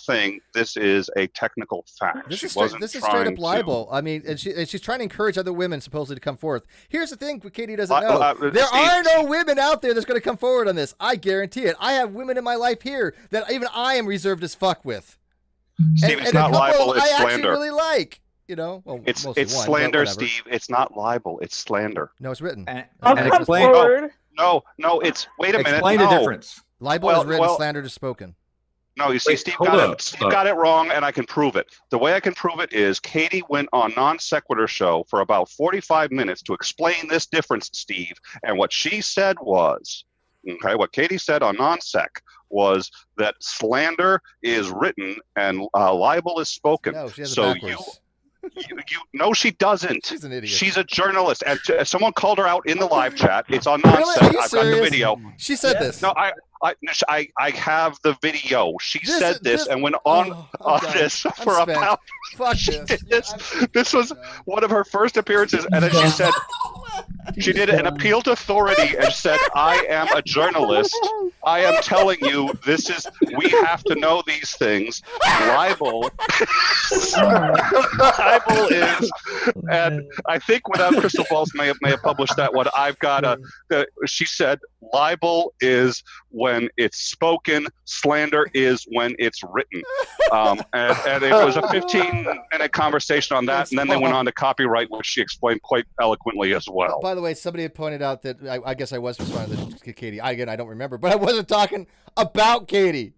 Speaker 7: thing. This is a technical fact.
Speaker 1: This is straight up libel. I mean, and she's trying to encourage other women supposedly to come forth. Here's the thing Katie doesn't know. There are no women out there that's going to come forward on this. I guarantee it. I have women in my life here that even I am reserved as fuck with.
Speaker 7: Steve, it's not libel, it's slander.
Speaker 1: I actually really like. Well,
Speaker 7: it's slander, Steve. It's not libel. It's slander.
Speaker 1: No, it's written.
Speaker 8: And explain.
Speaker 7: No. It's wait a minute.
Speaker 14: Explain the difference.
Speaker 1: Libel is written. Slander is spoken.
Speaker 7: No, you see, Steve got it wrong, and I can prove it. The way I can prove it is Katie went on Non Sequitur show for about 45 minutes to explain this difference, Steve. And what she said was, what Katie said on Non Sec was that slander is written and libel is spoken.
Speaker 1: No, she has
Speaker 7: so
Speaker 1: it backwards.
Speaker 7: No, she doesn't.
Speaker 1: She's an idiot.
Speaker 7: She's a journalist, and someone called her out in the live chat. It's on Non Sec. I've got the video.
Speaker 1: She said this.
Speaker 7: No, I have the video. She said this and went on this for about.
Speaker 1: Fuck this.
Speaker 7: This was one of her first appearances, and then she said she did an appeal to authority and said, "I am a journalist. I am telling you we have to know these things. Libel is, and I think without crystal balls may have published that one. I've got she said Libel is when it's spoken. Slander is when it's written. And it was a 15-minute conversation on that, and then they went on to copyright, which she explained quite eloquently as well.
Speaker 1: By the way, somebody had pointed out that I guess I was responding to Katie. Again, I don't remember, but I wasn't talking about Katie.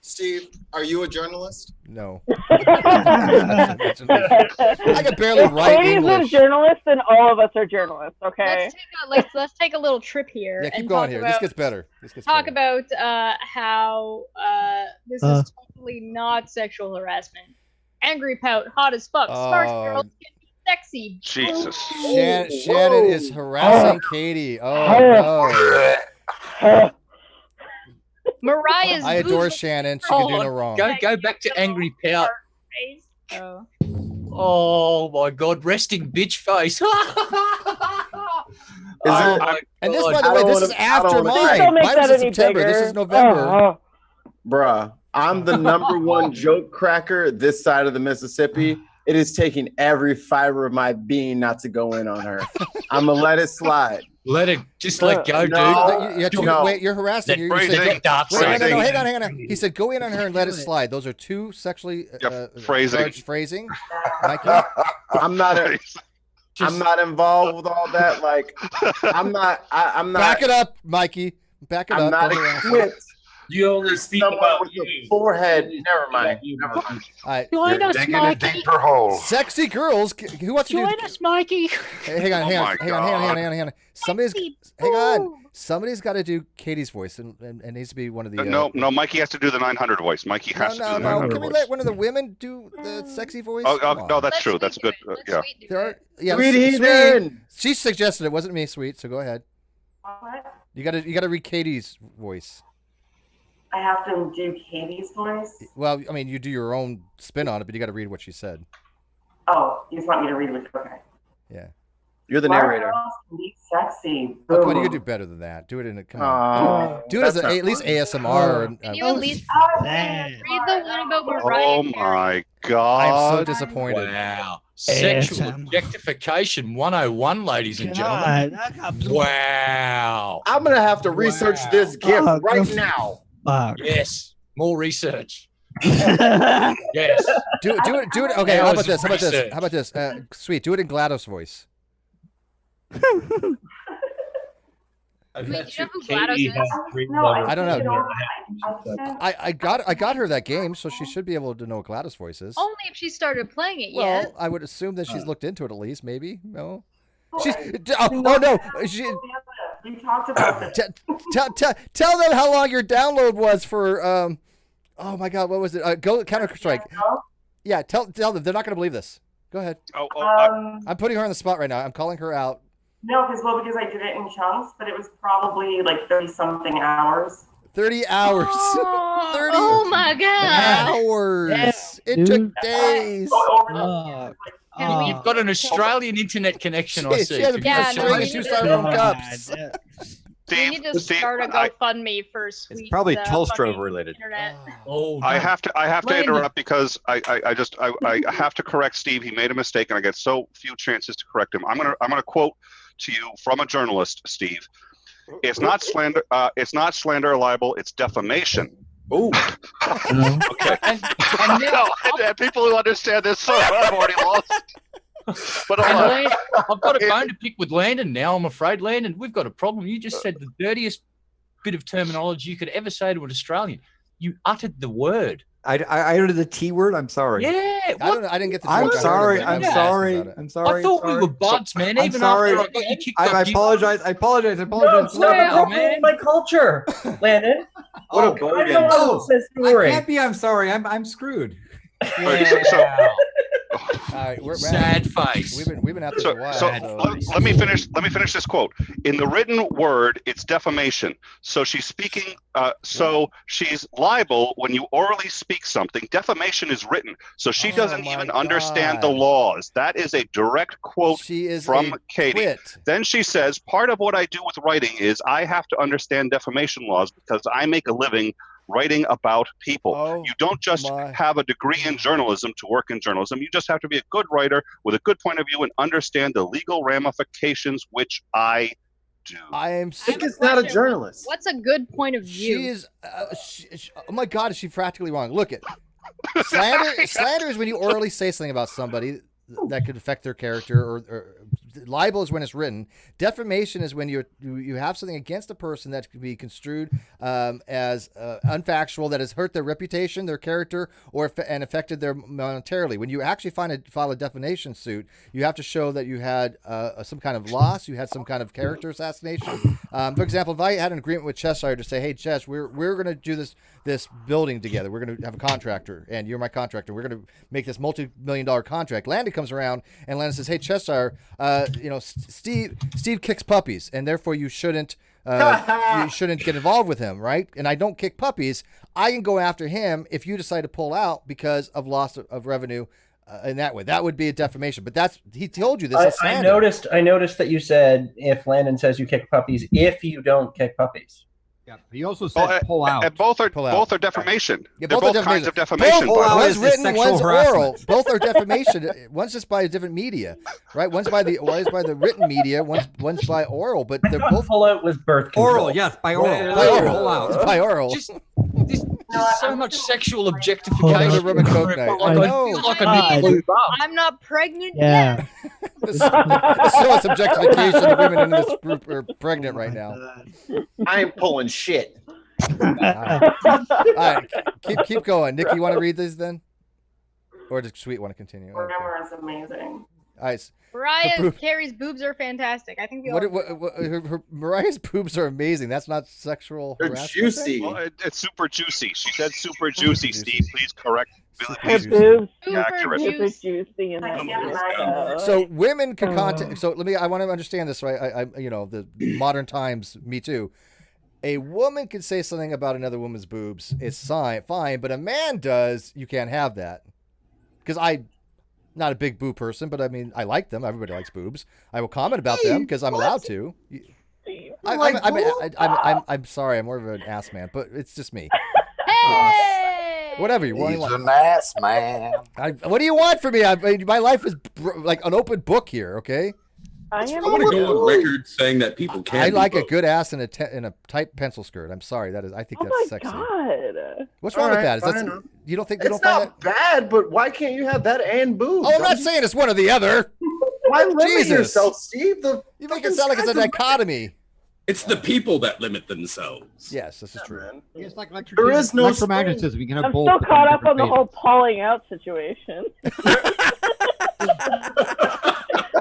Speaker 6: Steve, are you a journalist?
Speaker 1: No. I can barely write
Speaker 8: Katie's
Speaker 1: English.
Speaker 8: a journalist, and all of us are journalists. Okay.
Speaker 4: Let's take a little trip here.
Speaker 1: Yeah, keep
Speaker 4: and
Speaker 1: going
Speaker 4: talk
Speaker 1: here.
Speaker 4: About,
Speaker 1: This gets better.
Speaker 4: Talk about how this is totally not sexual harassment. Angry pout, hot as fuck, smart girls can be sexy.
Speaker 7: Jesus.
Speaker 1: Shannon is harassing Katie. Oh no.
Speaker 4: Mariah's.
Speaker 1: I adore Shannon. She can do no wrong.
Speaker 13: Go back to angry pout.
Speaker 4: Oh.
Speaker 13: Oh my God, resting bitch face.
Speaker 1: And this, by the way, this is after mine. Mine was in September. This is November.
Speaker 6: Bruh, I'm the number one joke cracker this side of the Mississippi. It is taking every fiber of my being not to go in on her. I'm gonna let it slide.
Speaker 13: Let it just let go, dude.
Speaker 1: Wait, you're harassing her. Hang on. He said, go in on her and let it slide. Those are two sexually charged phrasing. Mikey?
Speaker 6: I'm not involved with all that. Like, I'm not.
Speaker 1: Back it up, Mikey. Back it up.
Speaker 6: I'm not equipped.
Speaker 5: You only speak about
Speaker 6: with the forehead. Never mind.
Speaker 9: Join us, Mikey.
Speaker 16: deeper hole.
Speaker 1: Sexy girls. Who wants to
Speaker 9: Join us, Mikey.
Speaker 1: Hang on. Somebody's got to do Katie's voice, and it needs to be one of the.
Speaker 7: No, Mikey has to do the 900 voice. Mikey has to do the 900
Speaker 1: Can we
Speaker 7: voice.
Speaker 1: let one of the women do the sexy voice?
Speaker 7: Oh, no, that's true. That's a good. Yeah.
Speaker 1: Sweet. She suggested it. Wasn't me, Sweet. So go ahead.
Speaker 10: What?
Speaker 1: You gotta read Katie's voice.
Speaker 10: I have to do Katie's voice?
Speaker 1: Well, I mean, you do your own spin on it, but you got to read what she said.
Speaker 10: Oh, you just want me to read what? Okay.
Speaker 1: Yeah.
Speaker 6: You're the narrator.
Speaker 10: Girls can be sexy.
Speaker 1: Oh, come on, you
Speaker 10: Boom.
Speaker 1: can do better than that. Do it in a come on. Do it as at least ASMR.
Speaker 4: Can you at least read the one about Mariah?
Speaker 7: Oh my God!
Speaker 1: I'm so disappointed.
Speaker 13: Wow. Sexual objectification 101, ladies and gentlemen. Wow.
Speaker 6: I'm gonna have to research this gift right now.
Speaker 13: Yes. More research. Yes.
Speaker 1: Do it. Okay. How about this? Sweet. Do it in GLaDOS voice.
Speaker 4: I don't
Speaker 1: know. I got her that game, so she should be able to know what GLaDOS voice is.
Speaker 4: Only if she started playing it
Speaker 1: Well,
Speaker 4: yet.
Speaker 1: I would assume that she's looked into it at least. Maybe no. She's no.
Speaker 10: We talked about this.
Speaker 1: Tell them how long your download was for. Oh my God, what was it? Go Counter-Strike. Yeah, tell them. They're not going to believe this. Go ahead. I'm putting her on the spot right now. I'm calling her out.
Speaker 10: No, because I did it in chunks, but it was probably like 30-something hours.
Speaker 1: 30 hours. 30
Speaker 4: Oh my God.
Speaker 1: hours.
Speaker 9: Yes,
Speaker 1: It took days.
Speaker 13: You've got an Australian internet connection, I see.
Speaker 1: She has a two styrofoam cups.
Speaker 4: We need to start a GoFundMe for Sweet.
Speaker 14: It's probably Telstra
Speaker 4: fucking
Speaker 14: related.
Speaker 4: internet.
Speaker 7: I have to interrupt because I have to correct Steve. He made a mistake, and I get so few chances to correct him. I'm gonna quote to you from a journalist, Steve. It's not slander. It's not slander or libel. It's defamation.
Speaker 6: Ooh.
Speaker 7: Okay. And people who understand this, so I've already lost. But
Speaker 13: I've got a bone to pick with Landon now, I'm afraid. Landon, we've got a problem. You just said the dirtiest bit of terminology you could ever say to an Australian. You uttered the word.
Speaker 14: I uttered the T word. I'm sorry.
Speaker 13: Yeah.
Speaker 1: I didn't get the
Speaker 14: I'm
Speaker 1: joke.
Speaker 14: sorry.
Speaker 1: I
Speaker 14: I'm sorry. I'm sorry.
Speaker 13: I thought we were buds, man.
Speaker 14: I'm
Speaker 13: Even
Speaker 14: sorry.
Speaker 13: after I got you kicked off.
Speaker 14: I apologize. I apologize. I apologize.
Speaker 3: Stop appropriating my culture, Landon.
Speaker 6: What a
Speaker 3: I
Speaker 6: bogan.
Speaker 3: don't know what's this
Speaker 14: I
Speaker 3: story.
Speaker 14: can't be. I'm sorry. I'm screwed.
Speaker 1: All right, we're
Speaker 13: sad face.
Speaker 1: We've been at this a while.
Speaker 7: Let me finish this quote. In the written word, it's defamation. So she's speaking. So she's liable when you orally speak something. Defamation is written. So she doesn't even understand the laws. That is a direct quote from Katie. Then she says, part of what I do with writing is I have to understand defamation laws because I make a living writing about people. You don't just have a degree in journalism to work in journalism. You just have to be a good writer with a good point of view and understand the legal ramifications, which I do?
Speaker 1: I am.
Speaker 6: Nikki's not a journalist.
Speaker 4: What's a good point of view?
Speaker 1: She is. Oh my God, is she practically wrong? Look at slander is when you orally say something about somebody that could affect their character, or libel is when it's written. Defamation is when you have something against a person that could be construed as unfactual, that has hurt their reputation, their character, and affected them monetarily. When you actually file a defamation suit, you have to show that you had some kind of loss, you had some kind of character assassination. For example, if I had an agreement with Cheshire to say, "Hey, Chesh, we're going to do this building together. We're going to have a contractor, and you're my contractor. We're going to make this multi-million-dollar contract." Landon comes around, and Landon says, "Hey, Cheshire, Steve kicks puppies, and therefore you shouldn't get involved with him, right? And I don't kick puppies. I can go after him if you decide to pull out because of loss of revenue." In that way, that would be a defamation. But he told you this.
Speaker 3: I noticed that you said if Landon says you kick puppies, if you don't kick puppies.
Speaker 2: Yeah, he also said pull out.
Speaker 7: And both are defamation.
Speaker 1: Yeah,
Speaker 7: They're both kinds of defamation.
Speaker 1: One's written, one's oral. Both are defamation. One's just by a different media, right? One's by the written media. One's by oral. But they're both.
Speaker 3: Pull out was birth control.
Speaker 14: Oral, yes, by oral.
Speaker 1: By oral.
Speaker 14: Pull out.
Speaker 1: By oral.
Speaker 13: There's so much sexual objectification.
Speaker 1: Rum and Coke night. I know.
Speaker 4: I'm not pregnant
Speaker 9: Yeah.
Speaker 4: yet.
Speaker 1: So much objectification. The women in this group are pregnant right now.
Speaker 6: I ain't pulling shit.
Speaker 1: All right, keep going. Nick, you want to read these then, or does Sweet want to continue? Okay.
Speaker 10: Grammar is amazing.
Speaker 1: All right.
Speaker 4: Mariah Carey's boobs are fantastic. I think we all.
Speaker 1: Mariah's boobs are amazing. That's not sexual
Speaker 6: They're
Speaker 1: harassment.
Speaker 6: juicy.
Speaker 7: Well, it's super juicy. She said super juicy, Steve. Please correct.
Speaker 8: Her boobs
Speaker 7: Accurate.
Speaker 8: super juicy in that.
Speaker 1: So women can contact. So I want to understand this right. I the modern times. Me too. A woman can say something about another woman's boobs. It's fine, but a man does. You can't have that. Because I'm not a big boob person, but I mean, I like them. Everybody likes boobs. I will comment about them because I'm allowed to. I'm sorry. I'm more of an ass man, but it's just me.
Speaker 4: Hey!
Speaker 1: Whatever you want.
Speaker 16: He's an ass man.
Speaker 1: What do you want from me? My life is like an open book here. Okay.
Speaker 8: I
Speaker 17: want to go on record saying that people can't.
Speaker 1: I like a good ass in a tight pencil skirt. I'm sorry, I think that's sexy.
Speaker 8: God.
Speaker 1: What's wrong with that? Is that you don't think you
Speaker 6: It's
Speaker 1: don't find
Speaker 6: not bad, but why can't you have that and boobs?
Speaker 1: Oh, I'm not saying it's one or the other.
Speaker 6: Why limit
Speaker 1: Jesus.
Speaker 6: yourself, Steve?
Speaker 1: You make it sound like it's a dichotomy.
Speaker 17: It's the people that limit themselves.
Speaker 1: Yes, this is true.
Speaker 2: It's like
Speaker 6: There is no
Speaker 2: electromagnetism. You can have
Speaker 8: I'm
Speaker 2: both.
Speaker 8: still
Speaker 2: but
Speaker 8: caught
Speaker 2: in
Speaker 8: up on the
Speaker 2: different
Speaker 8: whole pulling out situation.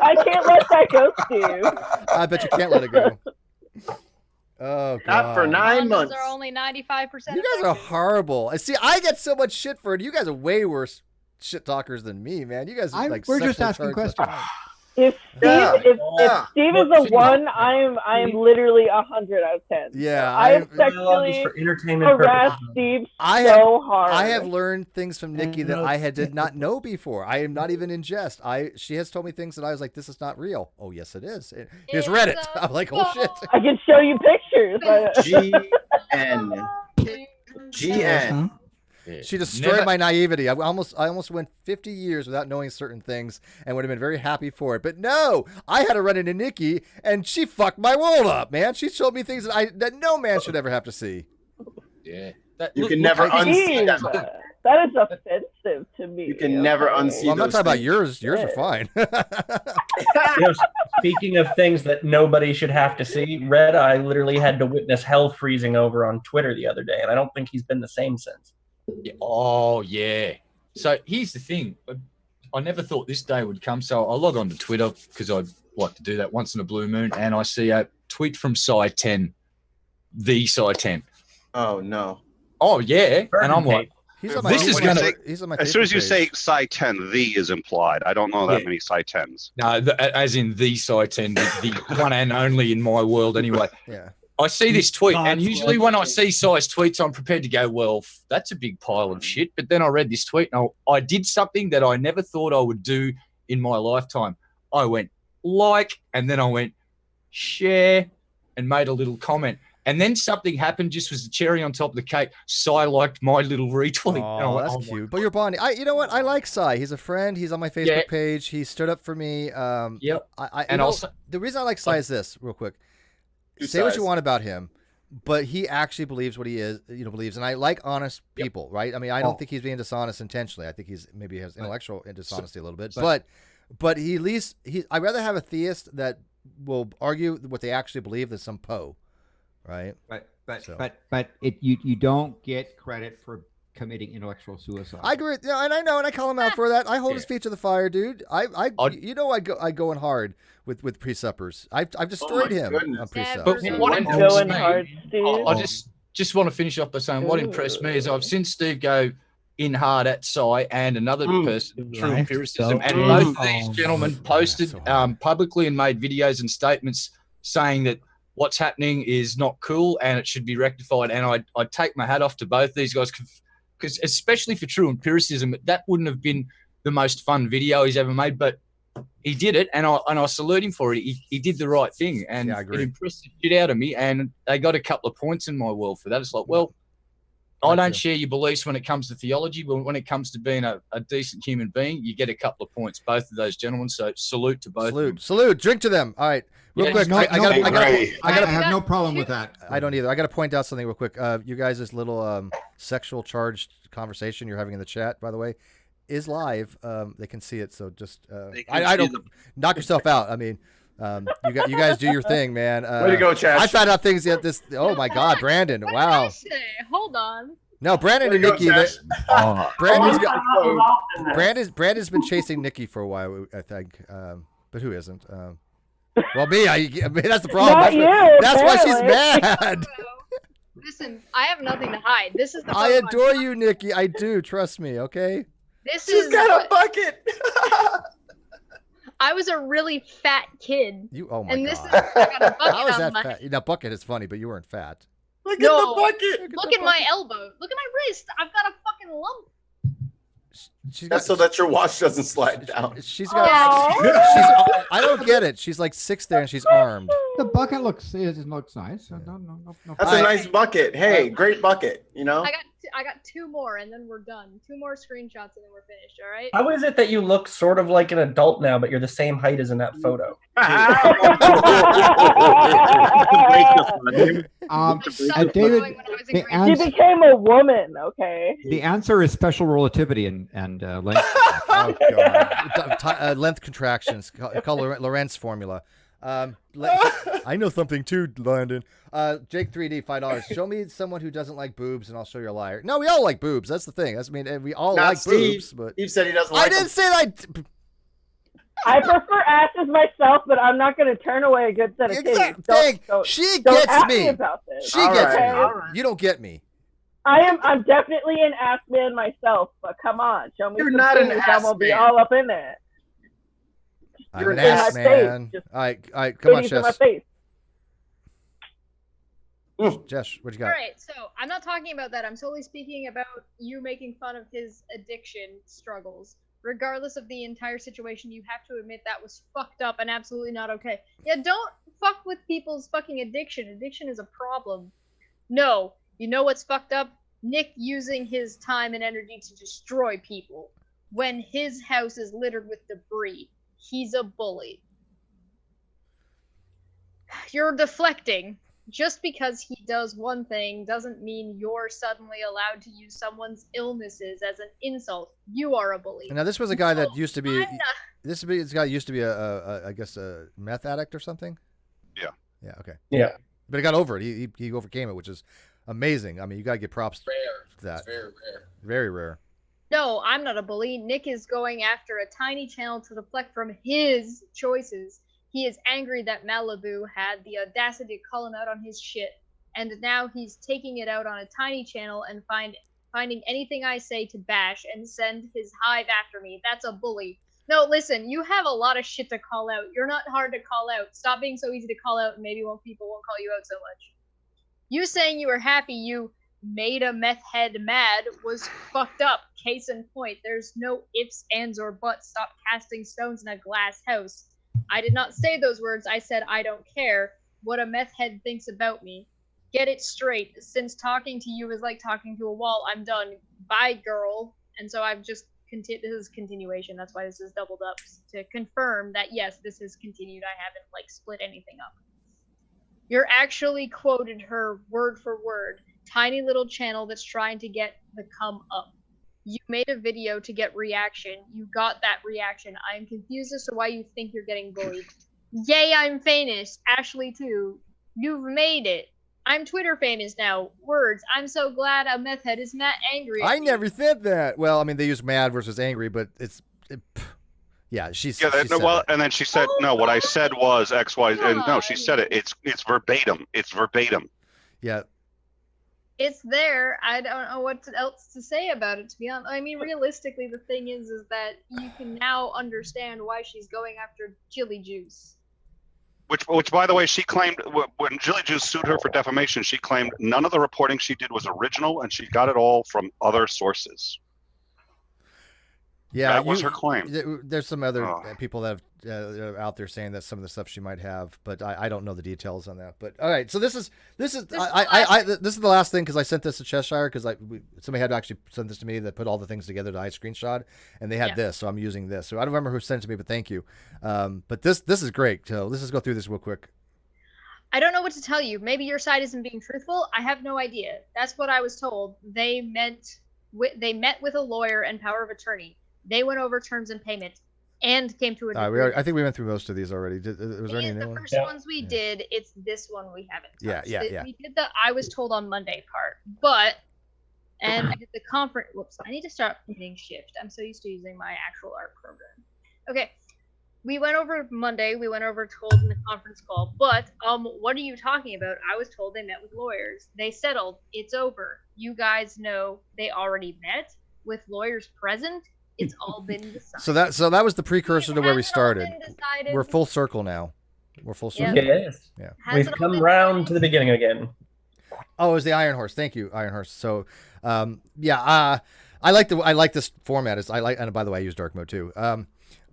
Speaker 8: I can't let that go, Steve.
Speaker 1: I bet you can't let it go. Oh, God.
Speaker 6: Not for 9 months.
Speaker 4: Are only 95%.
Speaker 1: You guys are horrible. See, I get so much shit for it. You guys are way worse shit talkers than me, man. You guys are like
Speaker 2: we're just
Speaker 1: sexually
Speaker 2: asking
Speaker 1: charged.
Speaker 2: questions.
Speaker 8: If Steve is a 1, I'm literally 100 out of 10.
Speaker 1: Yeah,
Speaker 8: I have
Speaker 3: Just
Speaker 8: sexually
Speaker 3: for entertainment
Speaker 8: harassed
Speaker 3: purposes.
Speaker 8: Steve
Speaker 1: I
Speaker 8: so hard.
Speaker 1: I have learned things from Nikki that I did not know before. I am not even in jest. She has told me things that I was like, this is not real. Oh, yes, it is. Here's Reddit. I'm like, oh, shit.
Speaker 8: I can show you pictures.
Speaker 6: GN.
Speaker 1: She destroyed my naivety. I almost went 50 years without knowing certain things and would have been very happy for it. But no, I had to run into Nikki, and she fucked my world up, man. She showed me things that no man should ever have to see.
Speaker 13: Yeah.
Speaker 6: You can never unsee them.
Speaker 8: That is offensive to me.
Speaker 6: You can never unsee
Speaker 1: Well, I'm not
Speaker 6: those
Speaker 1: talking about
Speaker 6: things.
Speaker 1: yours. Yours are fine.
Speaker 3: Speaking of things that nobody should have to see, Red, I literally had to witness hell freezing over on Twitter the other day, and I don't think he's been the same since.
Speaker 13: Yeah. Oh, yeah. So here's the thing. I never thought this day would come. So I log on to Twitter because I like to do that once in a blue moon, and I see a tweet from Cy10, the Cy10.
Speaker 6: Oh, no.
Speaker 13: Oh, yeah. And I'm like,
Speaker 1: this is going to...
Speaker 7: As soon as you say Psi 10, the is implied. I don't know that many Psi 10s.
Speaker 13: No, as in the Cy10, the one and only in my world anyway.
Speaker 1: Yeah.
Speaker 13: I see this tweet, and usually when I see Cy's tweets, I'm prepared to go, well, that's a big pile of shit. But then I read this tweet, and I did something that I never thought I would do in my lifetime. I went, and then I went, share, and made a little comment. And then something happened, just was the cherry on top of the cake. Cy liked my little retweet.
Speaker 1: Oh, that's cute. But you're bonding. You know what? I like Cy. He's a friend. He's on my Facebook page. He stood up for me.
Speaker 13: Yep.
Speaker 1: The reason I like Cy is this, real quick. say what you want about him, but he actually believes what he believes. And I like honest people, right? I mean, I don't think he's being dishonest intentionally. I think maybe has intellectual dishonesty a little bit, but he at least I'd rather have a theist that will argue what they actually believe than some Poe, right?
Speaker 2: But you don't get credit for committing intellectual suicide.
Speaker 1: I agree, and I know, and I call him out for that. I hold his feet to the fire, dude. I go in hard with pre-suppers. I've destroyed him on pre-sup.
Speaker 13: But what impressed me, I just want to finish off by saying what impressed me is I've seen Steve go in hard at Cy and another person through empiricism, and both these gentlemen posted publicly and made videos and statements saying that what's happening is not cool and it should be rectified. And I take my hat off to both these guys, because especially for true empiricism, that wouldn't have been the most fun video he's ever made, but he did it, and I salute him for it. He did the right thing, and it impressed the shit out of me, and they got a couple of points in my world for that. It's like, well, I don't share your beliefs when it comes to theology, but when it comes to being a decent human being, you get a couple of points, both of those gentlemen, so salute to both of them.
Speaker 1: Salute, drink to them. All right. Real quick,
Speaker 2: I have no problem with that.
Speaker 1: I don't either. I got to point out something real quick. You guys, this little sexual charged conversation you're having in the chat, by the way, is live. They can see it, so just I don't knock yourself out. I mean, you guys do your thing, man.
Speaker 6: Way to go, Chad.
Speaker 1: I found out things yet. Oh my God, Brandon! Wow.
Speaker 4: Hold on.
Speaker 1: No, Brandon and Nikki. Brandon's been chasing Nikki for a while, I think. But who isn't? Well, me. I mean, that's the problem. That's why she's mad.
Speaker 4: Listen, I have nothing to hide. This is the.
Speaker 1: I adore you, Nikki. I do. Trust me. Okay.
Speaker 6: She's got a bucket.
Speaker 4: I was a really fat kid.
Speaker 1: Oh my
Speaker 4: and
Speaker 1: God.
Speaker 4: This is, I got a bucket
Speaker 1: How is
Speaker 4: on
Speaker 1: that
Speaker 4: my.
Speaker 1: fat? That bucket is funny, but you weren't fat.
Speaker 6: Look at the bucket.
Speaker 4: Look at my elbow. Look at my wrist. I've got a fucking lump.
Speaker 6: That's so that your watch doesn't slide down.
Speaker 1: She's got. I don't get it. She's like 6 there and she's armed.
Speaker 2: The bucket looks nice. No.
Speaker 6: That's a nice bucket. Hey, great bucket. You know.
Speaker 4: I got 2 more and then we're done. 2 more screenshots and then we're finished. All right.
Speaker 3: How is it that you look sort of like an adult now, but you're the same height as in that photo?
Speaker 2: David,
Speaker 8: she became a woman. Okay.
Speaker 2: The answer is special relativity and length.
Speaker 1: Oh God. Length contractions. Call Lorentz formula. I know something too, Landon. Jake 3D, $5. Show me someone who doesn't like boobs, and I'll show you a liar. No, we all like boobs. That's the thing. We all like
Speaker 6: Steve.
Speaker 1: boobs. But
Speaker 6: Steve said he doesn't like.
Speaker 1: I didn't say that.
Speaker 8: I prefer asses myself, but I'm not going to turn away a good set of titties.
Speaker 1: She
Speaker 8: don't
Speaker 1: gets
Speaker 8: ask
Speaker 1: me.
Speaker 8: About this.
Speaker 1: She gets me. You don't get me.
Speaker 8: I'm definitely an ass man myself, but come on, show me.
Speaker 6: You're
Speaker 8: some
Speaker 6: not an
Speaker 8: titties,
Speaker 6: ass
Speaker 8: I'm gonna be
Speaker 6: man.
Speaker 8: all up in there.
Speaker 1: I'm an ass man. All right, come on, Jess. Jess, what you got?
Speaker 4: All right, so I'm not talking about that. I'm solely speaking about you making fun of his addiction struggles. Regardless of the entire situation, you have to admit that was fucked up and absolutely not okay. Yeah, don't fuck with people's fucking addiction. Addiction is a problem. No, you know what's fucked up? Nick using his time and energy to destroy people when his house is littered with debris. He's a bully. You're deflecting. Just because he does one thing doesn't mean you're suddenly allowed to use someone's illnesses as an insult. You are a bully.
Speaker 1: Now, this was a guy that used to be. This guy used to be I guess a meth addict or something.
Speaker 7: Yeah.
Speaker 1: Yeah. Okay.
Speaker 3: Yeah.
Speaker 1: But he got over it. He overcame it, which is amazing. I mean, you gotta give props to that.
Speaker 12: It's very rare.
Speaker 1: Very rare.
Speaker 4: No, I'm not a bully. Nick is going after a tiny channel to deflect from his choices. He is angry that Malibu had the audacity to call him out on his shit, and now he's taking it out on a tiny channel and finding anything I say to bash and send his hive after me. That's a bully. No, listen, you have a lot of shit to call out. You're not hard to call out. Stop being so easy to call out, and maybe people won't call you out so much. You saying you were happy you made a meth head mad was fucked up. Case in point, there's no ifs, ands, or buts. Stop casting stones in a glass house. I did not say those words. I said I don't care what a meth head thinks about me. Get it straight. Since talking to you is like talking to a wall, I'm done. Bye, girl. And so I've just this is continuation. That's why this is doubled up to confirm that yes, this is continued. I haven't split anything up. You're actually quoted her word for word. Tiny little channel that's trying to get the come up. You made a video to get reaction. You got that reaction. I am confused as to why you think you're getting bullied. Yay, I'm famous. Ashley too. You've made it. I'm Twitter famous now. Words. I'm so glad a meth head is not angry.
Speaker 1: I never said that. Well, I mean, they use mad versus angry, but yeah, she said
Speaker 7: well, and then she said, no, what I said was X, Y, and no, she said it. It's verbatim. It's verbatim.
Speaker 1: Yeah.
Speaker 4: It's there. I don't know what else to say about it, to be honest. I mean, realistically, the thing is that you can now understand why she's going after Chili Juice.
Speaker 7: Which, by the way, she claimed when Chili Juice sued her for defamation, she claimed none of the reporting she did was original, and she got it all from other sources.
Speaker 1: Yeah,
Speaker 7: that was her claim.
Speaker 1: There's some other people that are out there saying that some of the stuff she might have, but I don't know the details on that. But all right, so this is this is the last thing, because I sent this to Cheshire because somebody had actually sent this to me that put all the things together that I screenshot, and they had this, so I'm using this. So I don't remember who sent it to me, but thank you. But this is great. So let's just go through this real quick.
Speaker 4: I don't know what to tell you. Maybe your side isn't being truthful. I have no idea. That's what I was told. They met with a lawyer and power of attorney. They went over terms and payment and came to a agreement.
Speaker 1: I think we went through most of these already. Was there any new
Speaker 4: the
Speaker 1: one?
Speaker 4: first ones we did, it's this one we haven't touched.
Speaker 1: Yeah.
Speaker 4: We did the I was told on Monday part, and I did the conference. Whoops, I need to start hitting shift. I'm so used to using my actual art program. Okay, we went over Monday. We went over told in the conference call. But what are you talking about? I was told they met with lawyers. They settled. It's over. You guys know they already met with lawyers present. It's all been decided.
Speaker 1: So that was the precursor to where we started. We're full circle now. We're full circle.
Speaker 3: Yes.
Speaker 1: Yeah.
Speaker 3: We've come round to the beginning again.
Speaker 1: Oh, it was the Iron Horse. Thank you, Iron Horse. So, I like this format. And by the way, I use dark mode too.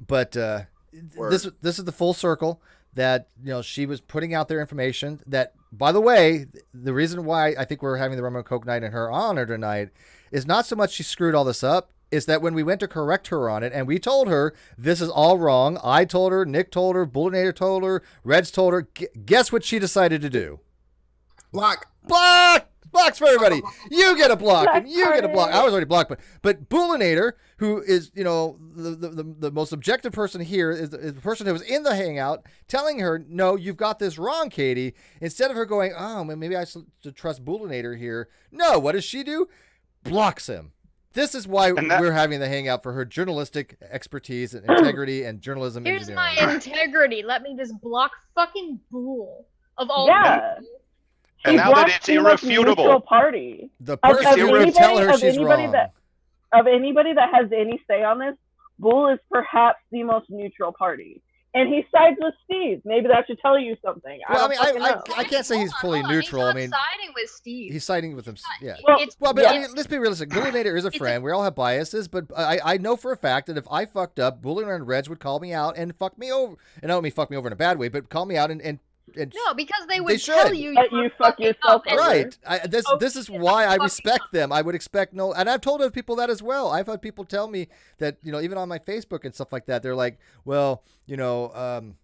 Speaker 1: But this is the full circle that she was putting out their information. That, by the way, the reason why I think we're having the Rum and Coke night in her honor tonight is not so much she screwed all this up. Is that when we went to correct her on it, and we told her this is all wrong. I told her, Nick told her, Bullinator told her, Reds told her. Guess what she decided to do?
Speaker 17: Block.
Speaker 1: Blocks for everybody. You get a block, and you get a block. I was already blocked, but Bullinator, who is the most objective person here, is the person who was in the hangout, telling her, no, you've got this wrong, Katie. Instead of her going, oh, maybe I should trust Bullinator here. No, what does she do? Blocks him. This is why we're having the hangout, for her journalistic expertise and integrity and journalism.
Speaker 4: Here's my integrity. Let me just block fucking Bull of all.
Speaker 8: Yeah.
Speaker 7: And now that it's irrefutable.
Speaker 8: Party.
Speaker 1: The person who would tell her she's wrong.
Speaker 8: Of anybody that has any say on this, Bull is perhaps the most neutral party. And he sides with Steve. Maybe that should tell you something.
Speaker 1: Well, I can't say he's fully neutral.
Speaker 4: He's not siding with Steve.
Speaker 1: He's siding with him. Yeah.
Speaker 4: But
Speaker 1: let's be realistic. Bullinator is a friend. We all have biases, but I know for a fact that if I fucked up, Bullinator and Reds would call me out and fuck me over. And I don't mean fuck me over in a bad way, but call me out and
Speaker 4: no, because they would tell you
Speaker 8: you fuck yourself over.
Speaker 1: Right. This is why I respect them. I would expect no, and I've told other people that as well. I've had people tell me that, even on my Facebook and stuff like that, they're like, well, I'm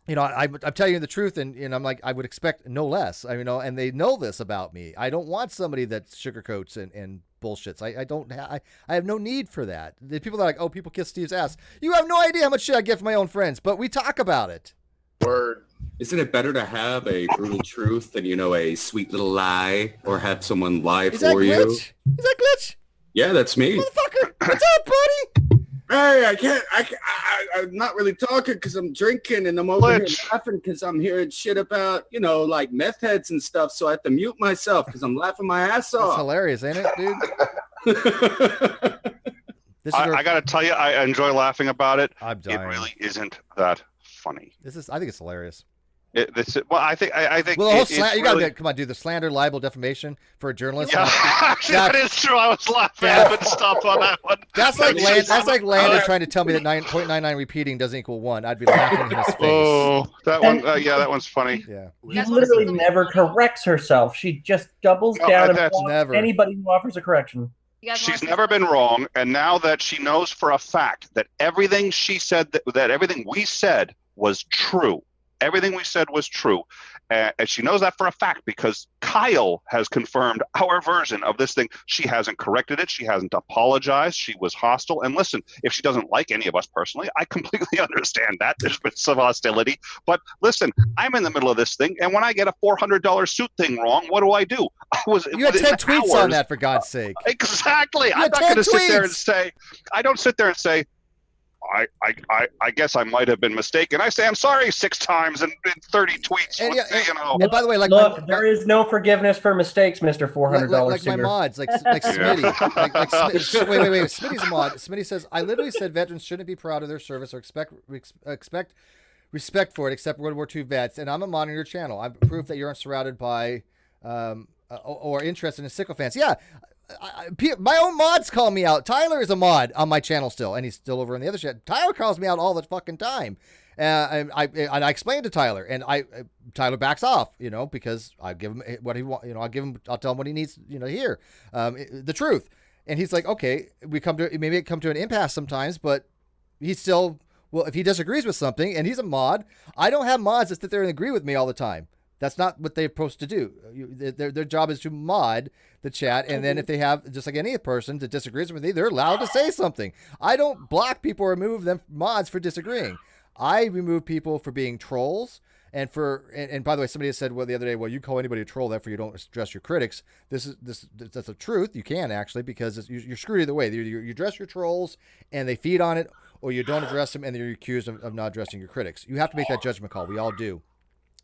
Speaker 1: telling you the truth, and I'm like, I would expect no less. And they know this about me. I don't want somebody that sugarcoats and bullshits. I have no need for that. The people that are like, oh, people kiss Steve's ass. You have no idea how much shit I get from my own friends, but we talk about it.
Speaker 17: Word. Isn't it better to have a brutal truth than, a sweet little lie, or have someone lie for you?
Speaker 1: Is that Glitch?
Speaker 17: Yeah, that's me.
Speaker 1: Motherfucker, what's up, buddy?
Speaker 17: Hey, I'm not really talking because I'm drinking, and I'm over here laughing because I'm hearing shit about, like meth heads and stuff, so I have to mute myself because I'm laughing my ass off.
Speaker 1: That's hilarious, ain't it, dude?
Speaker 7: I got to tell you, I enjoy laughing about it.
Speaker 1: I'm dying.
Speaker 7: It really isn't that funny.
Speaker 1: I think it's hilarious.
Speaker 7: I think.
Speaker 1: Well, the whole you gotta come on, dude. The slander, libel, defamation for a journalist.
Speaker 7: Yeah, that is true. I was laughing. I couldn't stop on that one.
Speaker 1: That's like Landon trying to tell me that 9.99 repeating doesn't equal 1. I'd be laughing in his face.
Speaker 7: Oh, that one. Yeah, that one's funny.
Speaker 1: Yeah.
Speaker 3: She literally never corrects herself. She just doubles down and blocks
Speaker 1: never.
Speaker 3: Anybody who offers a correction.
Speaker 7: She's never been wrong, and now that she knows for a fact that everything she said, that everything we said was true. Everything we said was true. And she knows that for a fact because Kyle has confirmed our version of this thing. She hasn't corrected it. She hasn't apologized. She was hostile. And listen, if she doesn't like any of us personally, I completely understand that. There's been some hostility. But listen, I'm in the middle of this thing. And when I get a $400 suit thing wrong, what do?
Speaker 1: You had 10 tweets on that, for God's sake.
Speaker 7: Exactly. I'm not going to sit there and say, I don't sit there and say, I guess I might have been mistaken. I say I'm sorry 6 times and 30 tweets.
Speaker 1: And,
Speaker 7: you know.
Speaker 1: And by the way, like
Speaker 3: look, there is no forgiveness for mistakes, Mr. $400
Speaker 1: like my mods, like Smitty, like wait, Smitty's a mod. Smitty says, I literally said veterans shouldn't be proud of their service or expect respect for it, except World War II vets. And I'm a mod on your channel. I'm proof that you're surrounded by or interested in sycophants. Yeah. My own mods call me out. Tyler is a mod on my channel still, and he's still over on the other shit. Tyler calls me out all the fucking time, and I explain to Tyler, and Tyler backs off, because I give him what he wants. I'll tell him what he needs, to hear, the truth. And he's like, okay, we come to an impasse sometimes, but he's still, well, if he disagrees with something, and he's a mod, I don't have mods that sit there and agree with me all the time. That's not what they're supposed to do. Their job is to mod the chat, and then if they have, just like any person that disagrees with me, they're allowed to say something. I don't block people or remove them mods for disagreeing. I remove people for being trolls, and by the way, somebody said the other day, well, you call anybody a troll, therefore you don't address your critics. That's the truth. You can actually, because you're screwed either way. You address your trolls and they feed on it, or you don't address them and you're accused of not addressing your critics. You have to make that judgment call. We all do.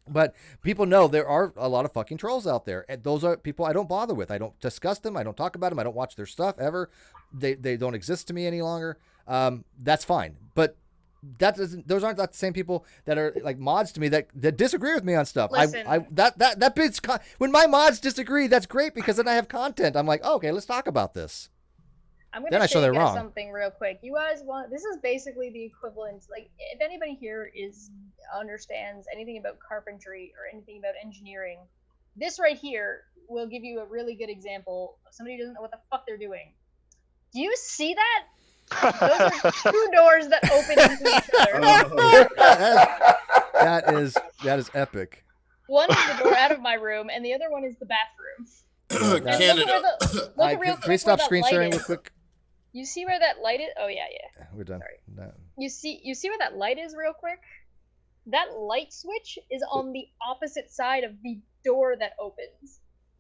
Speaker 1: But people know there are a lot of fucking trolls out there. And those are people I don't bother with. I don't discuss them. I don't talk about them. I don't watch their stuff ever. They don't exist to me any longer. That's fine. But those aren't the same people that are like mods to me that disagree with me on stuff.
Speaker 4: Listen.
Speaker 1: That bit's when my mods disagree, that's great because then I have content. I'm like, oh, okay, let's talk about this.
Speaker 4: I'm going
Speaker 1: Then I
Speaker 4: to
Speaker 1: show
Speaker 4: say
Speaker 1: they're
Speaker 4: you guys
Speaker 1: wrong.
Speaker 4: something real quick. You guys this is basically the equivalent, like, if anybody here understands anything about carpentry or anything about engineering, this right here will give you a really good example of somebody who doesn't know what the fuck they're doing. Do you see that? Those are 2 doors that open into each other.
Speaker 1: That is epic.
Speaker 4: One is the door out of my room, and the other one is the bathroom.
Speaker 12: Canada.
Speaker 1: Can we stop screen sharing real quick?
Speaker 4: You see where that light is? Oh yeah.
Speaker 1: We're done.
Speaker 4: Sorry.
Speaker 1: No.
Speaker 4: You see where that light is real quick? That light switch is on the opposite side of the door that opens.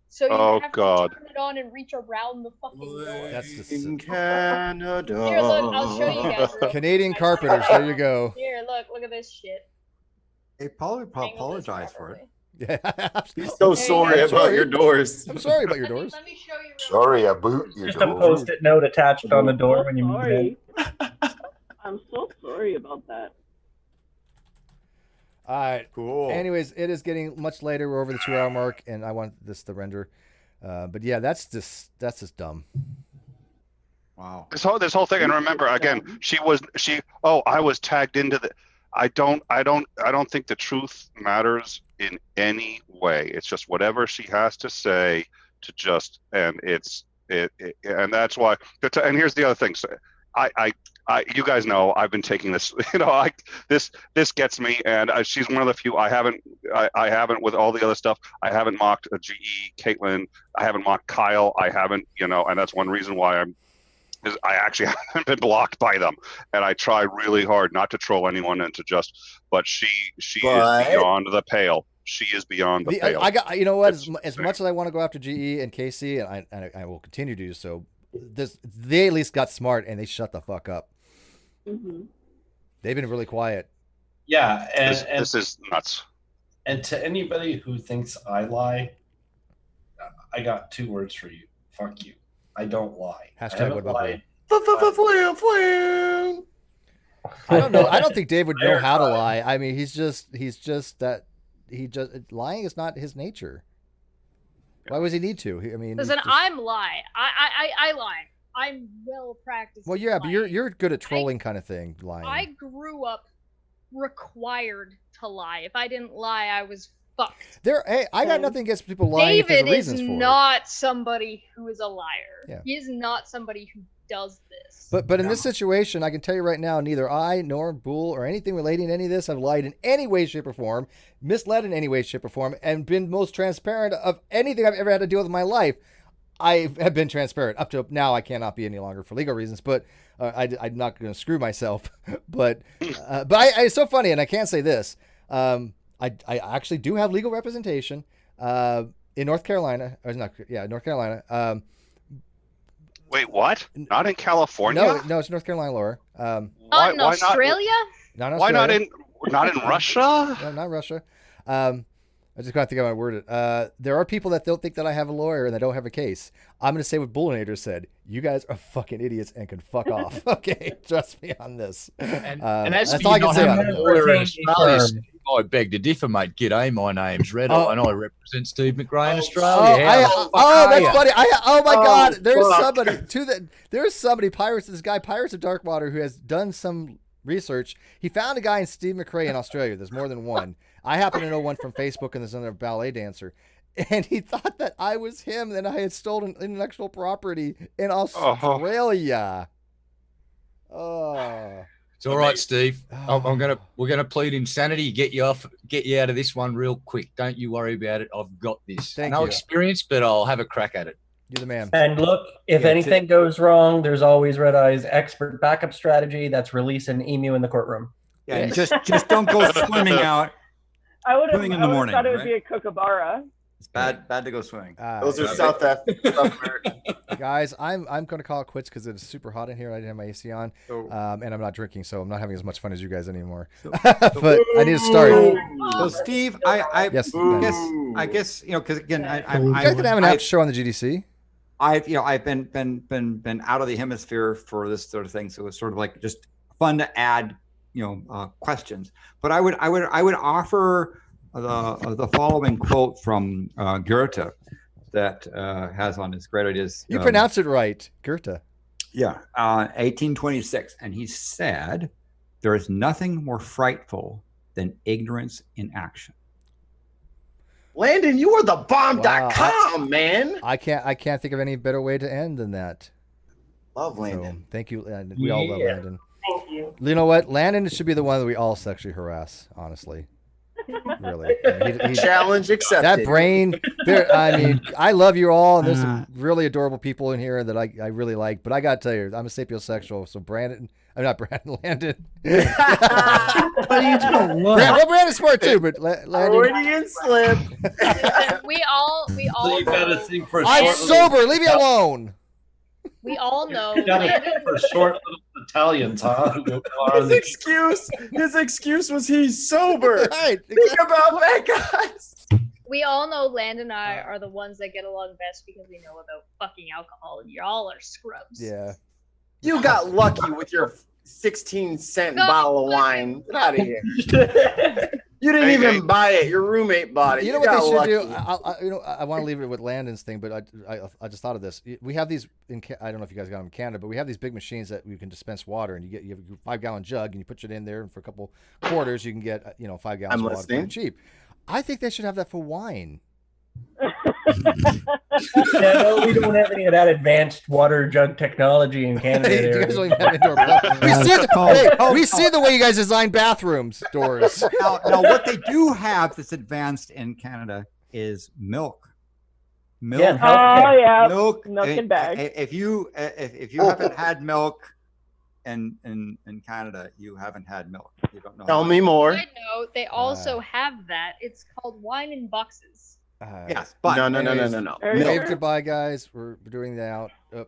Speaker 4: So you have to turn it on and reach around the fucking door.
Speaker 1: That's just
Speaker 6: in Canada.
Speaker 4: Here, look, I'll show you guys.
Speaker 1: Canadian carpenters. There you go.
Speaker 4: Here, look at this shit.
Speaker 14: They probably apologize for it.
Speaker 1: Yeah.
Speaker 6: He's so sorry about your doors.
Speaker 1: I'm sorry about your doors.
Speaker 4: Let me show you.
Speaker 16: Sorry, I boot your
Speaker 3: Just
Speaker 16: door.
Speaker 3: a post-it note attached on the door when you move in.
Speaker 8: I'm so sorry about that.
Speaker 1: All right.
Speaker 6: Cool.
Speaker 1: Anyways, it is getting much later. We're over the 2-hour mark, and I want this to render. But yeah, that's just dumb.
Speaker 14: Wow.
Speaker 7: This whole thing, and remember again, I was tagged into the. I don't think the truth matters in any way. It's just whatever she has to say to just, and and that's why. And here's the other thing. So you guys know I've been taking this. This gets me, and she's one of the few I haven't with all the other stuff. I haven't mocked a GE, Caitlin. I haven't mocked Kyle. I haven't, and that's one reason why I actually haven't been blocked by them, and I try really hard not to troll anyone and to just. But she is beyond the pale. She is beyond the pale.
Speaker 1: I got, you know what? As much as I want to go after GE and KC, and I will continue to do so. They at least got smart and they shut the fuck up.
Speaker 8: Mm-hmm.
Speaker 1: They've been really quiet.
Speaker 5: Yeah, and
Speaker 7: this is nuts.
Speaker 5: And to anybody who thinks I lie, I got 2 words for you. Fuck you. I don't lie.
Speaker 1: Hashtag what about
Speaker 5: lied.
Speaker 1: I don't know. I don't think Dave would know how to lie. I mean, he's just lying is not his nature. Why was he need to? I mean,
Speaker 4: listen, I'm lie. I lie. I'm well practiced.
Speaker 1: Well, yeah, but you're good at trolling kind of thing, lying.
Speaker 4: I grew up required to lie. If I didn't lie, I was fucked.
Speaker 1: Hey, I got nothing against people lying.
Speaker 4: David
Speaker 1: if there's a reasons
Speaker 4: is
Speaker 1: for
Speaker 4: not somebody who is a liar.
Speaker 1: Yeah.
Speaker 4: He is not somebody who does this.
Speaker 1: But in this situation, I can tell you right now, neither I nor Bull or anything relating to any of this have lied in any way, shape, or form, misled in any way, shape, or form, and been most transparent of anything I've ever had to deal with in my life. I have been transparent. Up to now, I cannot be any longer for legal reasons, but I'm not going to screw myself. but it's so funny, and I can't say this. I actually do have legal representation in North Carolina. North Carolina.
Speaker 7: Wait, what? Not in California?
Speaker 1: No, it's North Carolina, Laura.
Speaker 4: Not in Australia?
Speaker 1: Not in
Speaker 7: Why
Speaker 1: Australia.
Speaker 7: not in Russia?
Speaker 1: No, not Russia. I just got to think how I worded it. There are people that don't think that I have a lawyer and I don't have a case. I'm going to say what Bullinator said. You guys are fucking idiots and can fuck off. Okay, trust me on this.
Speaker 13: And
Speaker 1: that's
Speaker 13: as
Speaker 1: all I can say on
Speaker 13: a
Speaker 1: it.
Speaker 13: lawyer in Australia, I beg to differ, mate. G'day, my name's Red
Speaker 1: Oh.
Speaker 13: and I represent Steve McRae in Australia.
Speaker 1: That's funny. Oh my God, there's
Speaker 6: fuck.
Speaker 1: there's somebody, this guy, Pirates of Darkwater, who has done some research. He found a guy in Steve McRae in Australia. There's more than one. I happen to know one from Facebook, and there's another ballet dancer. And he thought that I was him, and I had stolen intellectual property in Australia. Oh.
Speaker 13: It's all right, Steve. We're gonna plead insanity, get you out of this one real quick. Don't you worry about it. I've got this.
Speaker 1: Thank
Speaker 13: no
Speaker 1: you.
Speaker 13: experience, but I'll have a crack at it.
Speaker 1: You're the man.
Speaker 3: And look, if anything goes wrong, there's always Red Eye's expert backup strategy. That's release an emu in the courtroom.
Speaker 14: Yeah, and just don't go swimming out.
Speaker 8: I would have
Speaker 14: Swimming in the morning,
Speaker 8: thought it would
Speaker 14: right?
Speaker 8: be a kookaburra.
Speaker 14: It's bad to go swimming.
Speaker 6: Those are South African.
Speaker 1: Guys, I'm going to call it quits because it's super hot in here. I didn't have my AC on, and I'm not drinking, so I'm not having as much fun as you guys anymore. But I need to start.
Speaker 14: So, Steve, I guess because again,
Speaker 1: You guys could have an after show on the GDC.
Speaker 14: I've been out of the hemisphere for this sort of thing, so it's sort of like just fun to add questions. But I would offer the following quote from Goethe that has on his great ideas.
Speaker 1: You pronounced it right, Goethe.
Speaker 14: Yeah, 1826, and he said, "There is nothing more frightful than ignorance in action."
Speaker 6: Landon, you are the bomb.com, man.
Speaker 1: I can't think of any better way to end than that.
Speaker 6: Love Landon.
Speaker 1: So, thank you, Landon. We all love Landon.
Speaker 10: Thank you.
Speaker 1: You know what? Landon should be the one that we all sexually harass, honestly. Really.
Speaker 6: Challenge accepted.
Speaker 1: That brain. I love you all, and there's some really adorable people in here that I really like. But I got to tell you, I'm a sapiosexual. So Landon.
Speaker 9: What are you doing?
Speaker 1: Brandon's smart too, but Landon.
Speaker 6: Freudian slip.
Speaker 4: we all
Speaker 5: You gotta sing for
Speaker 1: I'm
Speaker 5: short
Speaker 1: sober. Leave me alone.
Speaker 4: We all know.
Speaker 5: You gotta sing for short little Italians, huh?
Speaker 6: His excuse was he's sober.
Speaker 1: Right.
Speaker 6: Think about that, guys.
Speaker 4: We all know Land and I are the ones that get along best because we know about fucking alcohol, and y'all are scrubs.
Speaker 1: Yeah.
Speaker 6: You got lucky with your 16-cent bottle of wine. Get out of here. You didn't even buy it. Your roommate bought it.
Speaker 1: You know what they should
Speaker 6: lucky.
Speaker 1: do? I want to leave it with Landon's thing, but I just thought of this. We have these I don't know if you guys got them in Canada, but we have these big machines that you can dispense water, and you have a 5-gallon jug, and you put it in there, and for a couple quarters, you can get 5 gallons of water pretty cheap. I think they should have that for wine.
Speaker 3: No, we don't have any of that advanced water jug technology in Canada.
Speaker 1: You guys don't even have indoor plumbing. We see the way you guys design bathrooms doors.
Speaker 14: Now, what they do have that's advanced in Canada is milk. Milk.
Speaker 8: Yeah,
Speaker 14: milk
Speaker 8: in bags.
Speaker 14: If you haven't had milk in Canada, you haven't had milk. You don't know.
Speaker 6: Tell me more.
Speaker 4: I know they also have that. It's called wine in boxes.
Speaker 14: Yes, but
Speaker 6: no.
Speaker 1: Wave goodbye, guys. We're doing that out. I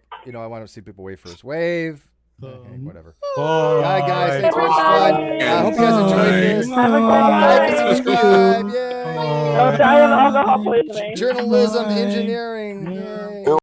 Speaker 1: want to see people wave first. Wave. Okay, whatever. Bye, guys. Thanks for fun. I hope you guys enjoyed this.
Speaker 8: Have a good
Speaker 1: Like and
Speaker 8: night.
Speaker 1: subscribe. Yay.
Speaker 8: Don't die of alcohol poisoning.
Speaker 1: Journalism, engineering. Yay.